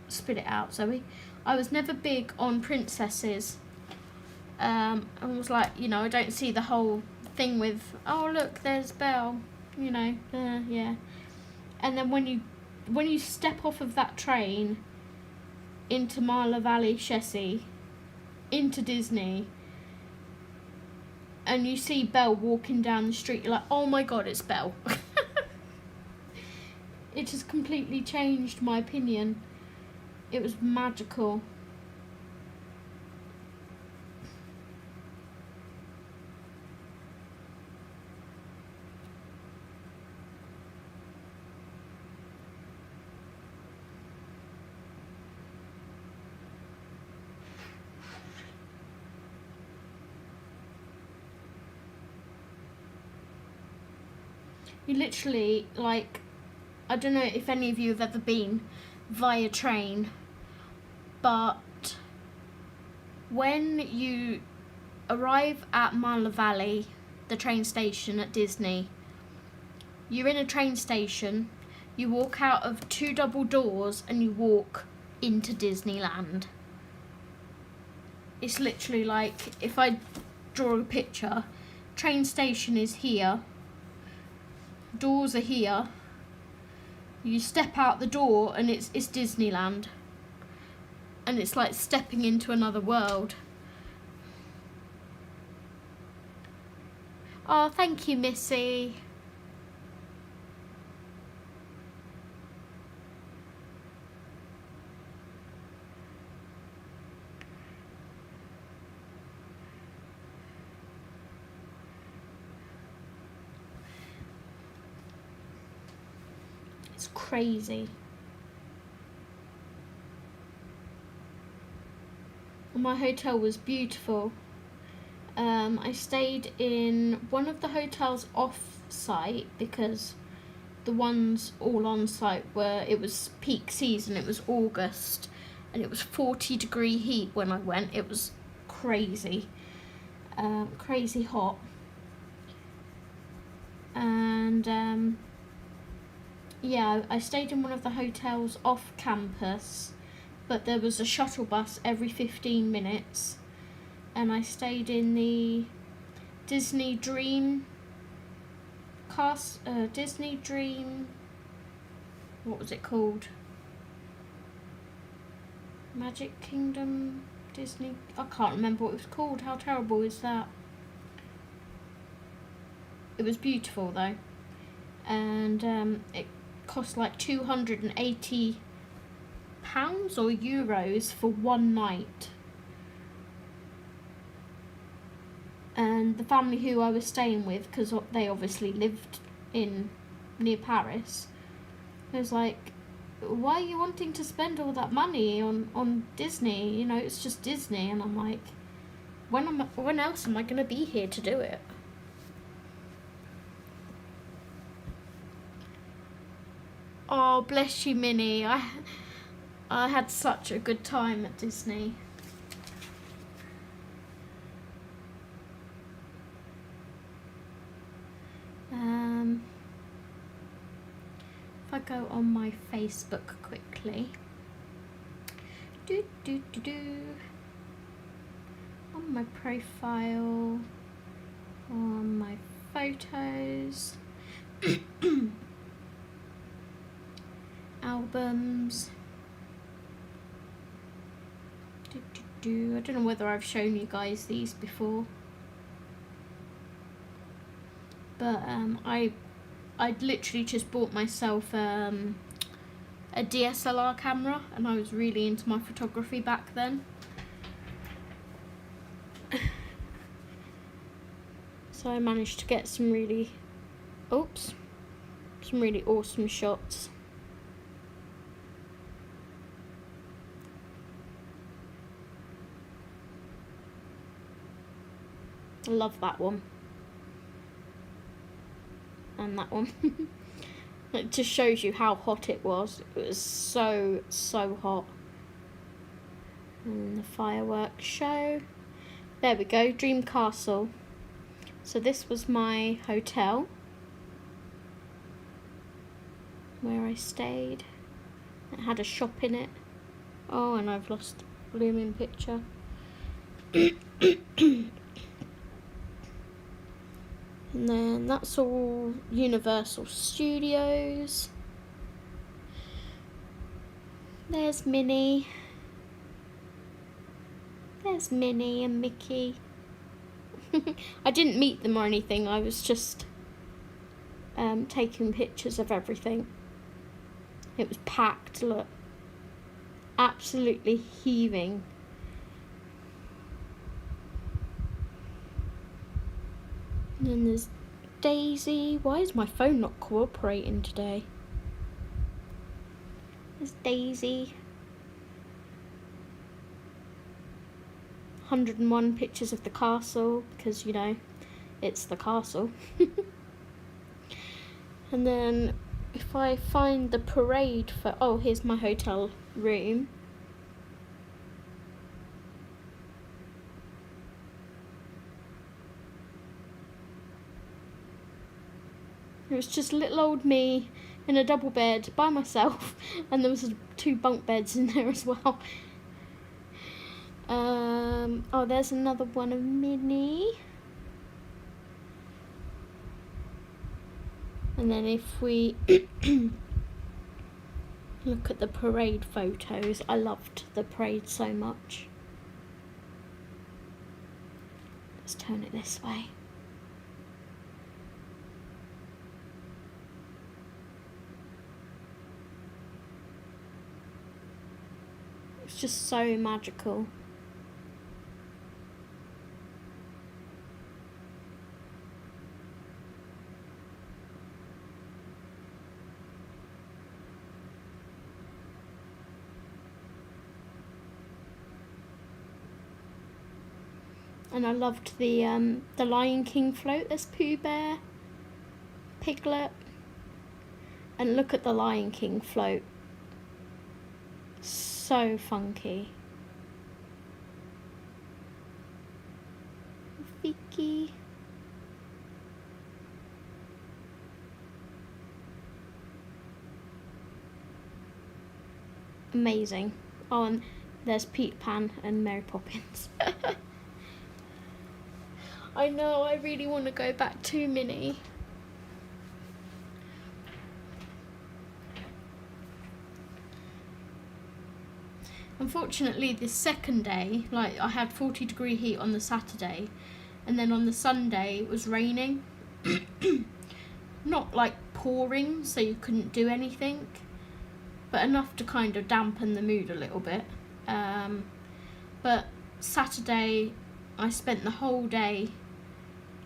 spit it out, Zoe. I was never big on princesses, and was like, you know, I don't see the whole thing with, oh look, there's Belle, you know, yeah. And then when you step off of that train into Marla Valley Chessy, into Disney, and you see Belle walking down the street, you're like, oh my god, it's Belle. It just completely changed my opinion. It was magical. You literally, like, I don't know if any of you have ever been via train, but when you arrive at Marla Valley, the train station at Disney, you're in a train station, you walk out of 2 double doors and you walk into Disneyland. It's literally like, if I draw a picture, train station is here, doors are here, you step out the door and it's Disneyland, and it's like stepping into another world. Oh, thank you, Missy. It's crazy. My hotel was beautiful. I stayed in one of the hotels off-site because the ones all on-site it was peak season, it was August, and it was 40-degree heat when I went. It was crazy, crazy hot. And yeah, I stayed in one of the hotels off campus, but there was a shuttle bus every 15 minutes, and I stayed in the Disney Dream Disney Dream, what was it called? Magic Kingdom Disney, I can't remember what it was called. How terrible is that? It was beautiful though, and it cost like £280 or euros for one night. And the family who I was staying with, because they obviously lived near Paris, it was like, why are you wanting to spend all that money on Disney? You know, it's just Disney. And I'm like, when else am I going to be here to do it? Oh, bless you, Minnie. I had such a good time at Disney. If I go on my Facebook quickly. On my profile, on my photos, albums. I don't know whether I've shown you guys these before, but I'd literally just bought myself a DSLR camera, and I was really into my photography back then. So I managed to get some really awesome shots. I love that one. And that one. It just shows you how hot it was. It was so hot. And the fireworks show. There we go, Dream Castle. So this was my hotel where I stayed. It had a shop in it. Oh, and I've lost the blooming picture. And then that's all Universal Studios. There's Minnie. There's Minnie and Mickey. I didn't meet them or anything, I was just taking pictures of everything. It was packed, look. Absolutely heaving. And then there's Daisy. Why is my phone not cooperating today? There's Daisy. 101 pictures of the castle, because, you know, it's the castle. And then if I find the parade for... Oh, here's my hotel room. It was just little old me in a double bed by myself, and there was 2 bunk beds in there as well. Oh, there's another one of Minnie. And then if we look at the parade photos, I loved the parade so much. Let's turn it this way. It's just so magical. And I loved the Lion King float. There's Pooh Bear, Piglet, and look at the Lion King float. So funky. Vicky. Amazing. Oh, and there's Peter Pan and Mary Poppins. I know, I really want to go back to Minnie. Unfortunately, this second day, like, I had 40-degree heat on the Saturday, and then on the Sunday it was raining. Not like pouring, so you couldn't do anything, but enough to kind of dampen the mood a little bit. But Saturday, I spent the whole day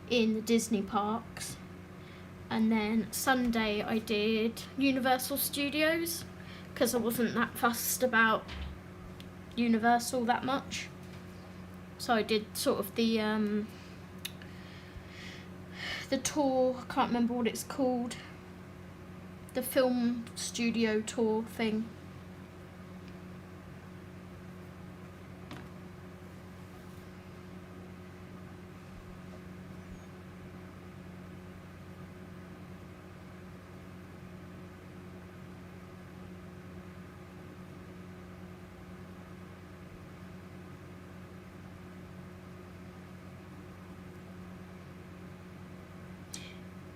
in the Disney parks, and then Sunday I did Universal Studios, because I wasn't that fussed about Universal that much. So I did sort of the tour, I can't remember what it's called, the film studio tour thing.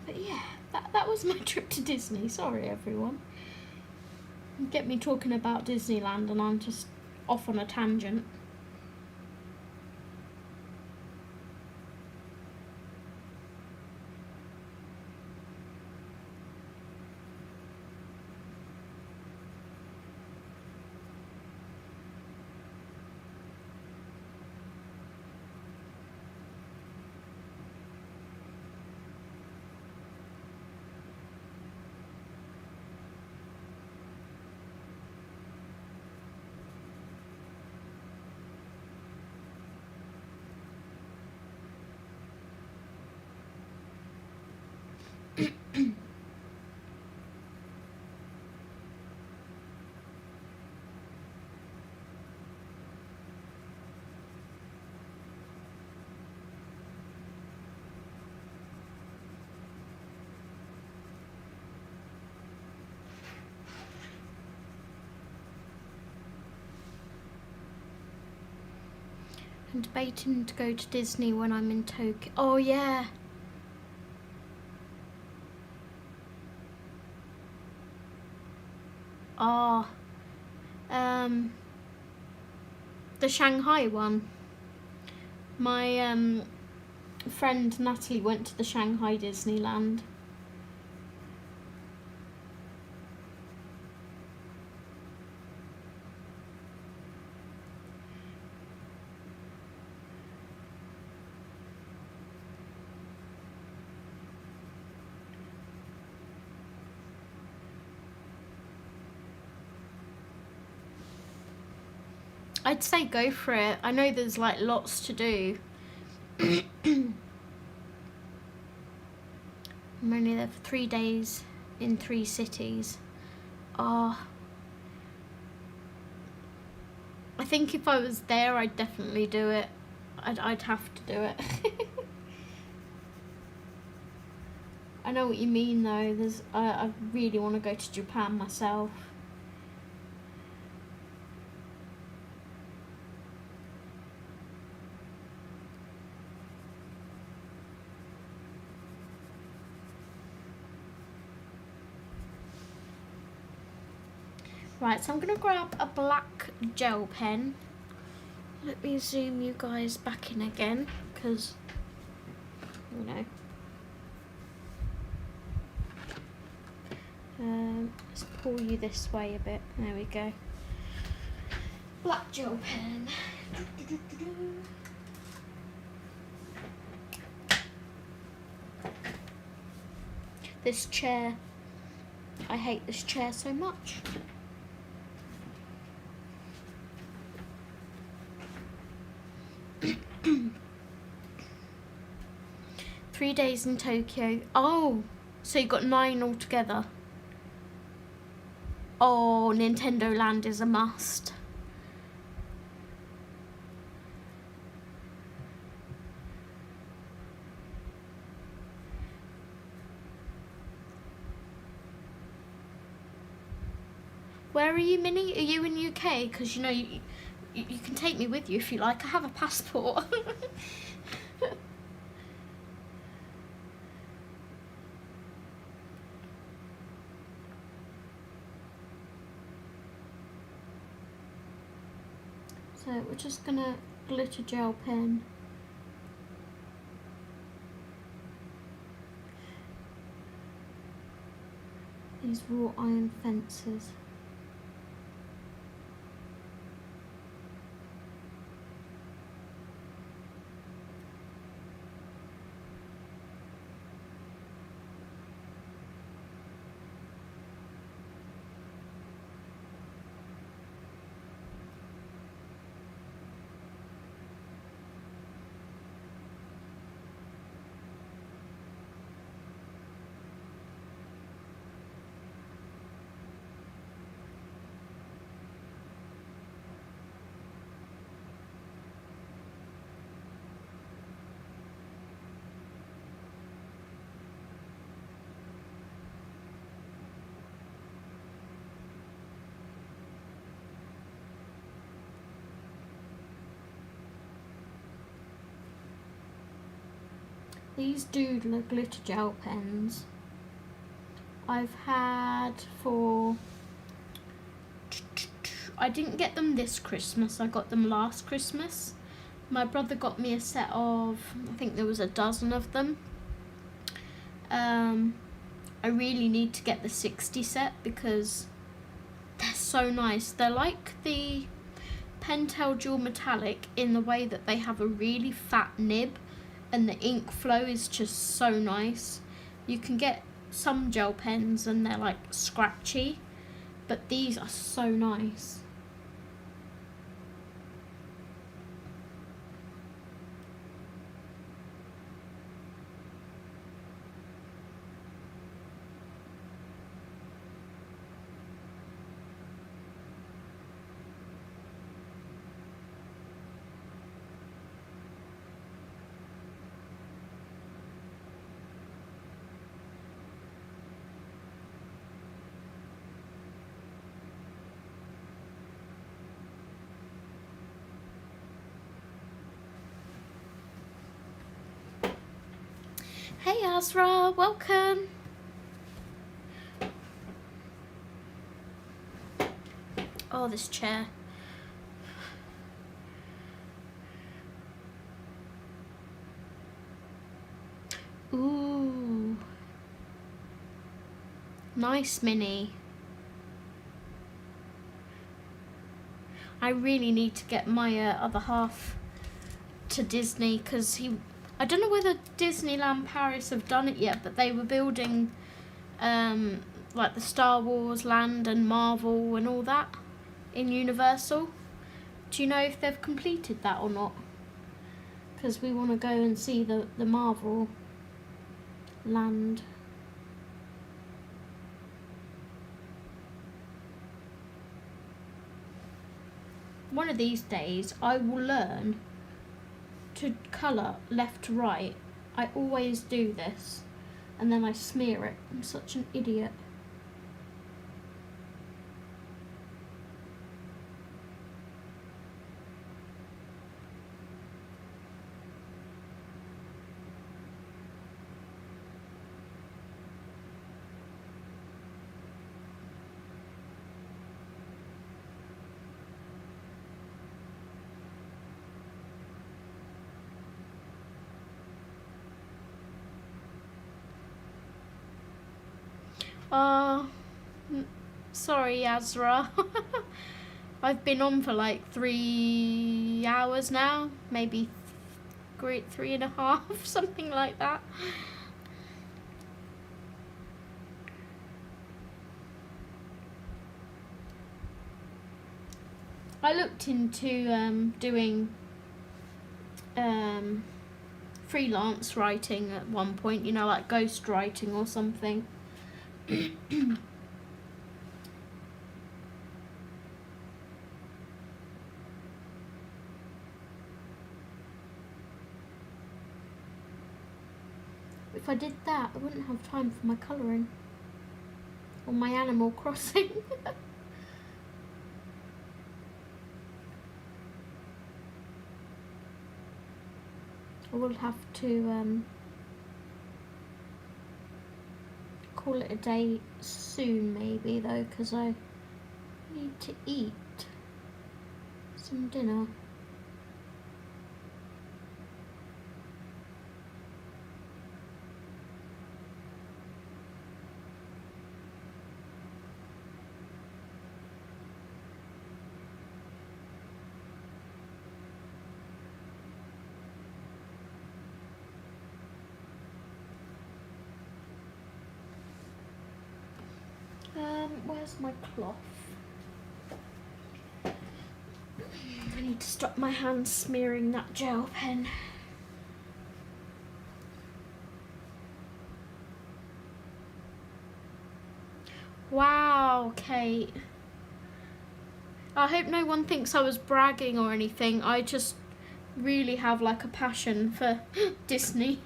But yeah, that was my trip to Disney. Sorry everyone. Get me talking about Disneyland and I'm just off on a tangent. I'm debating to go to Disney when I'm in Tokyo. Oh yeah. Oh, the Shanghai one. My friend Natalie went to the Shanghai Disneyland. I'd say go for it. I know there's like lots to do. I'm only there for 3 days in 3 cities. Oh, I think if I was there, I'd definitely do it. I'd have to do it. I know what you mean though. I really want to go to Japan myself. Right, so I'm gonna grab a black gel pen. Let me zoom you guys back in again, because, you know. Let's pull you this way a bit. There we go. Black gel pen. This chair. I hate this chair so much. Three days in Tokyo. Oh, so you got 9 altogether. Oh, Nintendo Land is a must. Where are you, Minnie? Are you in UK? Because you know you can take me with you if you like. I have a passport. So we're just gonna glitter gel pen. These raw iron fences. These Doodler glitter gel pens I've had for... I didn't get them this Christmas, I got them last Christmas. My brother got me a set of, I think there was a dozen of them. I really need to get the 60 set because they're so nice. They're like the Pentel Dual Metallic in the way that they have a really fat nib and the ink flow is just so nice. You can get some gel pens and they're like scratchy, but these are so nice. Hey Azra, welcome. Oh, this chair. Ooh. Nice mini. I really need to get my other half to Disney because I don't know whether Disneyland Paris have done it yet, but they were building like the Star Wars land and Marvel and all that in Universal. Do you know if they've completed that or not? Because we want to go and see the Marvel land. One of these days I will learn to colour left to right. I always do this and then I smear it. I'm such an idiot. Sorry Azra. I've been on for like 3 hours now, maybe 3.5, something like that. I looked into doing freelance writing at one point, you know, like ghost writing or something. If I did that, I wouldn't have time for my colouring or my Animal Crossing. I will have to call it a day soon maybe though, because I need to eat some dinner. Where's my cloth? I need to stop my hands smearing that gel pen. Wow, Kate. I hope no one thinks I was bragging or anything. I just really have like a passion for Disney.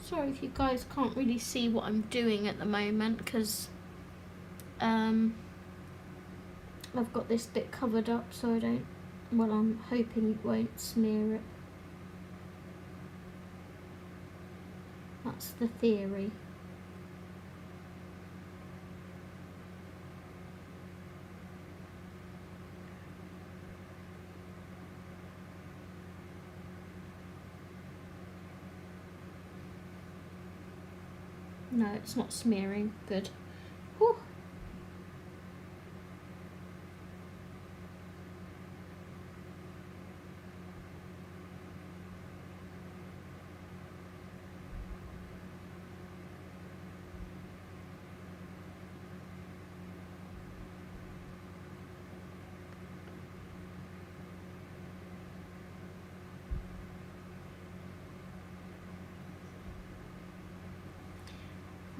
Sorry if you guys can't really see what I'm doing at the moment, because I've got this bit covered up so I don't, well, I'm hoping it won't smear it. That's the theory. No, it's not smearing. Good. Whew.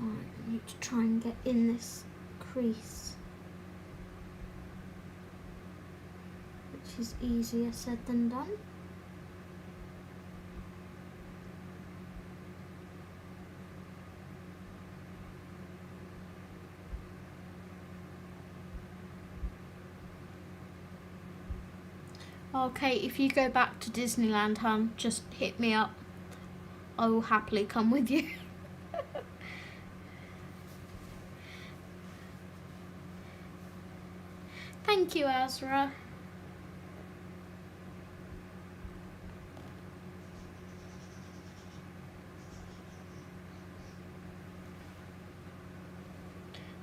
Alright, I need to try and get in this crease, which is easier said than done. Okay, if you go back to Disneyland, hun, just hit me up. I will happily come with you. Thank you, Azra.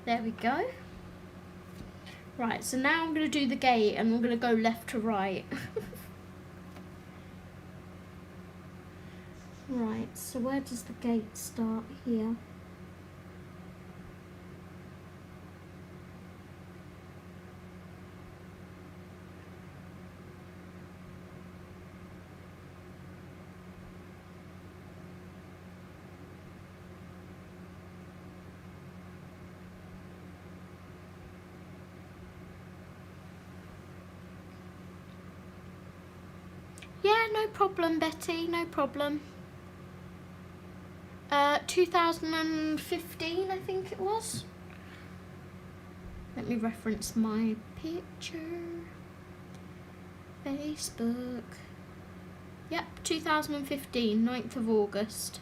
There we go. Right, so now I'm going to do the gate and I'm going to go left to right. Right, so where does the gate start? Here. Yeah, no problem, Betty, no problem. 2015, I think it was. Let me reference my picture. Facebook. Yep, 2015, 9th of August.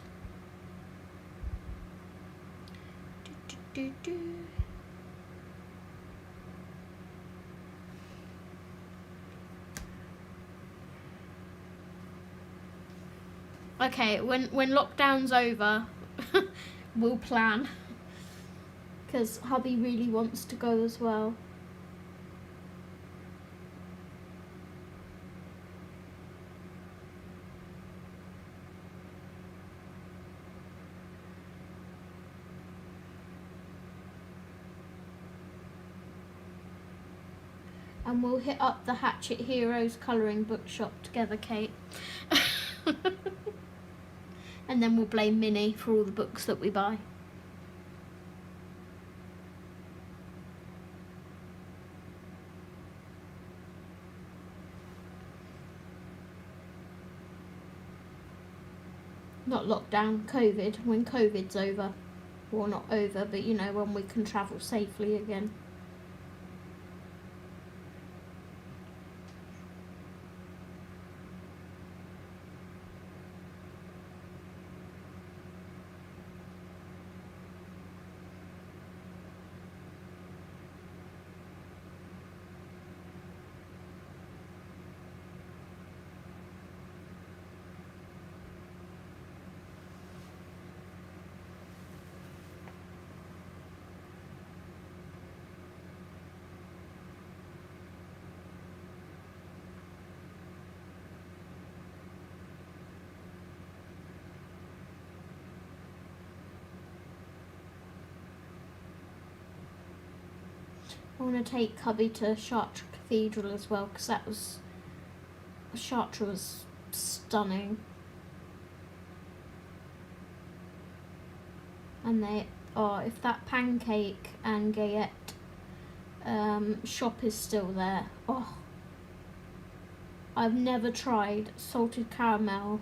Okay, when lockdown's over, we'll plan, because hubby really wants to go as well. And we'll hit up the Hatchet Heroes colouring bookshop together, Kate. And then we'll blame Minnie for all the books that we buy. Not lockdown, COVID, when COVID's over. Well, not over, but you know, when we can travel safely again. I want to take hubby to Chartres Cathedral as well, because Chartres was stunning. And if that pancake and Gayette shop is still there, I've never tried salted caramel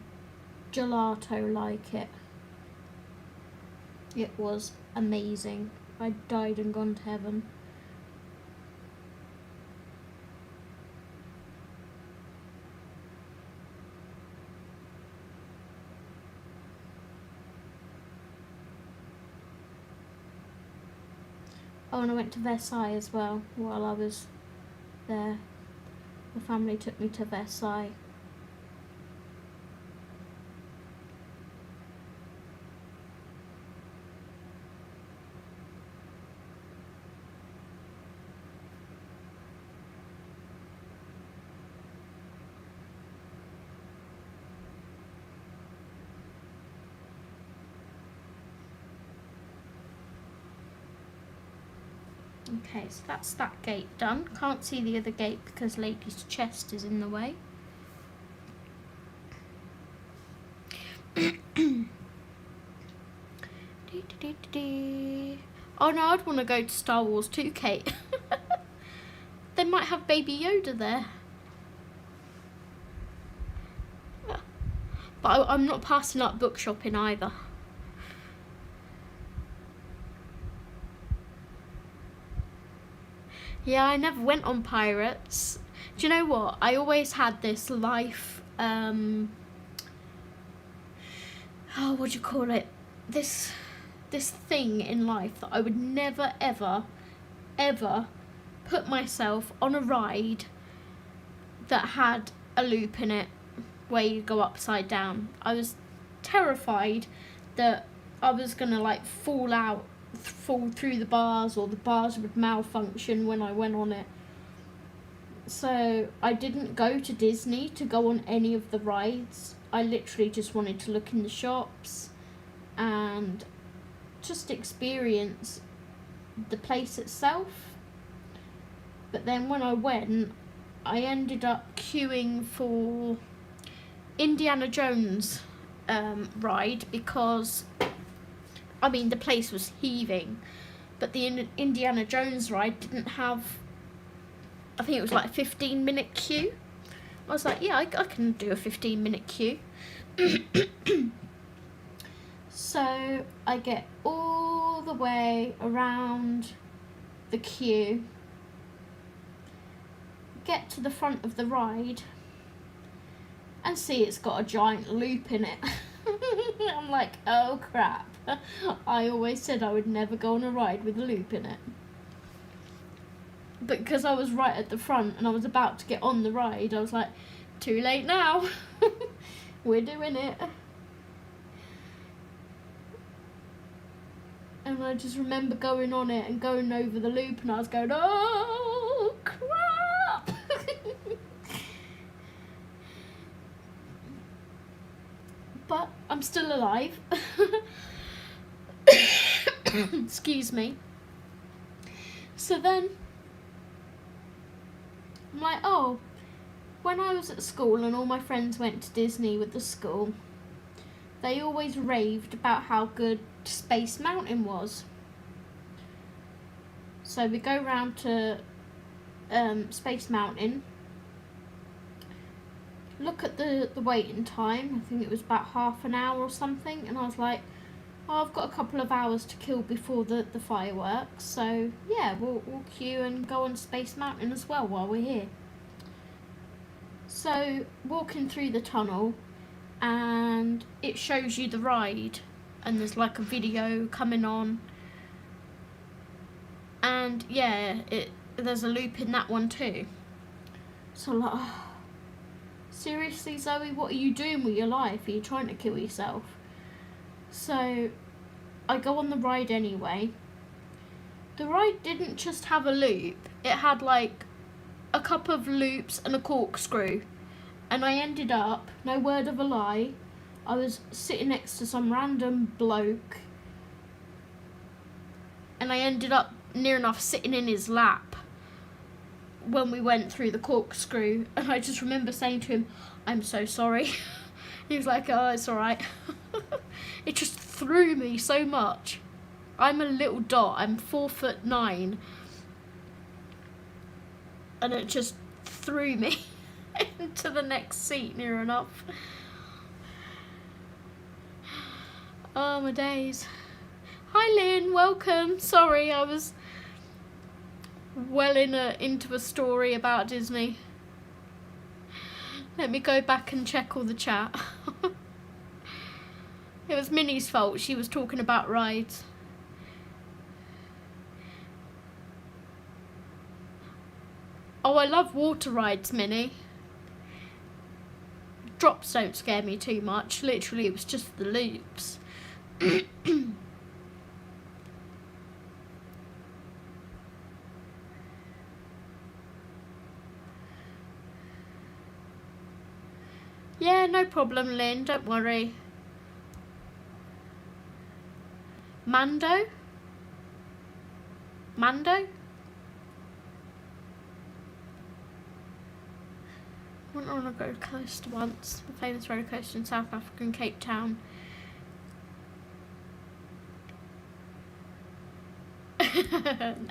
gelato like it. It was amazing. I died and gone to heaven. Oh, and I went to Versailles as well while I was there. The family took me to Versailles. Okay, so that's that gate done. Can't see the other gate because Lady's chest is in the way. Oh no, I'd want to go to Star Wars too, Kate. They might have Baby Yoda there. But I'm not passing up book shopping either. Yeah, I never went on Pirates. Do you know what? I always had this life, what do you call it? This thing in life that I would never, ever, ever put myself on a ride that had a loop in it where you go upside down. I was terrified that I was gonna like fall through the bars, or the bars would malfunction when I went on it. So I didn't go to Disney to go on any of the rides. I literally just wanted to look in the shops and just experience the place itself. But then when I went, I ended up queuing for Indiana Jones ride because, I mean, the place was heaving, but the Indiana Jones ride didn't have, I think it was like a 15-minute queue. I was like, yeah, I can do a 15-minute queue. So I get all the way around the queue, get to the front of the ride, and see it's got a giant loop in it. I'm like, oh crap. I always said I would never go on a ride with a loop in it. But because I was right at the front and I was about to get on the ride, I was like, too late now. We're doing it. And I just remember going on it and going over the loop, and I was going, oh crap. But I'm still alive. Excuse me. So then I'm like, oh, when I was at school and all my friends went to Disney with the school, they always raved about how good Space Mountain was. So we go round to Space Mountain, look at the waiting time. I think it was about half an hour or something, and I was like, oh, I've got a couple of hours to kill before the fireworks, so yeah, we'll queue and go on Space Mountain as well while we're here. So walking through the tunnel, and it shows you the ride, and there's like a video coming on, and yeah, there's a loop in that one too. So I'm like, oh, seriously, Zoe, what are you doing with your life? Are you trying to kill yourself? So I go on the ride anyway. The ride didn't just have a loop, it had like a couple of loops and a corkscrew. And I ended up, no word of a lie, I was sitting next to some random bloke, and I ended up near enough sitting in his lap when we went through the corkscrew. And I just remember saying to him, I'm so sorry. He was like, oh, it's alright. It just threw me so much. I'm a little dot, I'm 4'9", and it just threw me into the next seat near enough. Oh, my days. Hi Lynn, welcome. Sorry, I was well into a story about Disney. Let me go back and check all the chat. It was Minnie's fault. She was talking about rides. Oh, I love water rides, Minnie. Drops don't scare me too much. Literally, it was just the loops. Yeah, no problem, Lynn. Don't worry. Mando? Mando? I went on a roller coaster once. The famous roller coaster in South Africa in Cape Town.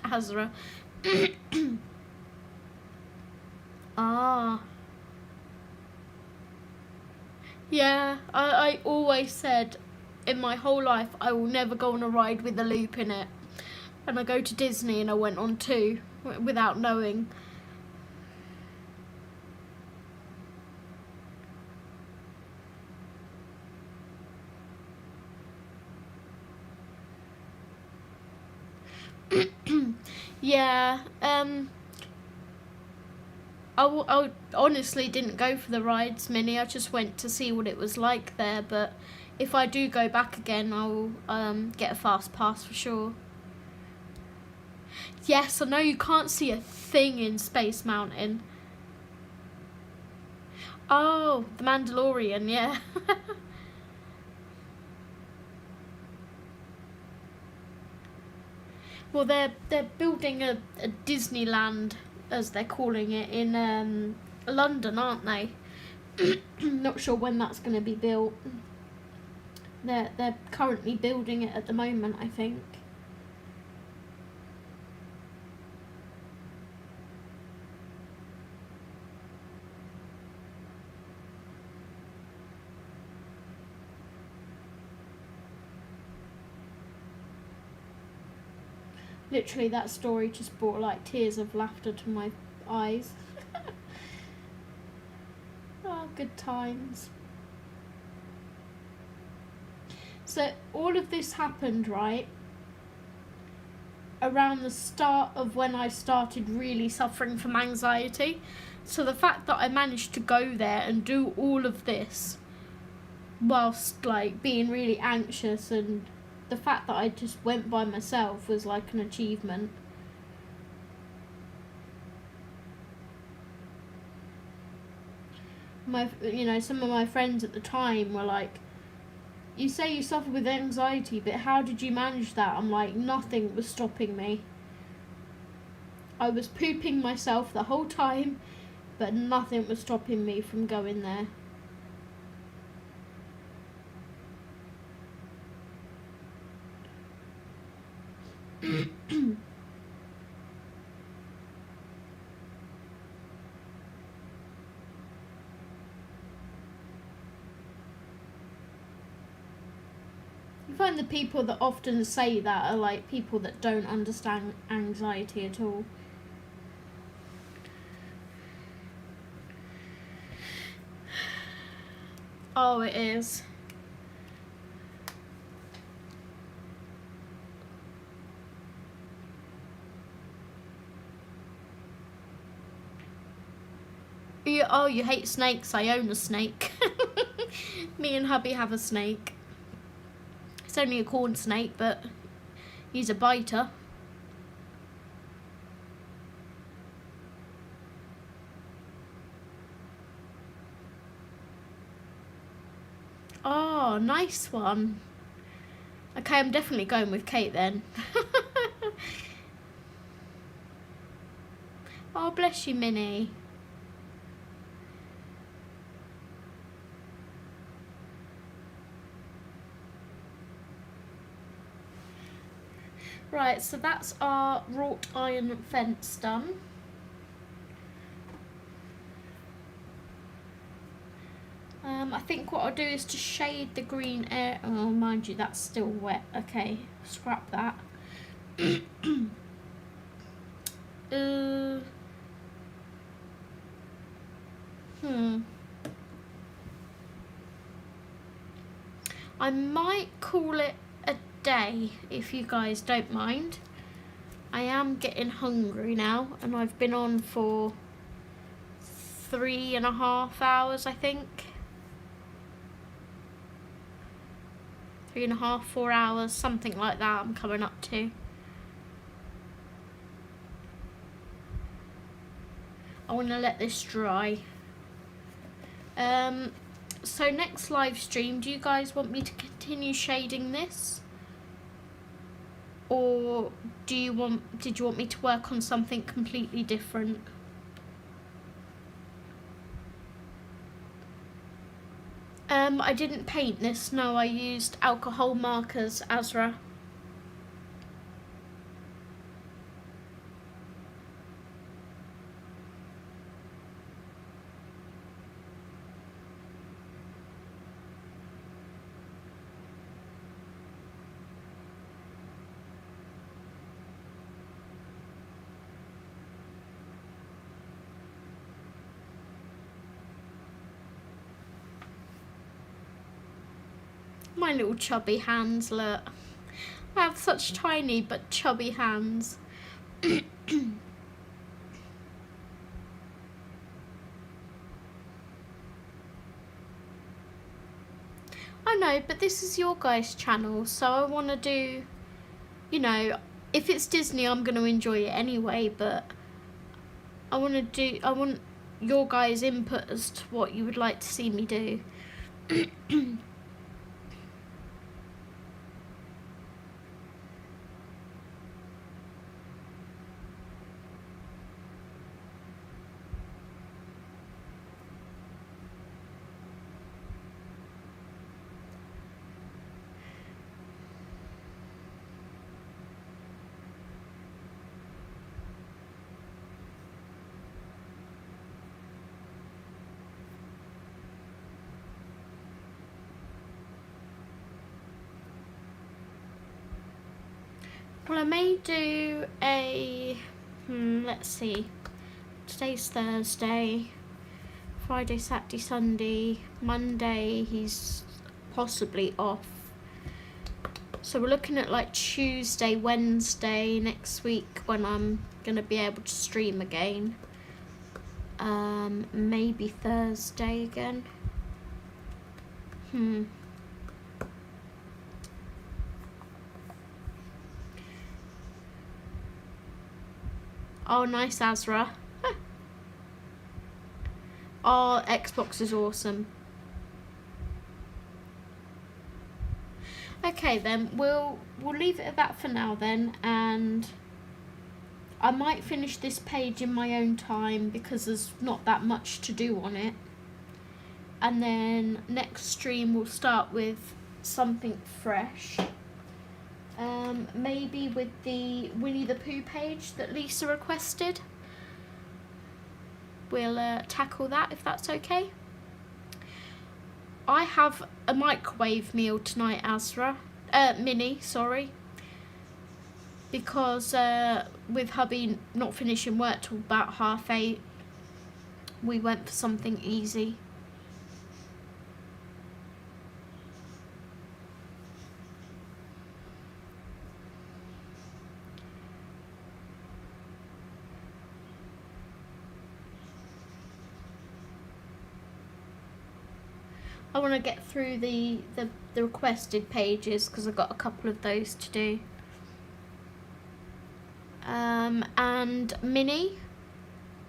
Azra. Ah. Yeah, I always said in my whole life I will never go on a ride with a loop in it. And I go to Disney and I went on 2 without knowing. Yeah, I honestly didn't go for the rides, Minnie. I just went to see what it was like there. But if I do go back again, I'll get a fast pass for sure. Yes, I know you can't see a thing in Space Mountain. Oh, the Mandalorian, yeah. Well, they're building a Disneyland, as they're calling it, in London, aren't they? Not sure when that's going to be built. They're currently building it at the moment, I think. Literally, that story just brought like tears of laughter to my eyes. Oh, good times. So all of this happened, right, around the start of when I started really suffering from anxiety. So the fact that I managed to go there and do all of this whilst like being really anxious, and the fact that I just went by myself was like an achievement. Some of my friends at the time were like, you say you suffer with anxiety, but how did you manage that? I'm like, nothing was stopping me. I was pooping myself the whole time, but nothing was stopping me from going there. I find the people that often say that are like people that don't understand anxiety at all. Oh, it is. You hate snakes? I own a snake. Me and hubby have a snake. It's only a corn snake, but he's a biter. Oh, nice one. Okay, I'm definitely going with Kate then. Oh, bless you, Minnie. Right, so that's our wrought iron fence done. I think what I'll do is to shade the green area. Oh, mind you, that's still wet. Okay, scrap that. I might call it a day if you guys don't mind. I am getting hungry now, and I've been on for 3.5 hours, I think. 3.5, 4 hours, something like that I'm coming up to. I want to let this dry. So next live stream, do you guys want me to continue shading this? Or did you want me to work on something completely different? I didn't paint this, no, I used alcohol markers, Azra. My little chubby hands, look. I have such tiny but chubby hands. I know, but this is your guys' channel, so I want to do, you know, if it's Disney, I'm going to enjoy it anyway, but I want your guys' input as to what you would like to see me do. Well, I may do a, let's see, today's Thursday, Friday, Saturday, Sunday, Monday he's possibly off. So we're looking at like Tuesday, Wednesday next week when I'm going to be able to stream again. Maybe Thursday again. Oh, nice, Azra. Oh, Xbox is awesome. Okay, then we'll leave it at that for now then, and I might finish this page in my own time because there's not that much to do on it. And then next stream we'll start with something fresh. Maybe with the Winnie the Pooh page that Lisa requested. We'll tackle that if that's okay. I have a microwave meal tonight, Azra. Minnie, sorry. Because with hubby not finishing work till about 8:30, we went for something easy. I want to get through the requested pages because I've got a couple of those to do. And Minnie,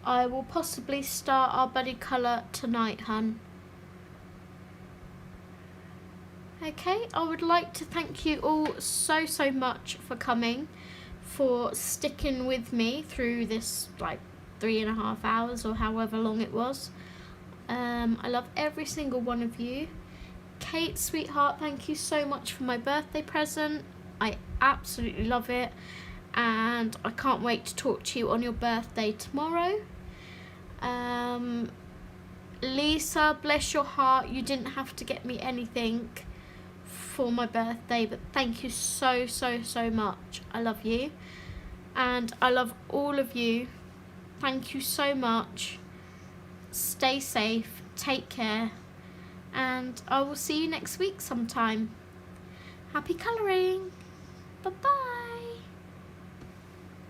I will possibly start our buddy colour tonight, hun. Okay, I would like to thank you all so much for coming, for sticking with me through this like 3.5 hours or however long it was. I love every single one of you. Kate, sweetheart, thank you so much for my birthday present. I absolutely love it, and I can't wait to talk to you on your birthday tomorrow. Lisa, bless your heart, you didn't have to get me anything for my birthday, but thank you so much. I love you, and I love all of you. Thank you so much. Stay safe, take care, and I will see you next week sometime. Happy colouring!